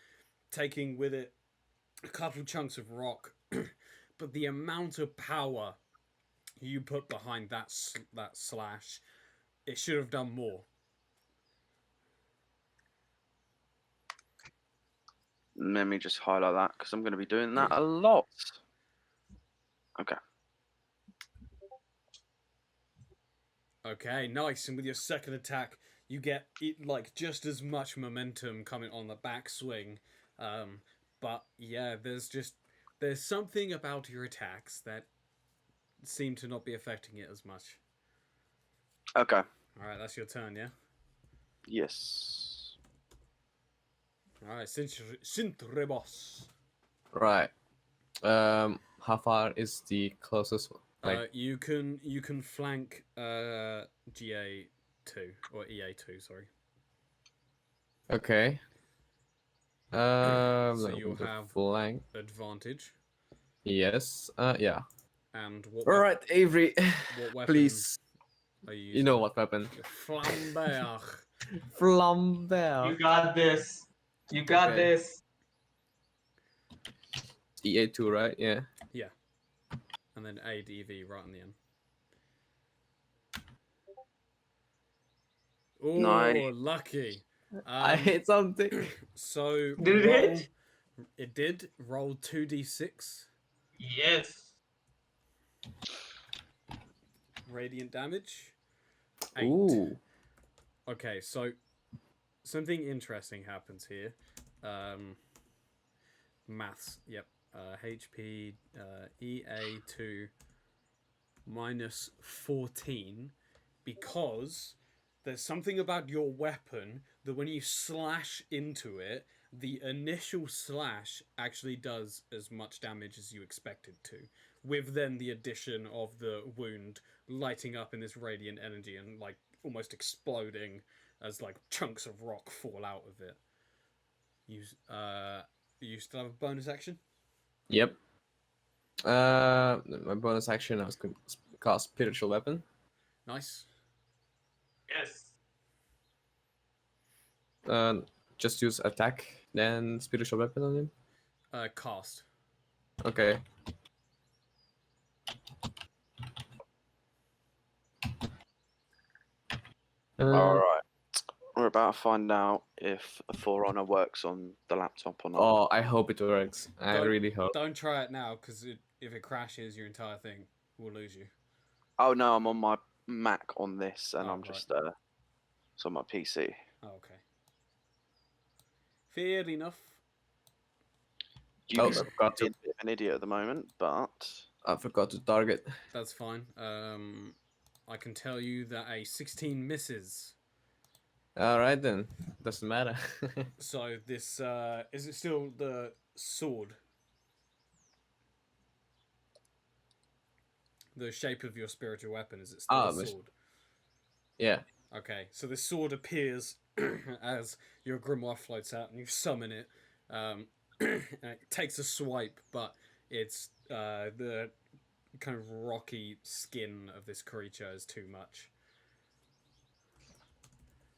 taking with it a couple chunks of rock, but the amount of power you put behind that slash, it should have done more. Let me just highlight that because I'm going to be doing that a lot. Okay. Okay, nice. And with your second attack, you get like just as much momentum coming on the backswing. But yeah, there's something about your attacks that seem to not be affecting it as much. Okay. All right, that's your turn, yeah. Yes. All right, Sintrebos. Right. How far is the closest one? Like, You can flank GA2 or EA2, sorry. okay. So like, you'll with the have flank. advantage. Yes. Yeah. And what? All right, Avery. What weapon Please. are you You using? know what weapon? Flambear. Flambear. You got this. You got Okay. this. EA2, right? Yeah. And then ADV right on the end. Oh, Nice. lucky. I hit something. So Did it hit? It did. Roll 2d6. Yes. Radiant damage. 8. Ooh. Okay, so something interesting happens here. Maths. Yep. HP EA2 minus 14 because there's something about your weapon that when you slash into it, the initial slash actually does as much damage as you expect it to, with then the addition of the wound lighting up in this radiant energy and like almost exploding as like chunks of rock fall out of it. You still have a bonus action? Yep. My bonus action, I was going to cast spiritual weapon. Nice. Yes. Just use attack, then spiritual weapon on him. Cast. Okay. All right. We're about to find out if a Forerunner works on the laptop or not. Oh, I hope it works. I Don't- really hope. Don't try it now, because if it crashes, your entire thing will lose you. Oh no, I'm on my Mac on this, and Oh, I'm right. just it's on my PC. Oh, okay. Fair enough. You Oh, can I forgot be a to. bit of an idiot at the moment, but I forgot to target. That's fine. I can tell you that a 16 misses. All right then. Doesn't matter. So this is it still the sword? The shape of your spiritual weapon, is it still a but- sword? Yeah. Okay, so this sword appears as your grimoire floats out and you summon it. And it takes a swipe, but it's the kind of rocky skin of this creature is too much.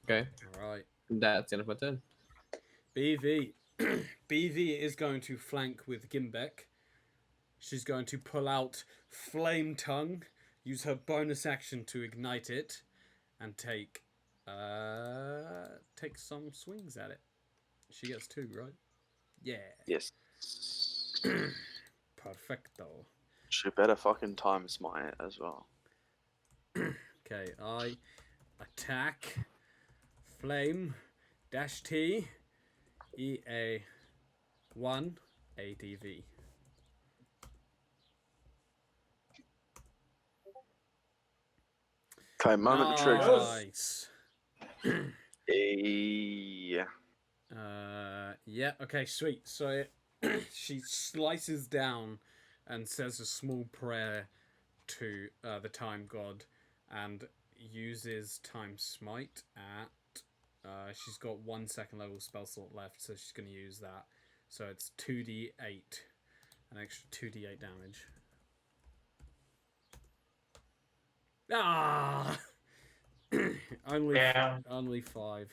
Okay. Alright. That's enough of my turn. BV. BV is going to flank with Gimbek. She's going to pull out Flame Tongue, use her bonus action to ignite it, and take some swings at it. She gets 2, right? Yeah. yes. Perfecto. She better fucking time smite it as well. Okay, I attack Flame dash T EA 1 ADV. Okay, moment of truth. Nice. Yeah. Yeah, okay, sweet. So she slices down and says a small prayer to the time god and uses time smite at she's got 1 second level spell slot left, so she's going to use that. So it's 2d8, an extra 2d8 damage. Ah, only Yeah. only 5.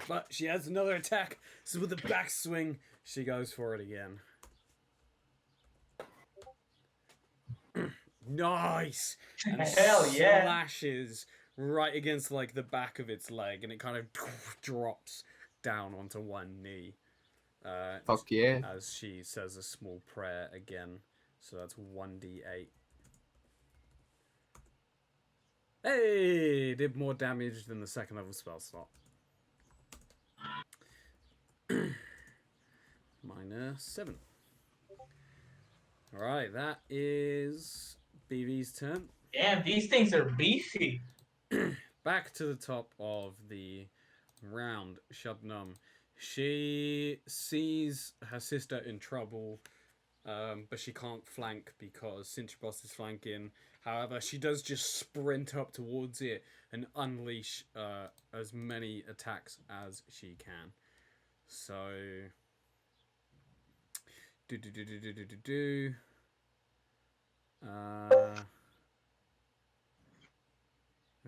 But she has another attack. So with the backswing, she goes for it again. Nice. And Hell yeah. slashes right against like the back of its leg, and it kind of drops down onto one knee. Fuck yeah. As she says a small prayer again. So that's 1d8. Hey, did more damage than the second level spell slot. -7. Alright, that is BV's turn. Damn, these things are beefy. Back to the top of the round, Shubnum. She sees her sister in trouble, but she can't flank because Cinchboss is flanking. However, she does just sprint up towards it and unleash as many attacks as she can. So,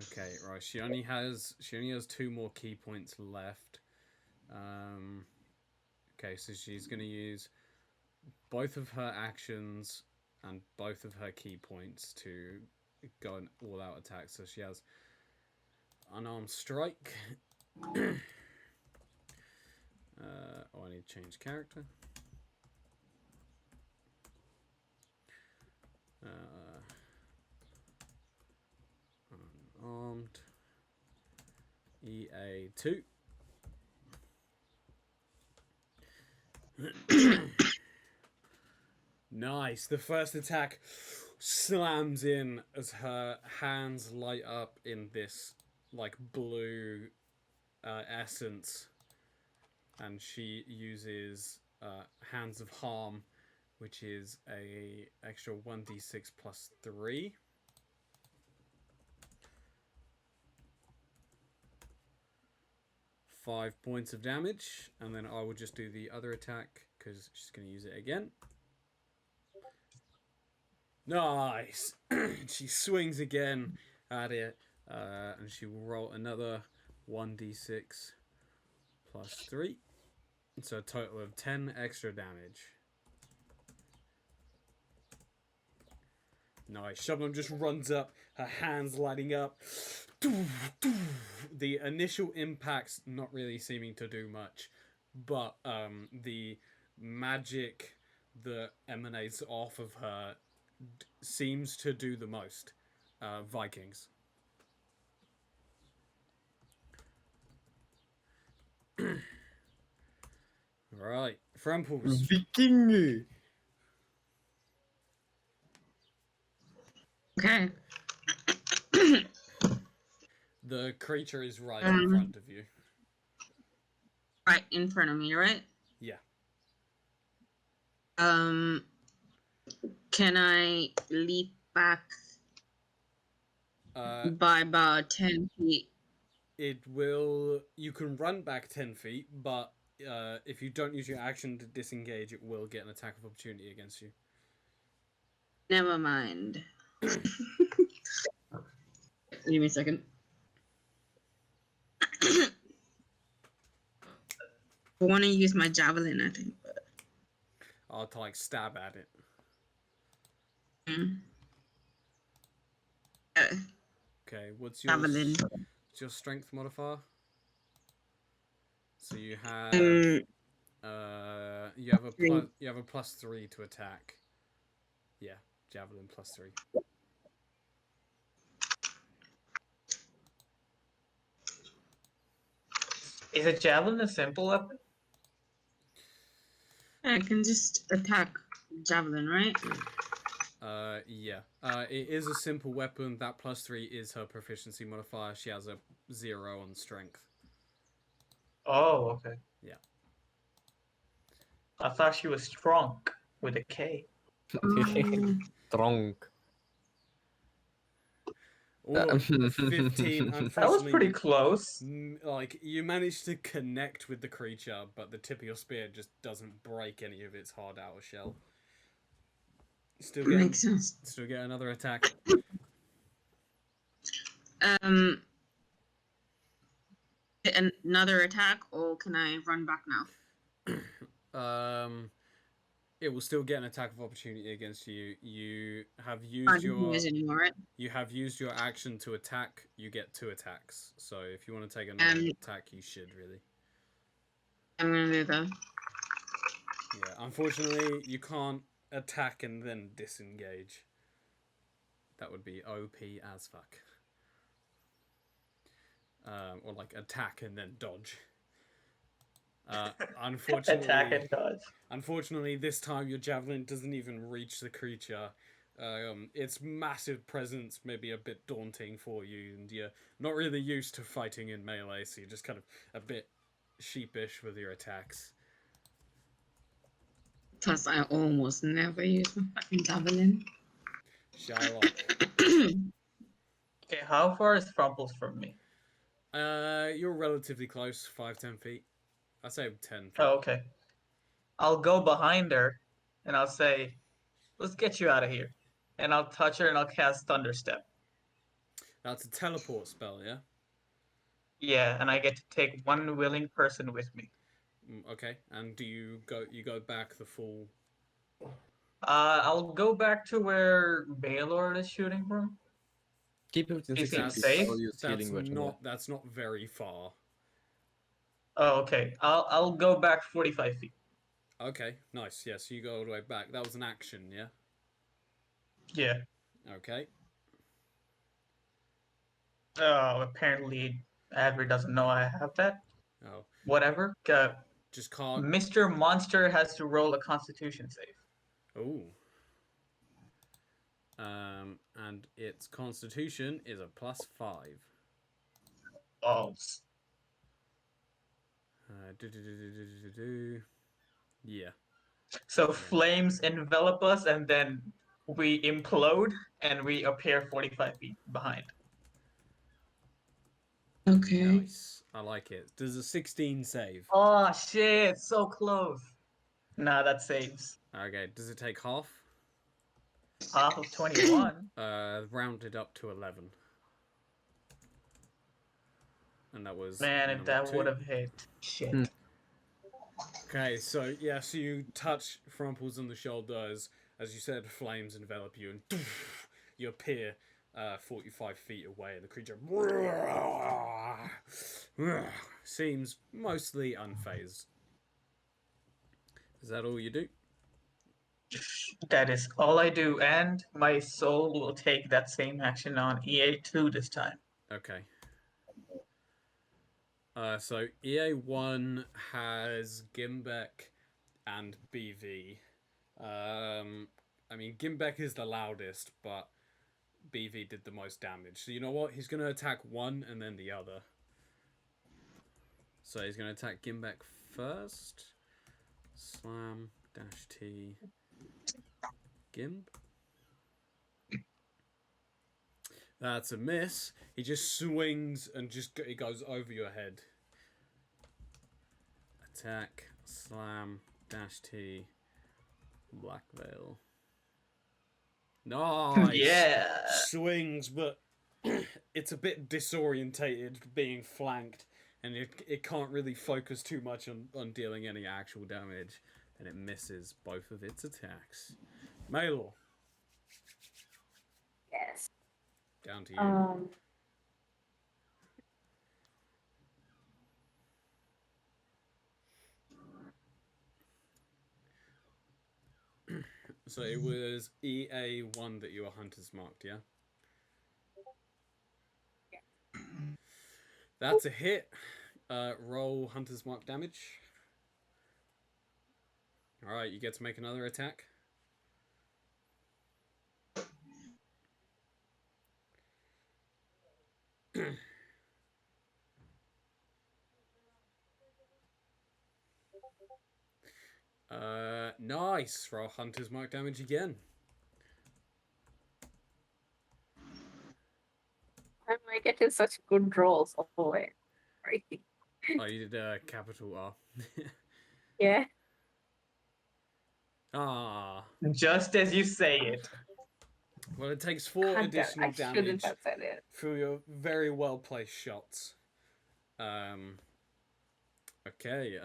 okay, right. She only has 2 more key points left. Okay, so she's gonna use both of her actions and both of her key points to go an all-out attack. So she has unarmed strike. Oh, I need to change character. Unarmed. EA2. Nice. The first attack slams in as her hands light up in this like blue essence, and she uses Hands of Harm, which is a extra 1d6 plus 3. Five points of damage, and then I will just do the other attack because she's going to use it again. Nice. She swings again at it, and she will roll another 1d6 plus 3. So a total of 10 extra damage. Nice. Shabnam just runs up, her hands lighting up. The initial impact's not really seeming to do much, but the magic that emanates off of her seems to do the most. Vikings. Right, Framples. Viking. Okay. The creature is right in front of you. Right in front of me, right? Yeah. Can I leap back by about 10 feet? It will. You can run back 10 feet, but if you don't use your action to disengage, it will get an attack of opportunity against you. Never mind. Give me a second. I want to use my javelin, I think. But... I'll to like stab at it. Okay, what's your Javelin. what's your strength modifier? So you have you have a +3 to attack. Yeah, javelin +3. Is a javelin a simple weapon? I can just attack javelin, right? Yeah. It is a simple weapon. That +3 is her proficiency modifier. She has a 0 on strength. Oh, okay. Yeah. I thought she was strong with a K. Strong. Ooh, 15. That was pretty close. Like, you managed to connect with the creature, but the tip of your spear just doesn't break any of its hard outer shell. Still Makes sense. Still get another attack. Another attack, or can I run back now? It will still get an attack of opportunity against you. You have Can't used your use it anymore, right? you have used your action to attack. You get 2 attacks. So if you want to take another attack, you should really. I'm gonna do that. Yeah, unfortunately, you can't attack and then disengage. That would be OP as fuck. Or like attack and then dodge. Unfortunately, Attack and dodge. Unfortunately, this time your javelin doesn't even reach the creature. Its massive presence may be a bit daunting for you, and you're not really used to fighting in melee, so you're just kind of a bit sheepish with your attacks. Plus, I almost never use my fucking javelin. Shylock. Okay, how far is Frumbles from me? You're relatively close, 5-10 feet. I'd say 10 feet. Oh, okay. I'll go behind her, and I'll say, "Let's get you out of here." And I'll touch her, and I'll cast Thunderstep. That's a teleport spell, yeah? Yeah, and I get to take one willing person with me. Okay, and do you go back the full... I'll go back to where Baylord is shooting from. Keep it within Is 60 it feet. safe? I'll use healing word on that. That's not very far. Oh, okay. I'll go back 45 feet. Okay, nice. Yeah, so you go all the way back. That was an action, yeah? Yeah. Okay. Oh, apparently Avery doesn't know I have that. Oh, Whatever. just can't. Mr. Monster has to roll a Constitution save. Ooh. And its constitution is a +5. Oh, Yeah. so flames envelop us, and then we implode, and we appear 45 feet behind. Okay. Nice. I like it. Does a 16 save? Oh shit! So close. Nah, that saves. Okay. Does it take half? Half of 21. Rounded up to 11. And that was Man, if number that 2. would have hit. Shit. Hmm. Okay, so yeah, so you touch Frumples on the shoulders. As you said, flames envelop you, and you appear 45 feet away, and the creature seems mostly unfazed. Is that all you do? That is all I do, and my soul will take that same action on EA2 this time. Okay. So EA1 has Gimbek and BV. I mean, Gimbek is the loudest, but BV did the most damage. So you know what? He's going to attack one and then the other. So he's going to attack Gimbek first. Slam, dash T, Gimb. That's a miss. He just swings and it goes over your head. Attack, slam, dash T, Black Veil. Nice! Yeah! Swings, but it's a bit disorientated being flanked, and it can't really focus too much on dealing any actual damage, and it misses both of its attacks. Maylor, Yes. down to you. So it was EA1 that you were Hunter's Marked, yeah? That's a hit. Roll Hunter's Mark damage. Alright, you get to make another attack. Nice. Roll Hunter's Mark damage again. I'm like getting such good rolls. Oh boy. Right. Oh, you did capital R. Yeah. Ah. Just as you say it. Well, it takes 4 Hunter, additional I damage shouldn't have said it. through your very well placed shots. Okay.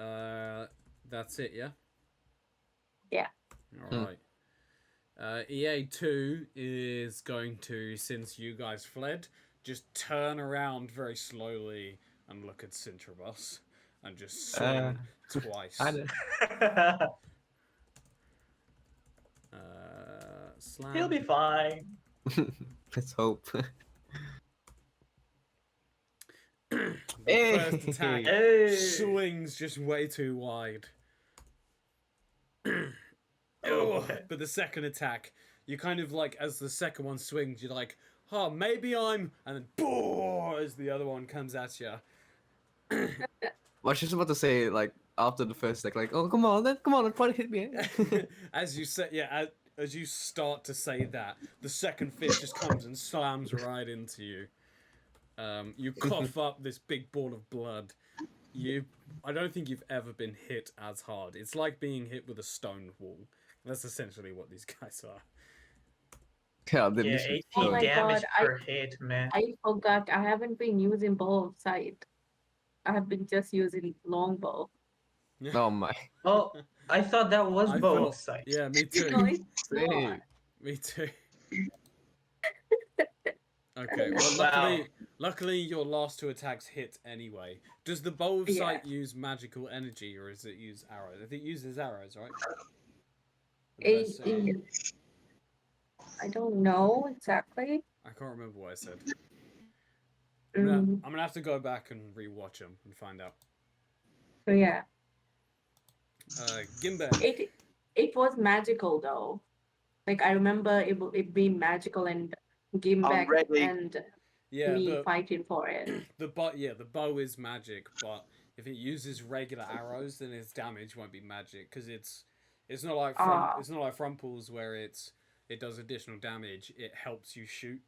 That's it, yeah? Yeah. Alright. EA2 is going to, since you guys fled, just turn around very slowly and look at Cintrabus and just swing twice. I don't- Slam. He'll be fine. Let's hope. The Hey. first attack Hey. swings just way too wide. Okay. But the second attack, you kind of like, as the second one swings, you're like, oh, maybe I'm, and then boom, as the other one comes at you. I was just about to say, like, after the first like, oh, come on, try to hit me. As you say, yeah, as you start to say that, the second fist just comes and slams right into you. You cough up this big ball of blood. I don't think you've ever been hit as hard. It's like being hit with a stone wall. That's essentially what these guys are. Yeah, the Yeah, mission 18 Oh my damage God, per hit, man. I forgot. I haven't been using bow of sight. I have been just using longbow. Oh my. Oh, I thought that was I bow thought- of sight. Yeah, me too. No, it's Hey. not. Me too. Okay, well, Wow. luckily your last 2 attacks hit anyway. Does the bow of Yeah. sight use magical energy, or does it use arrows? I think it uses arrows, right? What did I say? I don't know exactly. I can't remember what I said. Mm, I'm gonna have to go back and rewatch them and find out. so yeah, Gimbek. it was magical though. Like I remember it being magical and game I'm back ready. and Yeah, me fighting for it. the bow is magic, but if it uses regular arrows, then its damage won't be magic because it's not like it's not like front pulls where it does additional damage. It helps you shoot.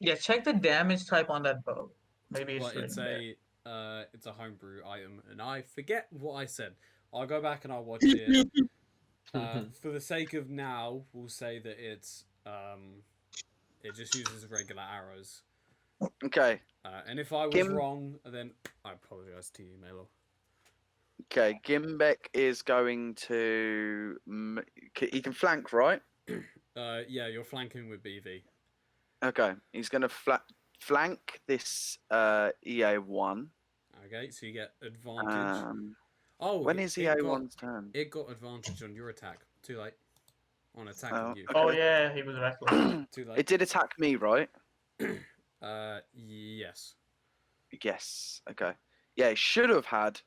Yeah, check the damage type on that bow. Maybe it's Well, written there. it's a homebrew item, and I forget what I said. I'll go back and I'll watch it. For the sake of now, we'll say that it just uses regular arrows. Okay. And if I was wrong, then I apologize to you, Melo. Okay. Gimbek is going to. He can flank, right? Yeah, you're flanking with BV. Okay. He's going to flank this EA1. Okay, so you get advantage. When is EA1's turn? It got advantage on your attack. Too late. On attacking you. Okay. Oh yeah, he was reckless. Too late. It did attack me, right? Yes. Yes. Okay. Yeah, it should have had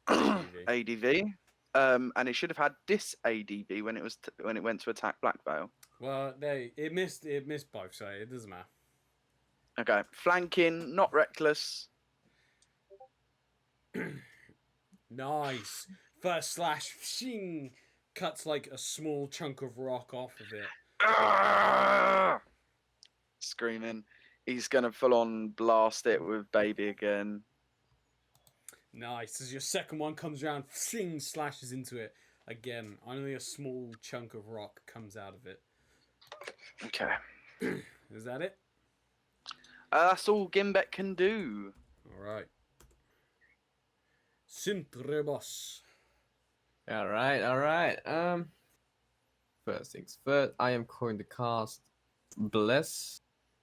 ADV. And it should have had this ADV when it went to attack Black Veil. Well, it missed both, so it doesn't matter. Okay. Flanking, not reckless. Nice. First slash, shing, cuts like a small chunk of rock off of it. Screaming. He's gonna full on blast it with baby again. Nice. As your second one comes around, shing, slashes into it again. Only a small chunk of rock comes out of it. Okay. Is that it? That's all Gimbek can do. All right. Sintrebos. All right. First things first, I am going to cast Bless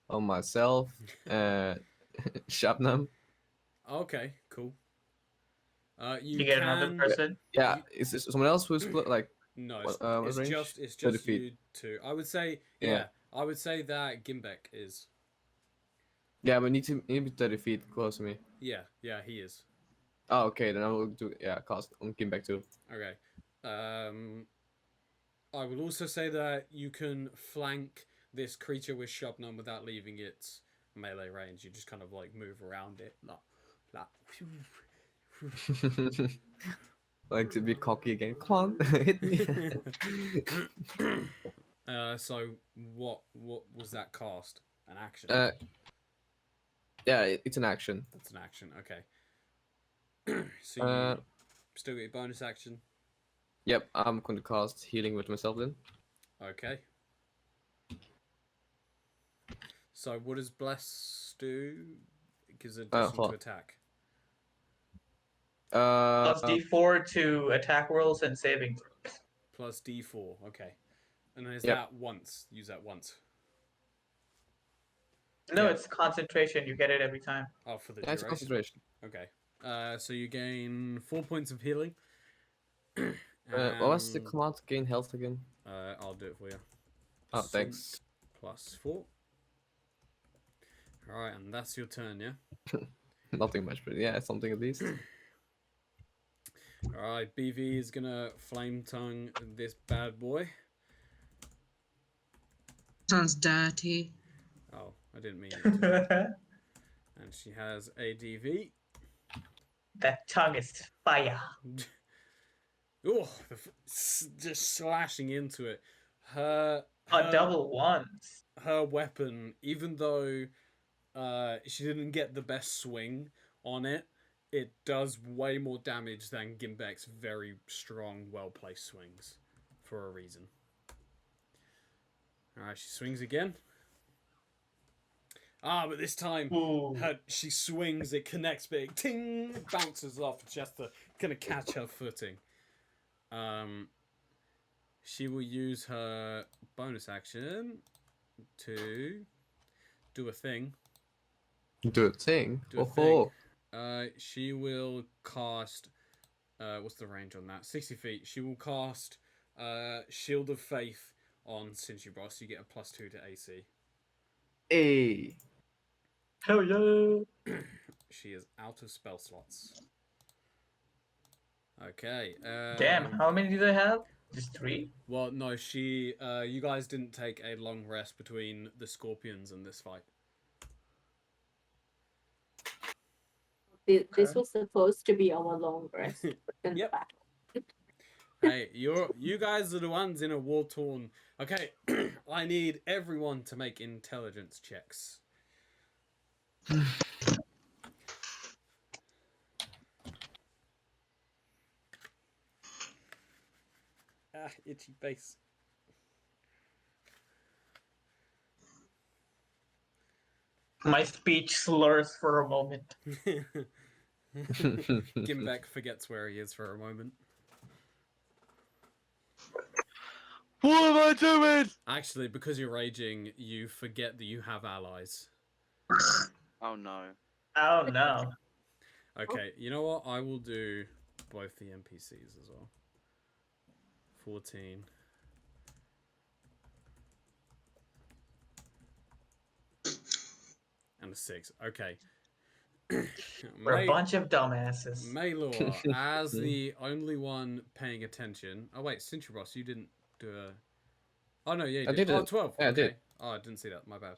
on myself and Shabnam. Okay, cool. You get another person. Yeah, is this someone else who's like? No, what range? it's 30 just feet. you two. I would say Yeah. I would say that Gimbek is. Yeah, but need to be 30 feet close to me. Yeah, he is. Oh, okay, then I will do cast on Gimbek too. Okay. I will also say that you can flank this creature with Shubnum without leaving its melee range. You just kind of like move around it. Like to be cocky again. Come on, hit me. So what was that cast? An action? Yeah, it's an action. That's an action. Okay. So you still get your bonus action. Yep, I'm going to cast healing with myself then. Okay. So what does Bless do? It gives addition to attack. Plus D4 to attack rolls and saving throws. Plus D4. Okay. And then is Yep. that once? Use that once. No, Yeah. it's concentration. You get it every time. Oh, for the Yeah, it's duration. concentration. Okay. So you gain 4 points of healing. What was the And, command to gain health again? I'll do it for you. Oh, thanks. Plus 4. Alright, and that's your turn, yeah? Nothing much, but yeah, something at least. Alright, BV is gonna flame tongue this bad boy. Sounds dirty. Oh, I didn't mean it to. And she has ADV. That tongue is fire. Oh, just slashing into it. Her Double ones. her weapon, even though she didn't get the best swing on it, it does way more damage than Gimbek's very strong, well-placed swings, for a reason. Alright, she swings again. But this time, she swings, it connects, but it ting, bounces off just to kind of catch her footing. She will use her bonus action to do a thing. Do a thing. Do a Oh, thing. She will cast. What's the range on that? 60 feet. She will cast Shield of Faith on Sintry Boss. You get a +2 to AC. hey. Hell yeah! She is out of spell slots. Okay. Damn, how many do they have? Just 3? Well, no, she. You guys didn't take a long rest between the Scorpions and this fight. This Okay. was supposed to be our long rest in the Yep. battle. Hey, you guys are the ones in a war torn. Okay, I need everyone to make intelligence checks. Itchy face. My speech slurs for a moment. Gimbek forgets where he is for a moment. What am I doing? Actually, because you're raging, you forget that you have allies. Oh no. Oh no. Okay, you know what? I will do both the NPCs as well. 14. And a 6. Okay. We're a bunch of dumbasses. Maylor, as the only one paying attention. Oh wait, Sintry Boss, you didn't do a. Oh no, yeah, you I did. did Oh, it. 12. Yeah, I okay. did. Oh, I didn't see that. My bad.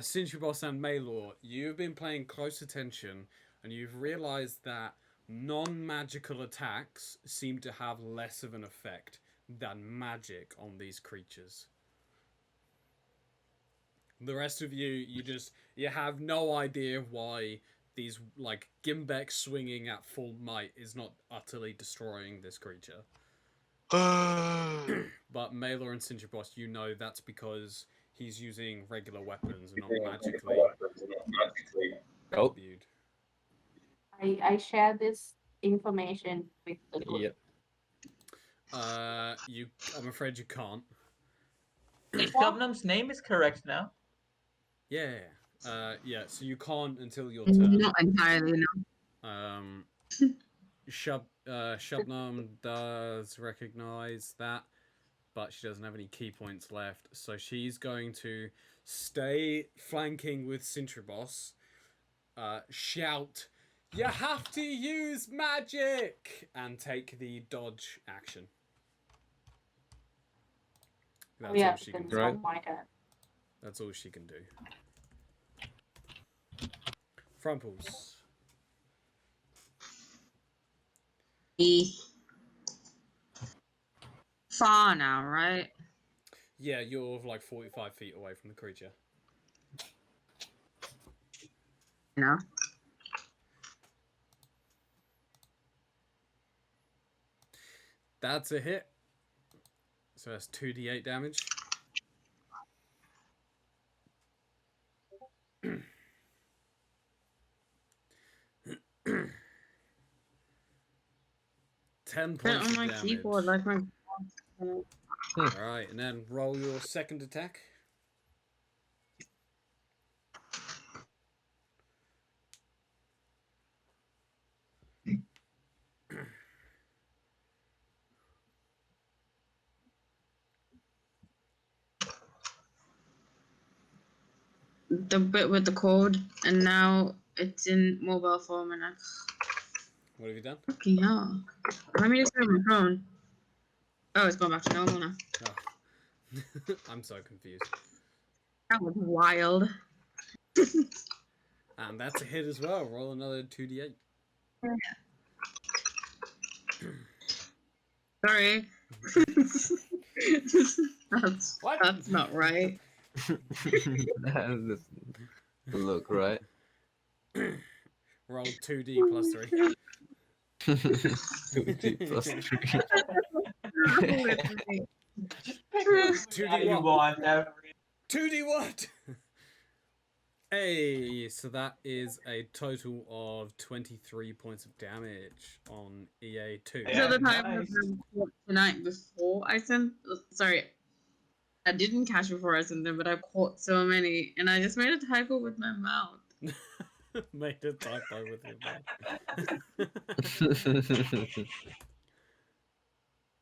Sintry Boss and Maylor, you've been paying close attention, and you've realized that non-magical attacks seem to have less of an effect than magic on these creatures. The rest of you, you have no idea why these, like, Gimbek swinging at full might is not utterly destroying this creature. But Maylor and Sintry Boss, you know that's because he's using regular weapons and not magically Oh. imbued. I share this information with the group. Yep. I'm afraid you can't. Shubnam's name is correct now. Yeah. Yeah, so you can't until your turn. Not entirely, no. Shubnam does recognize that, but she doesn't have any key points left, so she's going to stay flanking with Sintry Boss. Shout, "You have to use magic!" and take the dodge action. That's Oh, yeah, all she can because do. Right. oh my god. That's all she can do. Frumples. Far now, right? Yeah, you're like 45 feet away from the creature. No. That's a hit. So that's 2d8 damage. Ten Put it points on of my damage. keyboard like my. Alright, and then roll your second attack. The bit with the code, and now it's in mobile form, and I. What have you done? Fucking hell. Let me just grab my phone. Oh, it's gone back to normal now. Oh. I'm so confused. That was wild. And that's a hit as well. Roll another 2d8. Sorry. What? That's not right. That doesn't look right. Roll 2d plus 3. 2d plus 3. 2d what? 2d what? Hey, so that is a total of 23 points of damage on EA2. So the time nice. the night before I sent. Sorry. I didn't catch before I sent them, but I caught so many, and I just made a typo with my mouth. Made a typo with your mouth.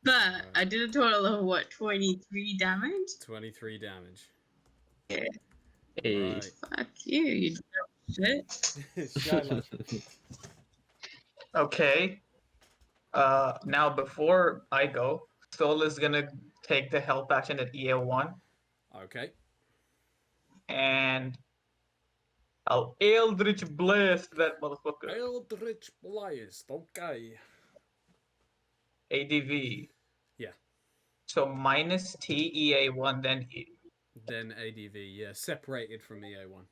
But I did a total of what, 23 damage? 23 damage. Yeah. Hey. Right. Fuck you, you dumb shit. Shiloh. Okay. Now before I go, Soul is gonna take the help action at EA1, Okay. and I'll Eldritch Blast that motherfucker. Eldritch Blast. Okay. ADV. Yeah. So minus T EA1, then E. Then ADV. Yeah. Separated from EA1.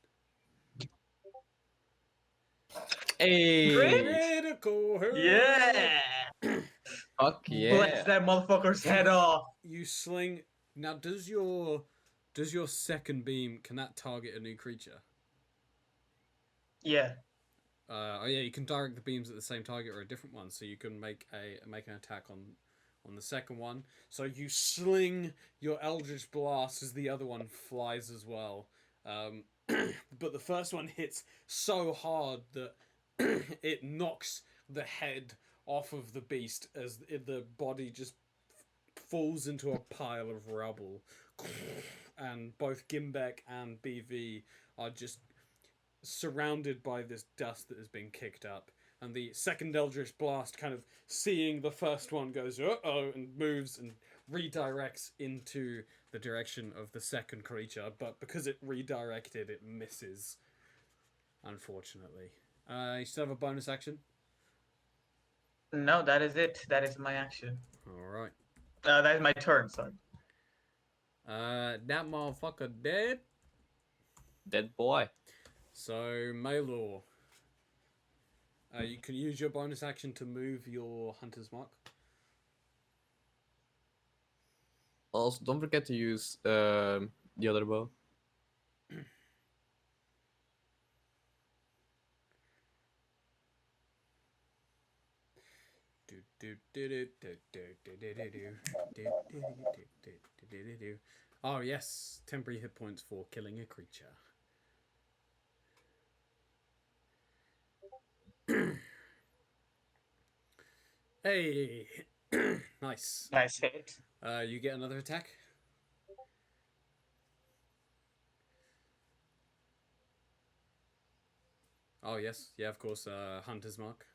Hey. Critical hit. Yeah. Fuck Blast yeah. that motherfucker's head off. You sling. Now, does your second beam, can that target a new creature? Yeah. Oh yeah, you can direct the beams at the same target or a different one, so you can make an attack on the second one. So you sling your Eldritch Blast as the other one flies as well. But the first one hits so hard that it knocks the head off of the beast as the body just falls into a pile of rubble. And both Gimbek and BV are just surrounded by this dust that has been kicked up. And the second Eldritch Blast, kind of seeing the first one, goes, uh-oh, and moves and redirects into the direction of the second creature. But because it redirected, it misses, unfortunately. You still have a bonus action? No, that is it. That is my action. Alright. That is my turn, sorry. That motherfucker dead. Dead boy. So, Maylor. You can use your bonus action to move your Hunter's Mark. Also, don't forget to use the other bow. Oh yes, temporary hit points for killing a creature. Hey, nice. Nice hit. You get another attack. Oh yes, yeah, of course. Hunter's Mark.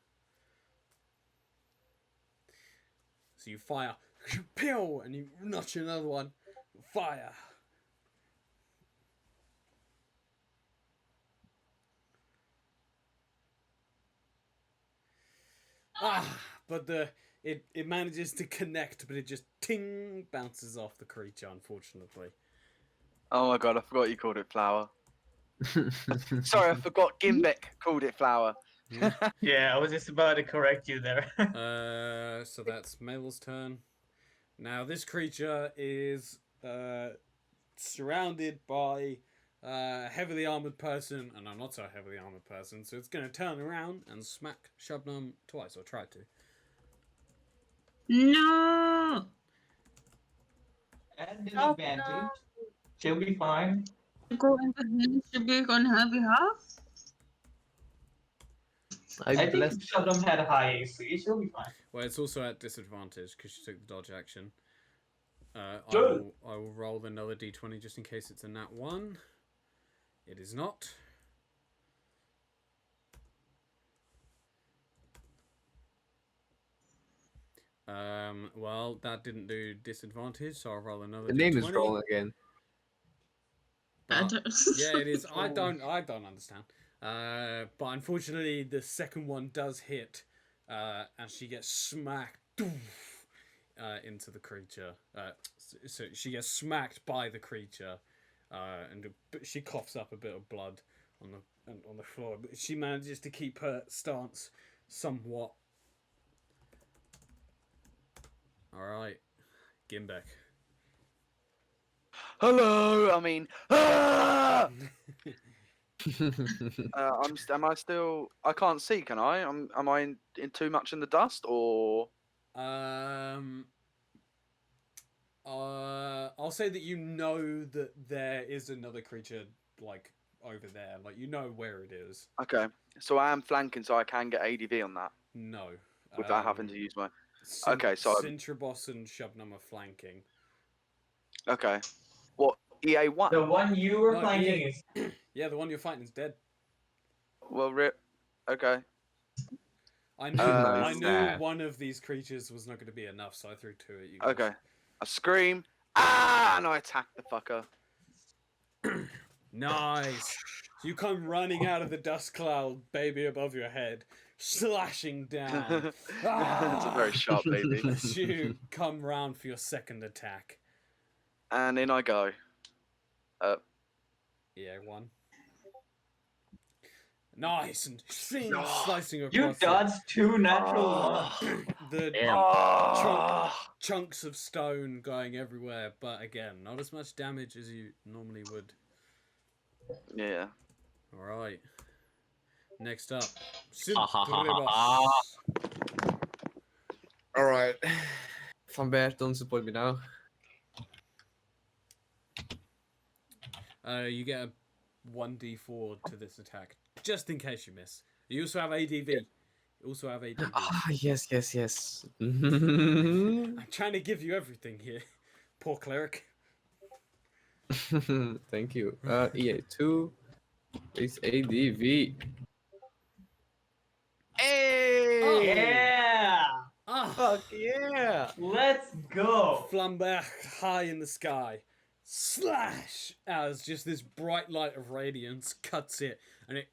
So you fire, pew, and you notch another one. Fire. But it manages to connect, but it just ting bounces off the creature, unfortunately. Oh my god, I forgot you called it flower. Sorry, I forgot Gimbek called it flower. Yeah, I was just about to correct you there. So that's Mel's turn. Now this creature is surrounded by a heavily armored person and a not so heavily armored person, so it's going to turn around and smack Shabnam twice, or try to. No! At Oh, disadvantage. no. She'll be fine. Go into him to be on her behalf? I think blessed. Shabnam had a high AC. She'll be fine. Well, it's also at disadvantage because she took the dodge action. I Good. will roll another d20 just in case it's a nat 1. It is not. Well, that didn't do disadvantage, so I'll roll another The name d20. is wrong again. But- yeah, it is. I don't understand. But unfortunately, the second one does hit, and she gets smacked into the creature. So she gets smacked by the creature, and she coughs up a bit of blood on the floor. But she manages to keep her stance somewhat. All right, Gimbek. Hello, I mean, ah! Am I still? I can't see. Can I? Am I in too much in the dust, or? I I'll say that you know that there is another creature like over there. Like you know where it is. Okay, so I am flanking, so I can get ADV on that No. without having to use my. Sin- Okay, so I'm- Sintrabos and Shubnum are flanking. Okay, what EA1? The one you were No, flanking EA is Yeah, the one you're fighting is dead. Well, rip. Okay. I knew Nice. one of these creatures was not going to be enough, so I threw two at you guys. Okay. I scream. Ah! And I attack the fucker. Nice. You come running out of the dust cloud, baby above your head, slashing down. It's a very sharp baby. As you come round for your second attack. And in I go. Yeah, one. Nice and slicing across. you it. dodged two natural Oh. ones. The Damn. chunks of stone going everywhere, but again, not as much damage as you normally would. Yeah. Alright. Next up. ha. All right. Van Bear, don't support me now. You get a 1d4 to this attack, just in case you miss. You also have ADV. Ah, yes. I'm trying to give you everything here. Poor cleric. Thank you. EA2 is ADV. Hey! Oh. Yeah! Ah! Fuck yeah! Let's go! Flamberg high in the sky. Slash! As just this bright light of radiance cuts it, and it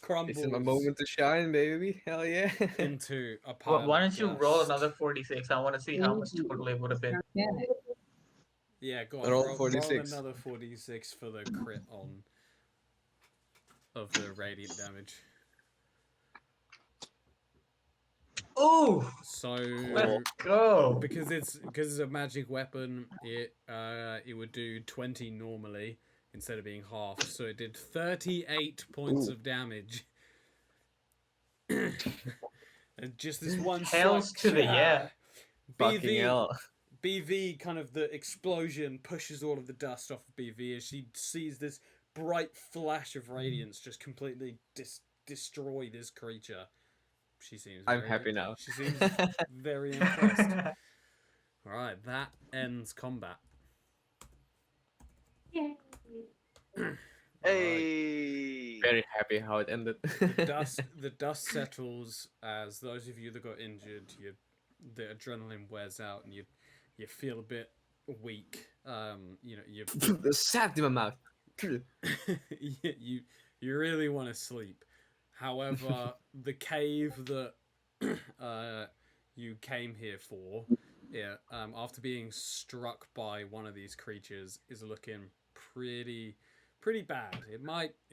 crumbles This is my moment to shine, baby. Hell yeah! into a pile. Why of don't you roll dust. another 46? I want to see how much total it would have been. Yeah, go on. Roll Roll 46. another 46 for the crit on of the radiant damage. Ooh! So Let's go! because it's a magic weapon, it would do 20 normally instead of being half. So it did 38 points of damage. And just this one Hells slight to the yeah. Fucking hell. BV, kind of the explosion pushes all of the dust off of BV as she sees this bright flash of radiance just completely destroy this creature. She seems. I'm happy now. She seems very impressed. All right, that ends combat. Yay. Hey. Very happy how it ended. The dust settles as those of you that got injured, the adrenaline wears out and you feel a bit weak. You There's sap in my mouth. you really want to sleep. However, the cave that you came here for, after being struck by one of these creatures, is looking pretty bad.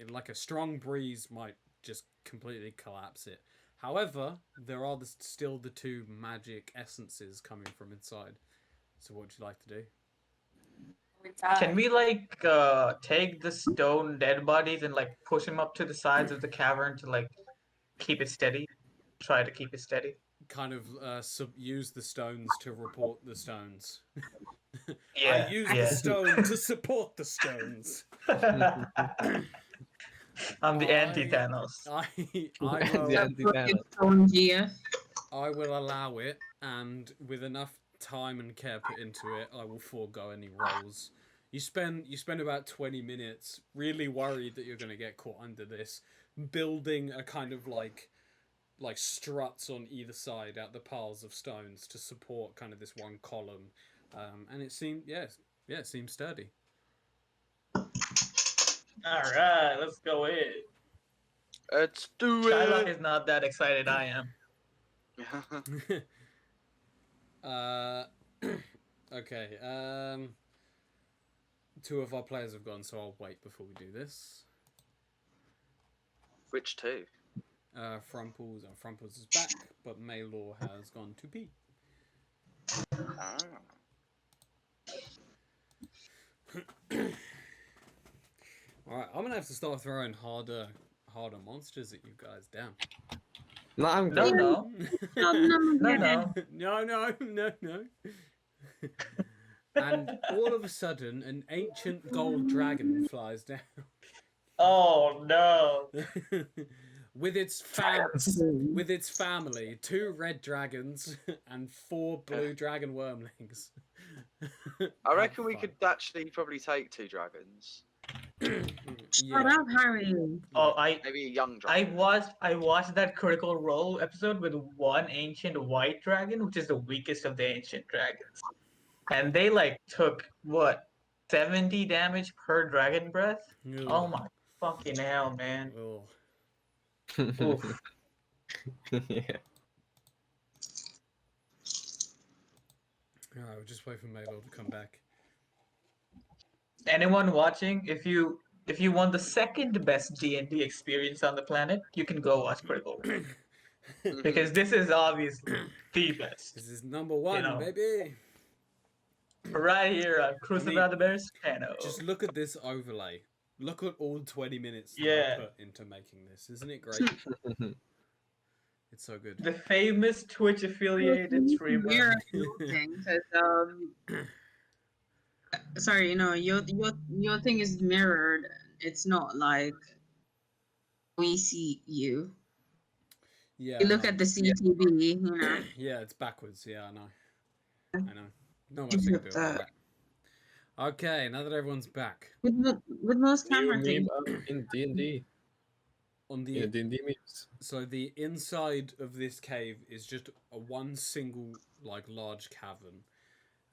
Like a strong breeze might just completely collapse it. However, there are still the two magic essences coming from inside. So what would you like to do? Can we take the stone dead bodies and push them up to the sides of the cavern to keep it steady? Try to keep it steady. Kind of use the stones to report the stones. Yeah. I use the stone to support the stones. I'm the anti-Thanos. I will allow it, and with enough time and care put into it, I will forego any rolls. You spend about 20 minutes really worried that you're going to get caught under this, building a kind of like struts on either side out the piles of stones to support kind of this one column, and it seemed it seems sturdy. All right, let's go in. Let's do Shylock it. is not that excited. I am. Okay. Two of our players have gone, so I'll wait before we do this. Which two? Frumples is back, but Maylor has gone to pee. Ah. Alright, I'm gonna have to start throwing harder monsters at you guys. Damn. No, I'm No, good. no, no, no. No. And all of a sudden, an ancient gold dragon flies down Oh no. with its family, 2 red dragons and 4 blue dragon wormlings. I reckon we could actually probably take 2 dragons. Shut up, Harry. Oh, Maybe a young I dragon. watched that Critical Role episode with one ancient white dragon, which is the weakest of the ancient dragons, and they like took what 70 damage per dragon breath. Oh my fucking hell, man! Oh. Oof. Yeah. Alright, we'll just wait for Mabel to come back. Anyone watching, if you want the second best D&D experience on the planet, you can go watch Critical Role. Because this is obviously the best. This is number 1, know. baby. Right here on Crucible the Bears channel. Just look at this overlay. Look at all 20 minutes that Yeah. I put into making this. Isn't it great? It's so good. The famous Twitch affiliated streamer. Mirror thing, 'cause, sorry, your thing is mirrored. It's not like we see you. Yeah. You look I at know. the CTV, you know. Yeah, it's backwards. Yeah, I know. Not much I can do about that. Okay, now that everyone's back. With most New camera meme things. in D&D. On the Yeah, D&D memes. So the inside of this cave is just one single like large cavern,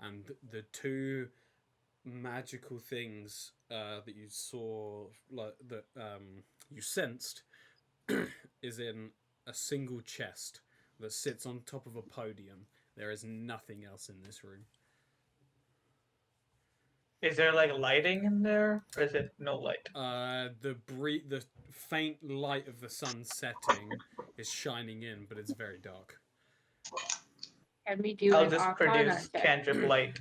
and the 2 magical things that you saw, like that you sensed, is in a single chest that sits on top of a podium. There is nothing else in this room. Is there like lighting in there, or is it no light? The faint light of the sun setting is shining in, but it's very dark. Can we do I'll an just arcana produce check? cantrip light.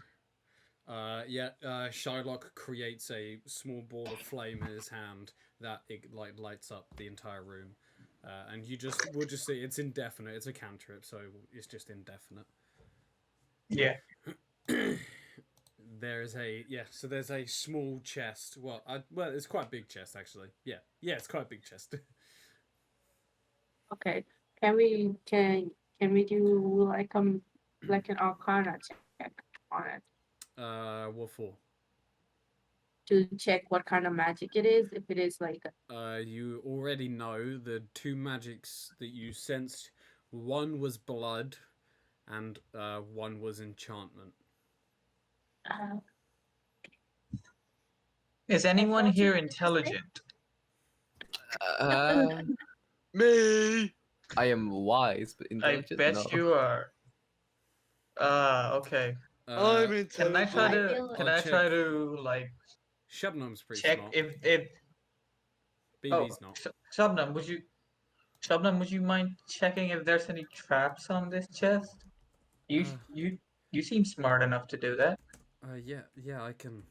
Shylock creates a small ball of flame in his hand that it like lights up the entire room, and we'll just see it's indefinite. It's a cantrip, so it's just indefinite. Yeah. There's a small chest. Well, it's quite a big chest actually. Yeah, it's quite a big chest. Okay. Can we do like an arcana check on it What for? to check what kind of magic it is? If it is like You already know the 2 magics that you sensed. One was blood, and 1 was enchantment. Is anyone thought you here were intelligent? Me! I am wise, but I intelligent. bet no. you are. Okay. I'm Can I intelligent. try I to? feel Can like- I try to like Shabnam's pretty check smart. if BB's not. Shabnam, would you mind checking if there's any traps on this chest? You seem smart enough to do that. Yeah, I can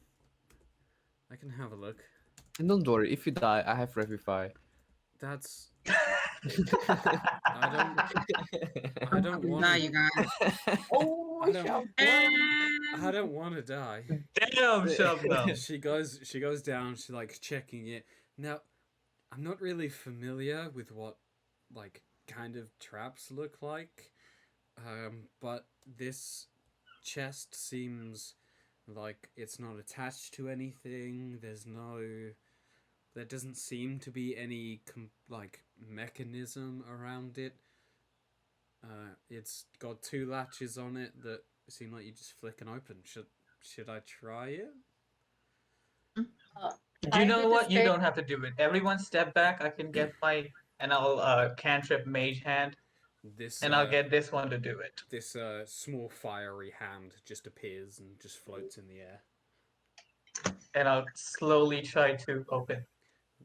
have a look. And don't worry, if you die, I have Revivify. That's I don't want Nah, to. you guys. oh I don't- shall- I don't want to die. Damn, Shabnam. She goes down. She's like checking it. Now, I'm not really familiar with what like kind of traps look like, but this chest seems like it's not attached to anything. There doesn't seem to be any like mechanism around it. It's got 2 latches on it that seem like you just flick and open. Should I try it? You know what? You don't have to do it. Everyone step back. I can get and I'll cantrip mage hand, This and I'll get this one to do it. this small fiery hand just appears and just floats in the air. And I'll slowly try to open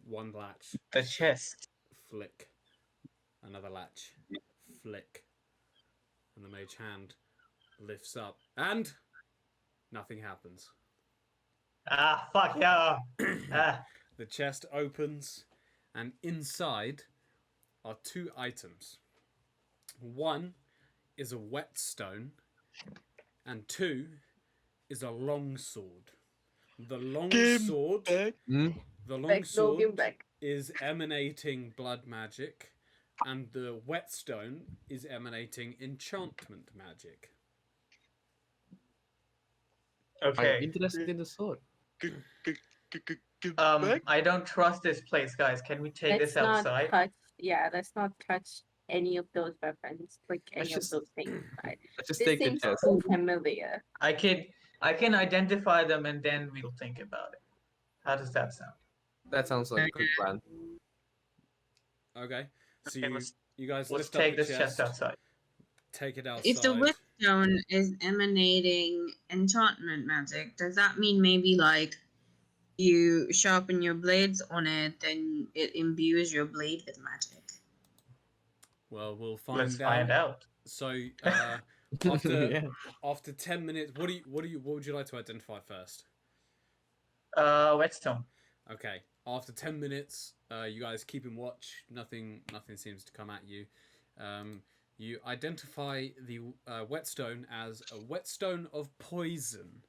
1 latch, the chest. flick. Another latch, flick. And the mage hand lifts up, and nothing happens. Ah, fuck yeah. Ah. The chest opens, and inside are 2 items. 1 is a whetstone, and 2 is a longsword. The longsword, Hmm? the Like, no, longsword give back. is emanating blood magic, and the whetstone is emanating enchantment magic. I'm Okay. interested in the sword. I don't trust this place, guys. Can we take Let's this not outside? touch. Yeah, let's not touch any of those weapons, like Let's any of just- those things. Right? Let's just This take the seems chest. too familiar. I can identify them and then we'll think about it. How does that sound? That sounds like a good plan. Okay, so Okay, let's you guys let's lift up take the this chest outside. take it outside. If the whetstone is emanating enchantment magic, does that mean maybe like you sharpen your blades on it, then it imbues your blade with magic? Well, we'll Let's find find out. So after Yeah. after 10 minutes, what would you like to identify first? Whetstone. Okay, after 10 minutes, you guys keeping watch. Nothing seems to come at you. You identify the whetstone as a whetstone of poison.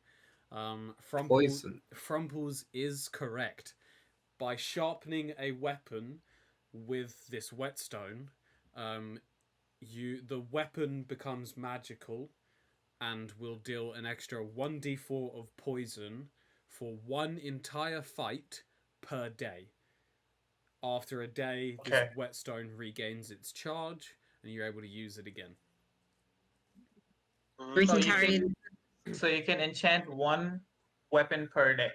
Poison. Frumples is correct. By sharpening a weapon with this whetstone, the weapon becomes magical and will deal an extra 1d4 of poison for one entire fight per day. After a day, this Okay. whetstone regains its charge and you're able to use it again. We So can you carry. So you can enchant one weapon per day.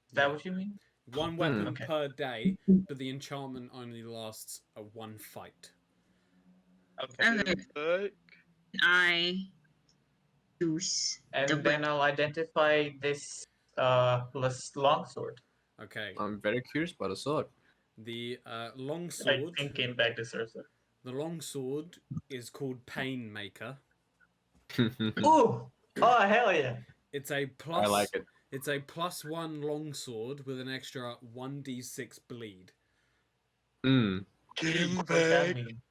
Is that Yeah. what you mean? One weapon Okay. per day, but the enchantment only lasts a one fight. Okay. Okay, I choose And the then I'll identify this longsword. Okay, I'm very curious about the sword. the I longsword. think came back deserves it. The longsword is called Painmaker. Ooh! Oh hell yeah! It's a plus. I like it. It's a +1 longsword with an extra 1d6 bleed. Hmm. What does that mean?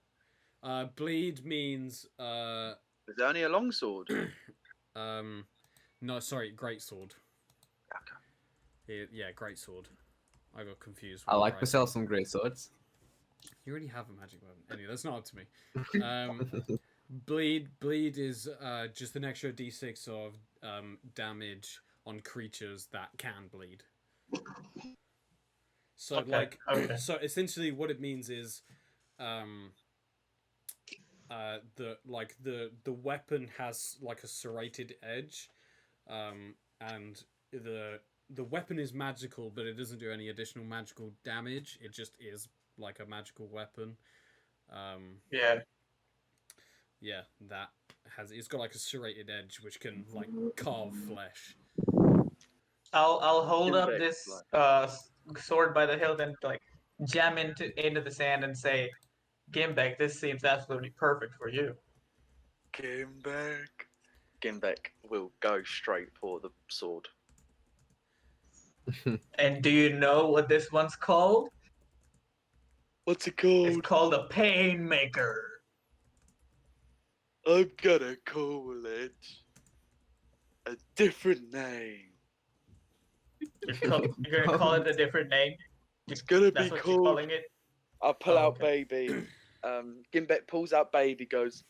Bleed means Is there only a longsword? no, sorry, greatsword. Okay. Yeah, greatsword. I got confused. I like whenever to sell some great swords. You already have a magic weapon. Anyway, that's not up to me. Bleed is just an extra d6 of damage on creatures that can bleed. So Okay, okay. so essentially what it means is the weapon has like a serrated edge, and the weapon is magical, but it doesn't do any additional magical damage. It just is like a magical weapon. Yeah. Yeah, it's got like a serrated edge which can like carve flesh. I'll hold up Impact, this sword by the hilt and like jam into the sand and say, Gimbek, this seems absolutely perfect for you. Gimbek. Gimbek will go straight for the sword. And do you know what this one's called? What's it It's called? called a Painmaker. I'm gonna call it a different name. You're gonna call it a different name? It's gonna That's be what you're called. calling it? I pull Oh, out okay. baby. Gimbek pulls out baby, goes,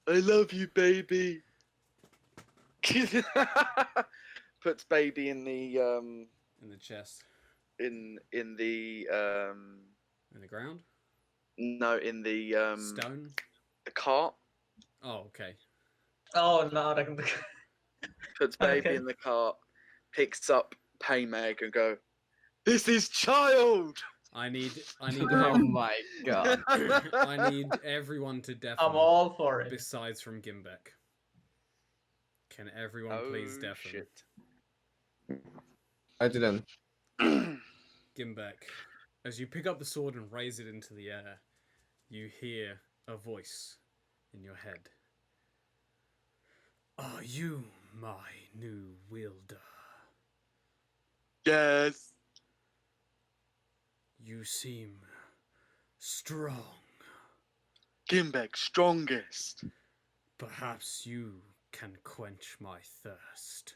I love you, baby. Puts baby in the In the chest. in the In the ground? no, in the Stone? the cart. Oh, okay. Oh, no. Puts baby Okay. in the cart, picks up Paymeg and go, this is child. I need Oh my god. I need everyone to I'm deafen all for it. besides from Gimbek. Can everyone please deafen? Shit. I didn't. Gimbek, as you pick up the sword and raise it into the air, you hear a voice in your head. Are you my new wielder? Yes. You seem strong. Gimbek, strongest. Perhaps you can quench my thirst.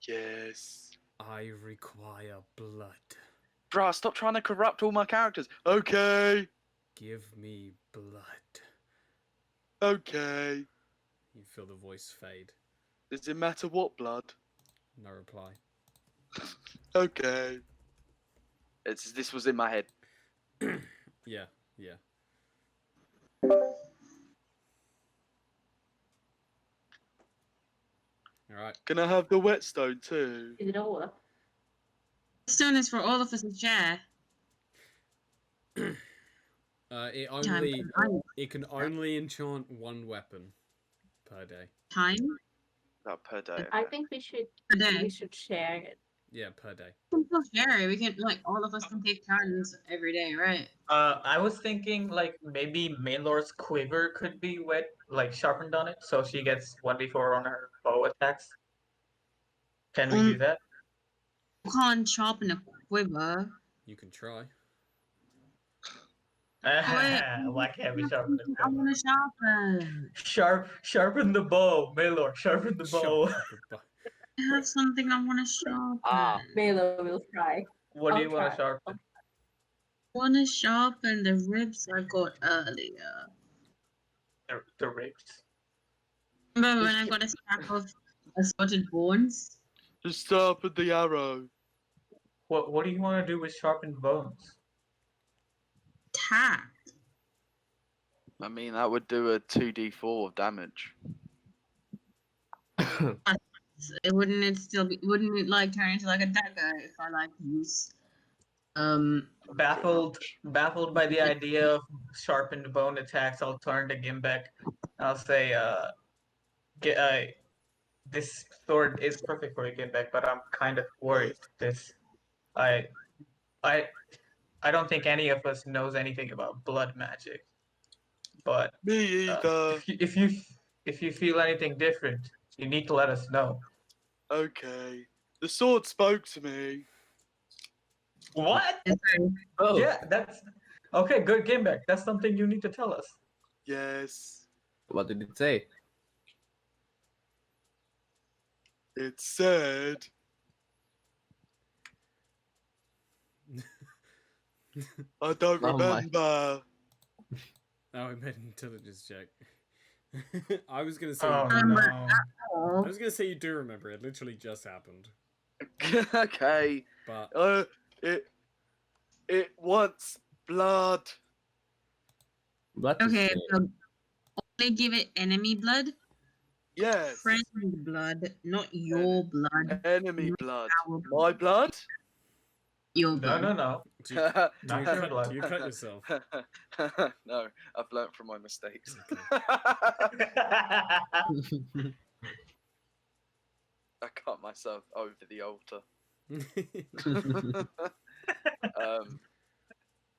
Yes. I require blood. Bruh, stop trying to corrupt all my characters. Okay. Give me blood. Okay. You feel the voice fade. Does it matter what blood? No reply. Okay. This was in my head. Yeah, yeah. Alright. Can I have the whetstone too? Is it over? Stone is for all of us to share. It can only enchant one weapon per day. Time Oh, per day. I Okay. think we day. should share it. Yeah, per day. We can still share it. We can all of us can take turns every day, right? I was thinking like maybe Maylor's quiver could be sharpened on it, so she gets 1d4 on her bow attacks. Can we do that? You can't sharpen a quiver. You can try. Why can't we sharpen the I quiver? want to sharpen. Sharpen the bow, Maylor. Sharpen the bow. Sharpen the bow. I have something I want to sharpen. Ah. Baylor will try. What do I'll you want to try. sharpen? I want to sharpen the ribs I got earlier. The ribs. Remember when I got a stack of assorted bones? Just sharpen the arrow. What do you want to do with sharpened bones? Tack. I mean, that would do a 2d4 of damage. Wouldn't it turn into like a dagger if I use Baffled by the idea of sharpened bone attacks, I'll turn to Gimbek. I'll say, this sword is perfect for a Gimbek, but I'm kind of worried. I don't think any of us knows anything about blood magic. But Me either. if you feel anything different, you need to let us know. Okay. The sword spoke to me. What? Oh, Yeah, that's okay. Good Gimbek. That's something you need to tell us. Yes. what did it say? It said. I don't Oh my. remember. Oh, I made an intelligence check. I was gonna say. Oh I no. was gonna say you do remember. It literally just happened. Okay. But It wants blood. Blood is Okay, saying- only give it enemy blood, Yes. friend blood, not your blood. Enemy blood. Our My blood? Your No, blood. no. do you, Not do you your cut, blood. do you cut yourself? No, I've learnt from my mistakes. I cut myself over the altar.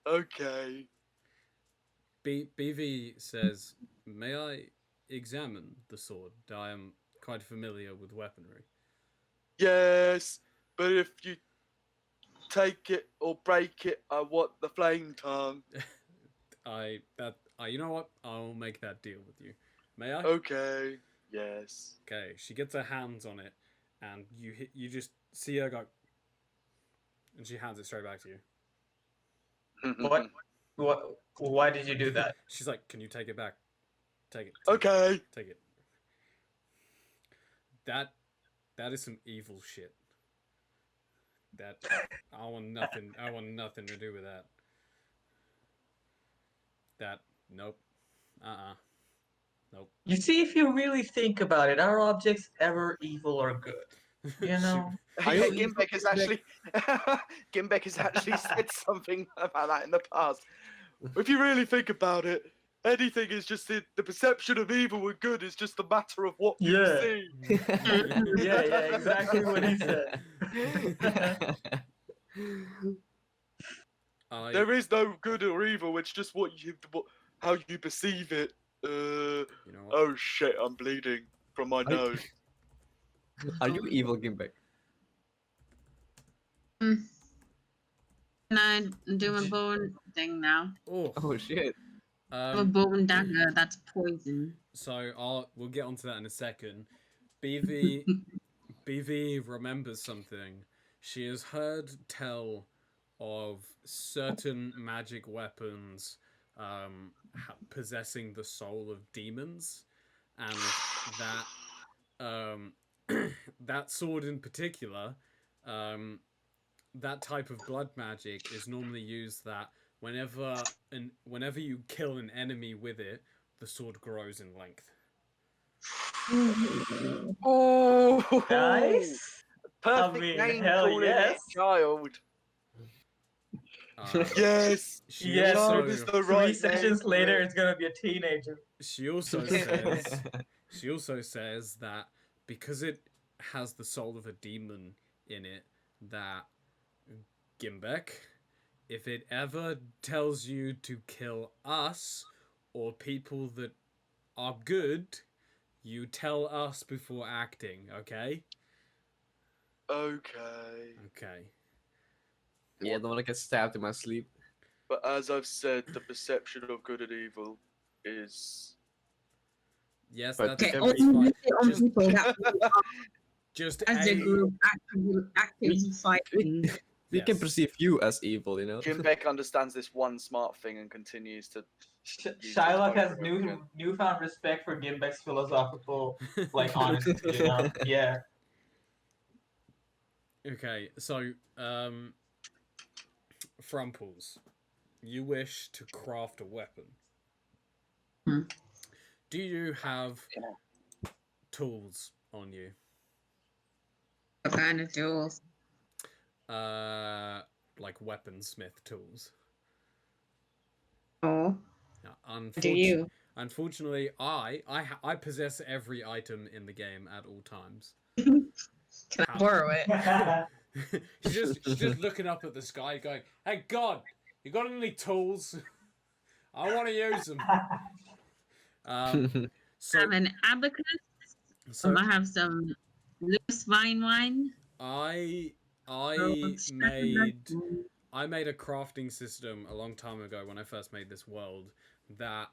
Okay. BV says, "May I examine the sword? I am quite familiar with weaponry." Yes, but if you take it or break it, I want the flame tongue. You know what? I'll make that deal with you. May I? Okay. Yes. Okay. She gets her hands on it, and you just see her go, and she hands it straight back to you. What? Why did you do that? She's like, "Can you take it back? Take it. Okay. Take it." That is some evil shit. I want nothing to do with that. Nope. Nope. You see, if you really think about it, are objects ever evil or good? You know? Yeah, Gimbek has actually said something about that in the past. If you really think about it, anything is just the perception of evil and good is just a matter of what you Yeah. see. Yeah, exactly what he said. There is no good or evil. It's just how you perceive it. You know what? Oh shit! I'm bleeding from my nose. Are you evil, Gimbek? Can I do my bone thing now? Oh, Oh shit! A bow and dagger that's poison. So we'll get onto that in a second. BV remembers something. She has heard tell of certain magic weapons possessing the soul of demons, and that that sword in particular, that type of blood magic is normally used that whenever you kill an enemy with it, the sword grows in length. Oh, Nice. perfect mean, name hell calling yes. it child. Yes. She Yes, also, is the 3 right sessions name for later, it. it's gonna be a teenager. she also says that because it has the soul of a demon in it, that Gimbek, if it ever tells you to kill us or people that are good, you tell us before acting, okay? Okay. Okay. Yeah, I don't want to get stabbed in my sleep. But as I've said, the perception of good and evil is. Yes, But that's, Okay, Every- that's only fine. on Just, people that just as a a group actively fighting. We can Yes. perceive you as evil, you know. Gimbek understands this one smart thing and continues to. Shylock has Over again. newfound respect for Gimbek's philosophical honesty. You know, yeah. Okay, so Frumples, you wish to craft a weapon. Hmm. Do you have tools on you? What kind of tools? Like weaponsmith tools. Oh, Now, do you? unfortunately, I possess every item in the game at all times. Can I borrow it? she's just looking up at the sky, going, "Hey God, you got any tools? I want to use them." So I have an abacus. so I have some loose vine wine. I made a crafting system a long time ago when I first made this world that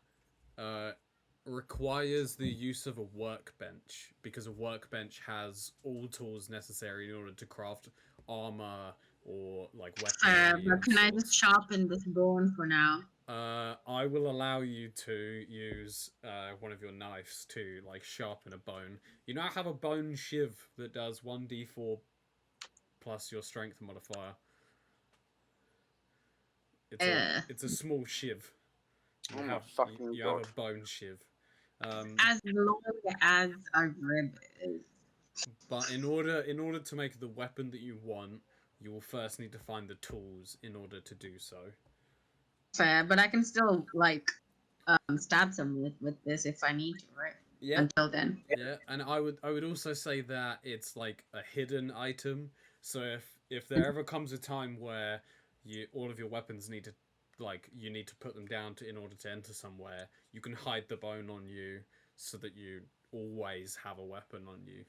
requires the use of a workbench, because a workbench has all tools necessary in order to craft armor or like weaponry. But of can I sorts. just sharpen this bone for now? I will allow you to use one of your knives to like sharpen a bone. You now have a bone shiv that does 1d4 plus your strength modifier. It's a small shiv. Oh my fucking you have God. a bone shiv. As long as I grab it. But in order to make the weapon that you want, you will first need to find the tools in order to do so. Fair, but I can still stab someone with this if I need to, right? Yeah. Until then. Yeah, and I would also say that it's like a hidden item. So if there ever comes a time where all of your weapons need to you need to put them down in order to enter somewhere, you can hide the bone on you so that you always have a weapon on you.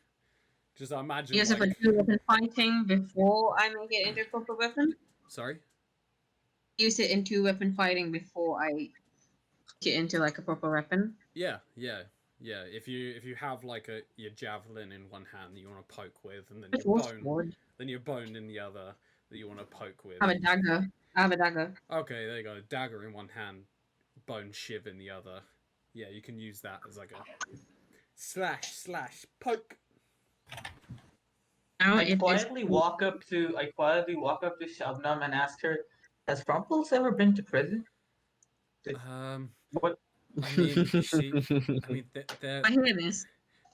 Just imagine. Use it for two-weapon fighting before I make it into a proper weapon. Sorry. Use it in two-weapon fighting before I get into like a proper weapon. Yeah. If you have like your javelin in one hand that you want to poke with, and then your bone in the other that you want to poke with. I have a dagger. Okay, there you go. Dagger in one hand, bone shiv in the other. Yeah, you can use that as like a slash poke. I quietly walk up to Shabnam and ask her, "Has Frumples ever been to prison?" What? I mean, I hear this.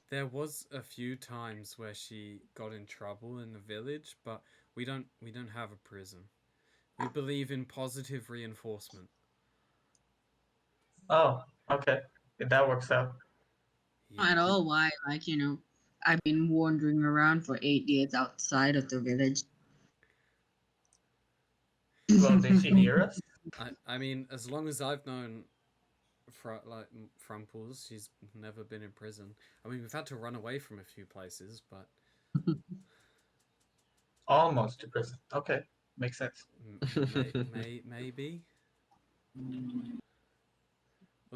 there was a few times where she got in trouble in the village, but we don't have a prison. We believe in positive reinforcement. Oh, okay. That works out. Not at all. Why? I've been wandering around for 8 years outside of the village. Well, did she hear us? I mean, as long as I've known Frumples, she's never been in prison. I mean, we've had to run away from a few places, but Almost to prison. Okay, makes sense. maybe.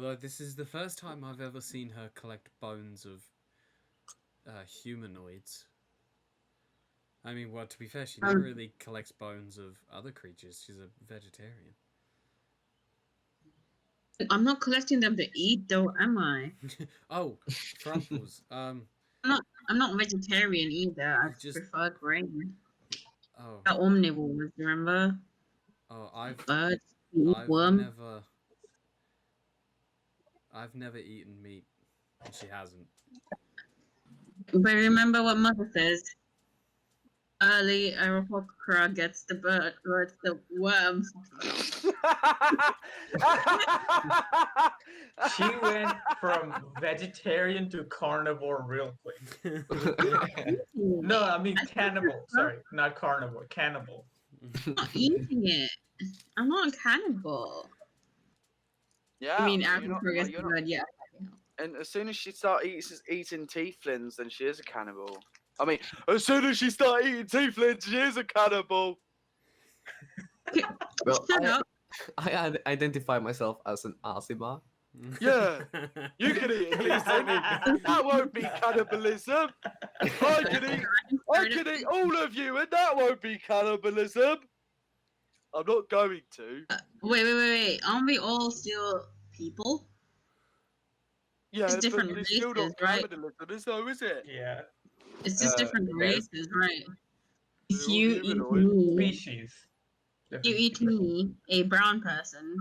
Although this is the first time I've ever seen her collect bones of humanoids. I mean, well, to be fair, she never really collects bones of other creatures. She's a vegetarian. I'm not collecting them to eat, though, am I? Oh, Frumples. I'm not vegetarian either. I Just- prefer grain. Oh, The omnivores, remember? I've Birds, eat I've worm. never eaten meat, and she hasn't. But remember what Mother says. Early Aeropocra gets the bird, gets the worm. She went from vegetarian to carnivore real quick. No, I mean cannibal. Sorry, not carnivore. Cannibal. I'm not eating it. I'm not a cannibal. Yeah. I mean, you're after not- gets you're the not- bird, yeah. And as soon as she starts eating tieflings, then she is a cannibal. I mean, as soon as she starts eating tieflings, she is a cannibal. Well, Shut up. I identify myself as an Asima. Yeah, you can eat a tiefling. That won't be cannibalism. I can eat all of you, and that won't be cannibalism. I'm not going to. Wait. Aren't we all still people? Yeah, It's different but it's still races, not right? cannibalism, so is it? Yeah. It's just different yes. races, right? If They're all you eat humanoid. me, Species. you eat me, a brown person,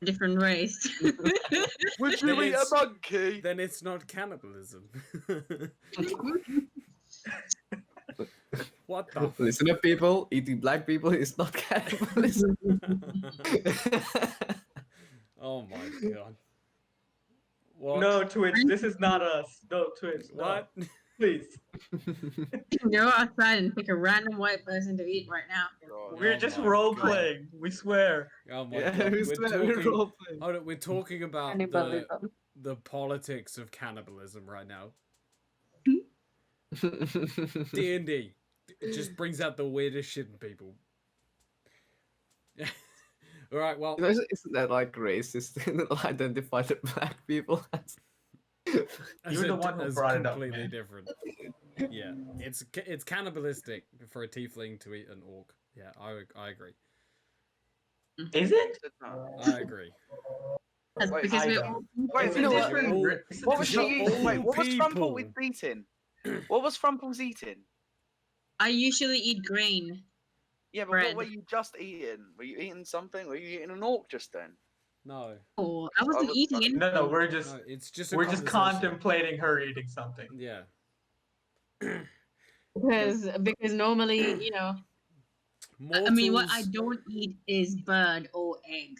different race. Would Then you eat a it's- monkey? Then it's not cannibalism. What the? Listen up, people. Eating black people is not cannibalism. Oh my god. What? No, Twitch, this is not us. No, Twitch. No. What? Please. Go outside and pick a random white person to eat right now. God. We're Oh just my role God. playing. We swear. Oh my Yeah, god. we We're swear we're talking, role-playing. hold on, we're talking about Cannibalism. the politics of cannibalism right now. D&D. It just brings out the weirdest shit in people. Alright, well, Isn't that like racist to identify the black people as You're the one who brought it up, completely man. different. Yeah, it's cannibalistic for a tiefling to eat an orc. Yeah, I agree. Is it? I agree. That's Wait, because I we're don't. all Wait, It's you a know what? different All- ra- it's a What was she Not different- eating? Wait, all what was people. Frumples eating? What was Frumples eating? I usually eat grain. Yeah, but Bread. what were you just eating? Were you eating something? Were you eating an orc just then? No, Oh, I wasn't was- eating anything. No, we're just no, it's just a we're just conversation. contemplating her eating something. Yeah. Because normally, you know, I mean, what I Mortals- don't eat is bird or egg.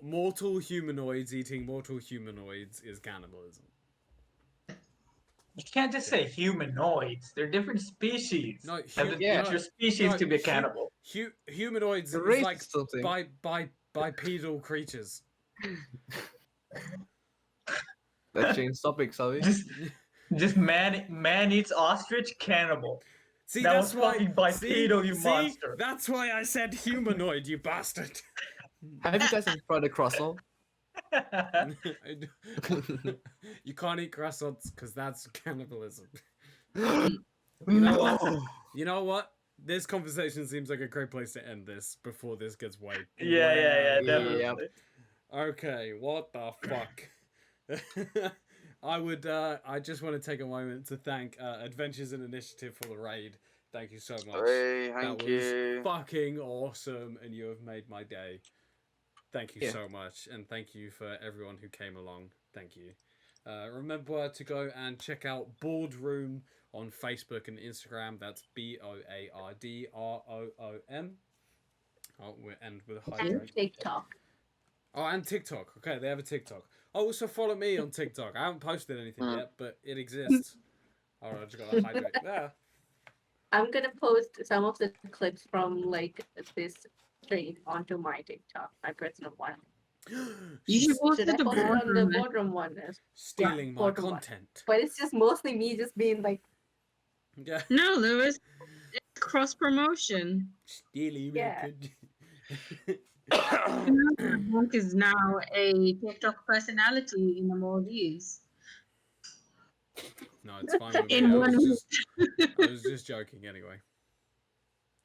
mortal humanoids eating mortal humanoids is cannibalism. You can't just say humanoids. They're different species. No, You have to yeah. eat your species No, to be a cannibal. Humanoids the is race like is something? bipedal creatures. Let's change topics, shall we? Just man eats ostrich, cannibal. See, That that's was why. fucking bipedal, you monster. That's why I said humanoid, you bastard. Have you guys tried the croissant? You can't eat croissants because that's cannibalism. No. You know what? This conversation seems like a great place to end this before this gets way. Yeah, Yeah. definitely. Okay, what the fuck? I just want to take a moment to thank Adventures and Initiative for the raid. Thank you so much. Hey, That thank was you. fucking awesome, and you have made my day. Thank you Yeah. so much, and thank you for everyone who came along. Thank you. Remember to go and check out Boardroom on Facebook and Instagram. That's BOARDROOM. Oh, we'll end with a And hydrate. TikTok. Oh, and TikTok. Okay, they have a TikTok. Oh, also follow me on TikTok. I haven't posted anything yet, but it exists. Alright, I just got to hydrate. Yeah. I'm gonna post some of the clips from like this stream onto my TikTok, my personal one. You should post Should it I to post it on the boardroom. boardroom one? Stealing my Boardroom one. content. But it's just mostly me just being like, Yeah. No, Lewis. It's cross promotion. Stealing my Yeah. content. You Monk is now a TikTok personality in the Maldives. No, it's fine with me. In one I was just joking anyway.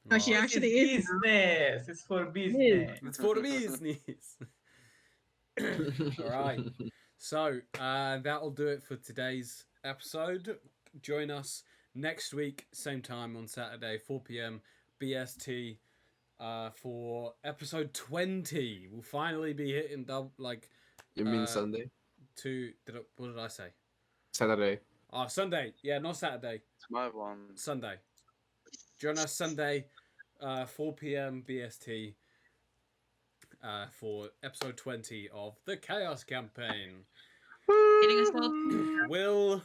Oh, she Right. actually is now. business. It's for business. It's for the business. All right. So that'll do it for today's episode. Join us next week, same time on Saturday, 4 p.m. BST, for episode 20. We'll finally be hitting You mean Sunday? What did I say? Saturday. Oh, Sunday. Yeah, not Saturday. It's my one. Sunday. Join us Sunday, 4 p.m. BST, for episode 20 of the Chaos Campaign. Getting us all.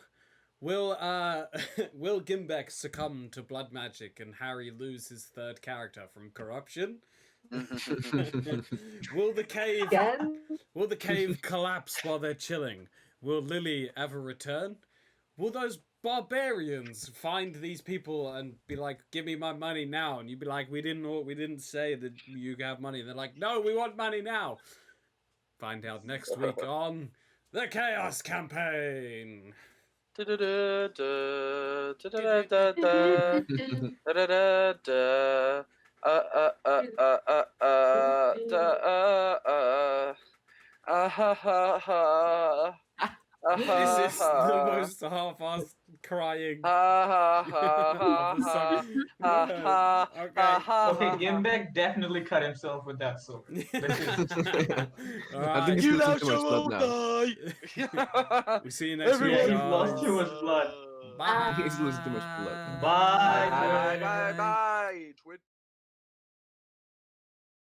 Will Gimbeck succumb to blood magic and Harry lose his third character from corruption? Will the cave collapse while they're chilling? Will Lily ever return? Will those barbarians find these people and be like, "Give me my money now"? And you'd be like, "We didn't say that you have money." And they're like, "No, we want money now." Find out next week on the Chaos Campaign. This is the most half-assed crying of the song. Okay. Okay, Gimbeck definitely cut himself with that sword. All I think right. he's You losing now too much shall blood now. die. We see you next week, Everyone, He's lost guys. too much blood. Bye. He's losing too much blood. Bye. Bye, bye, bye.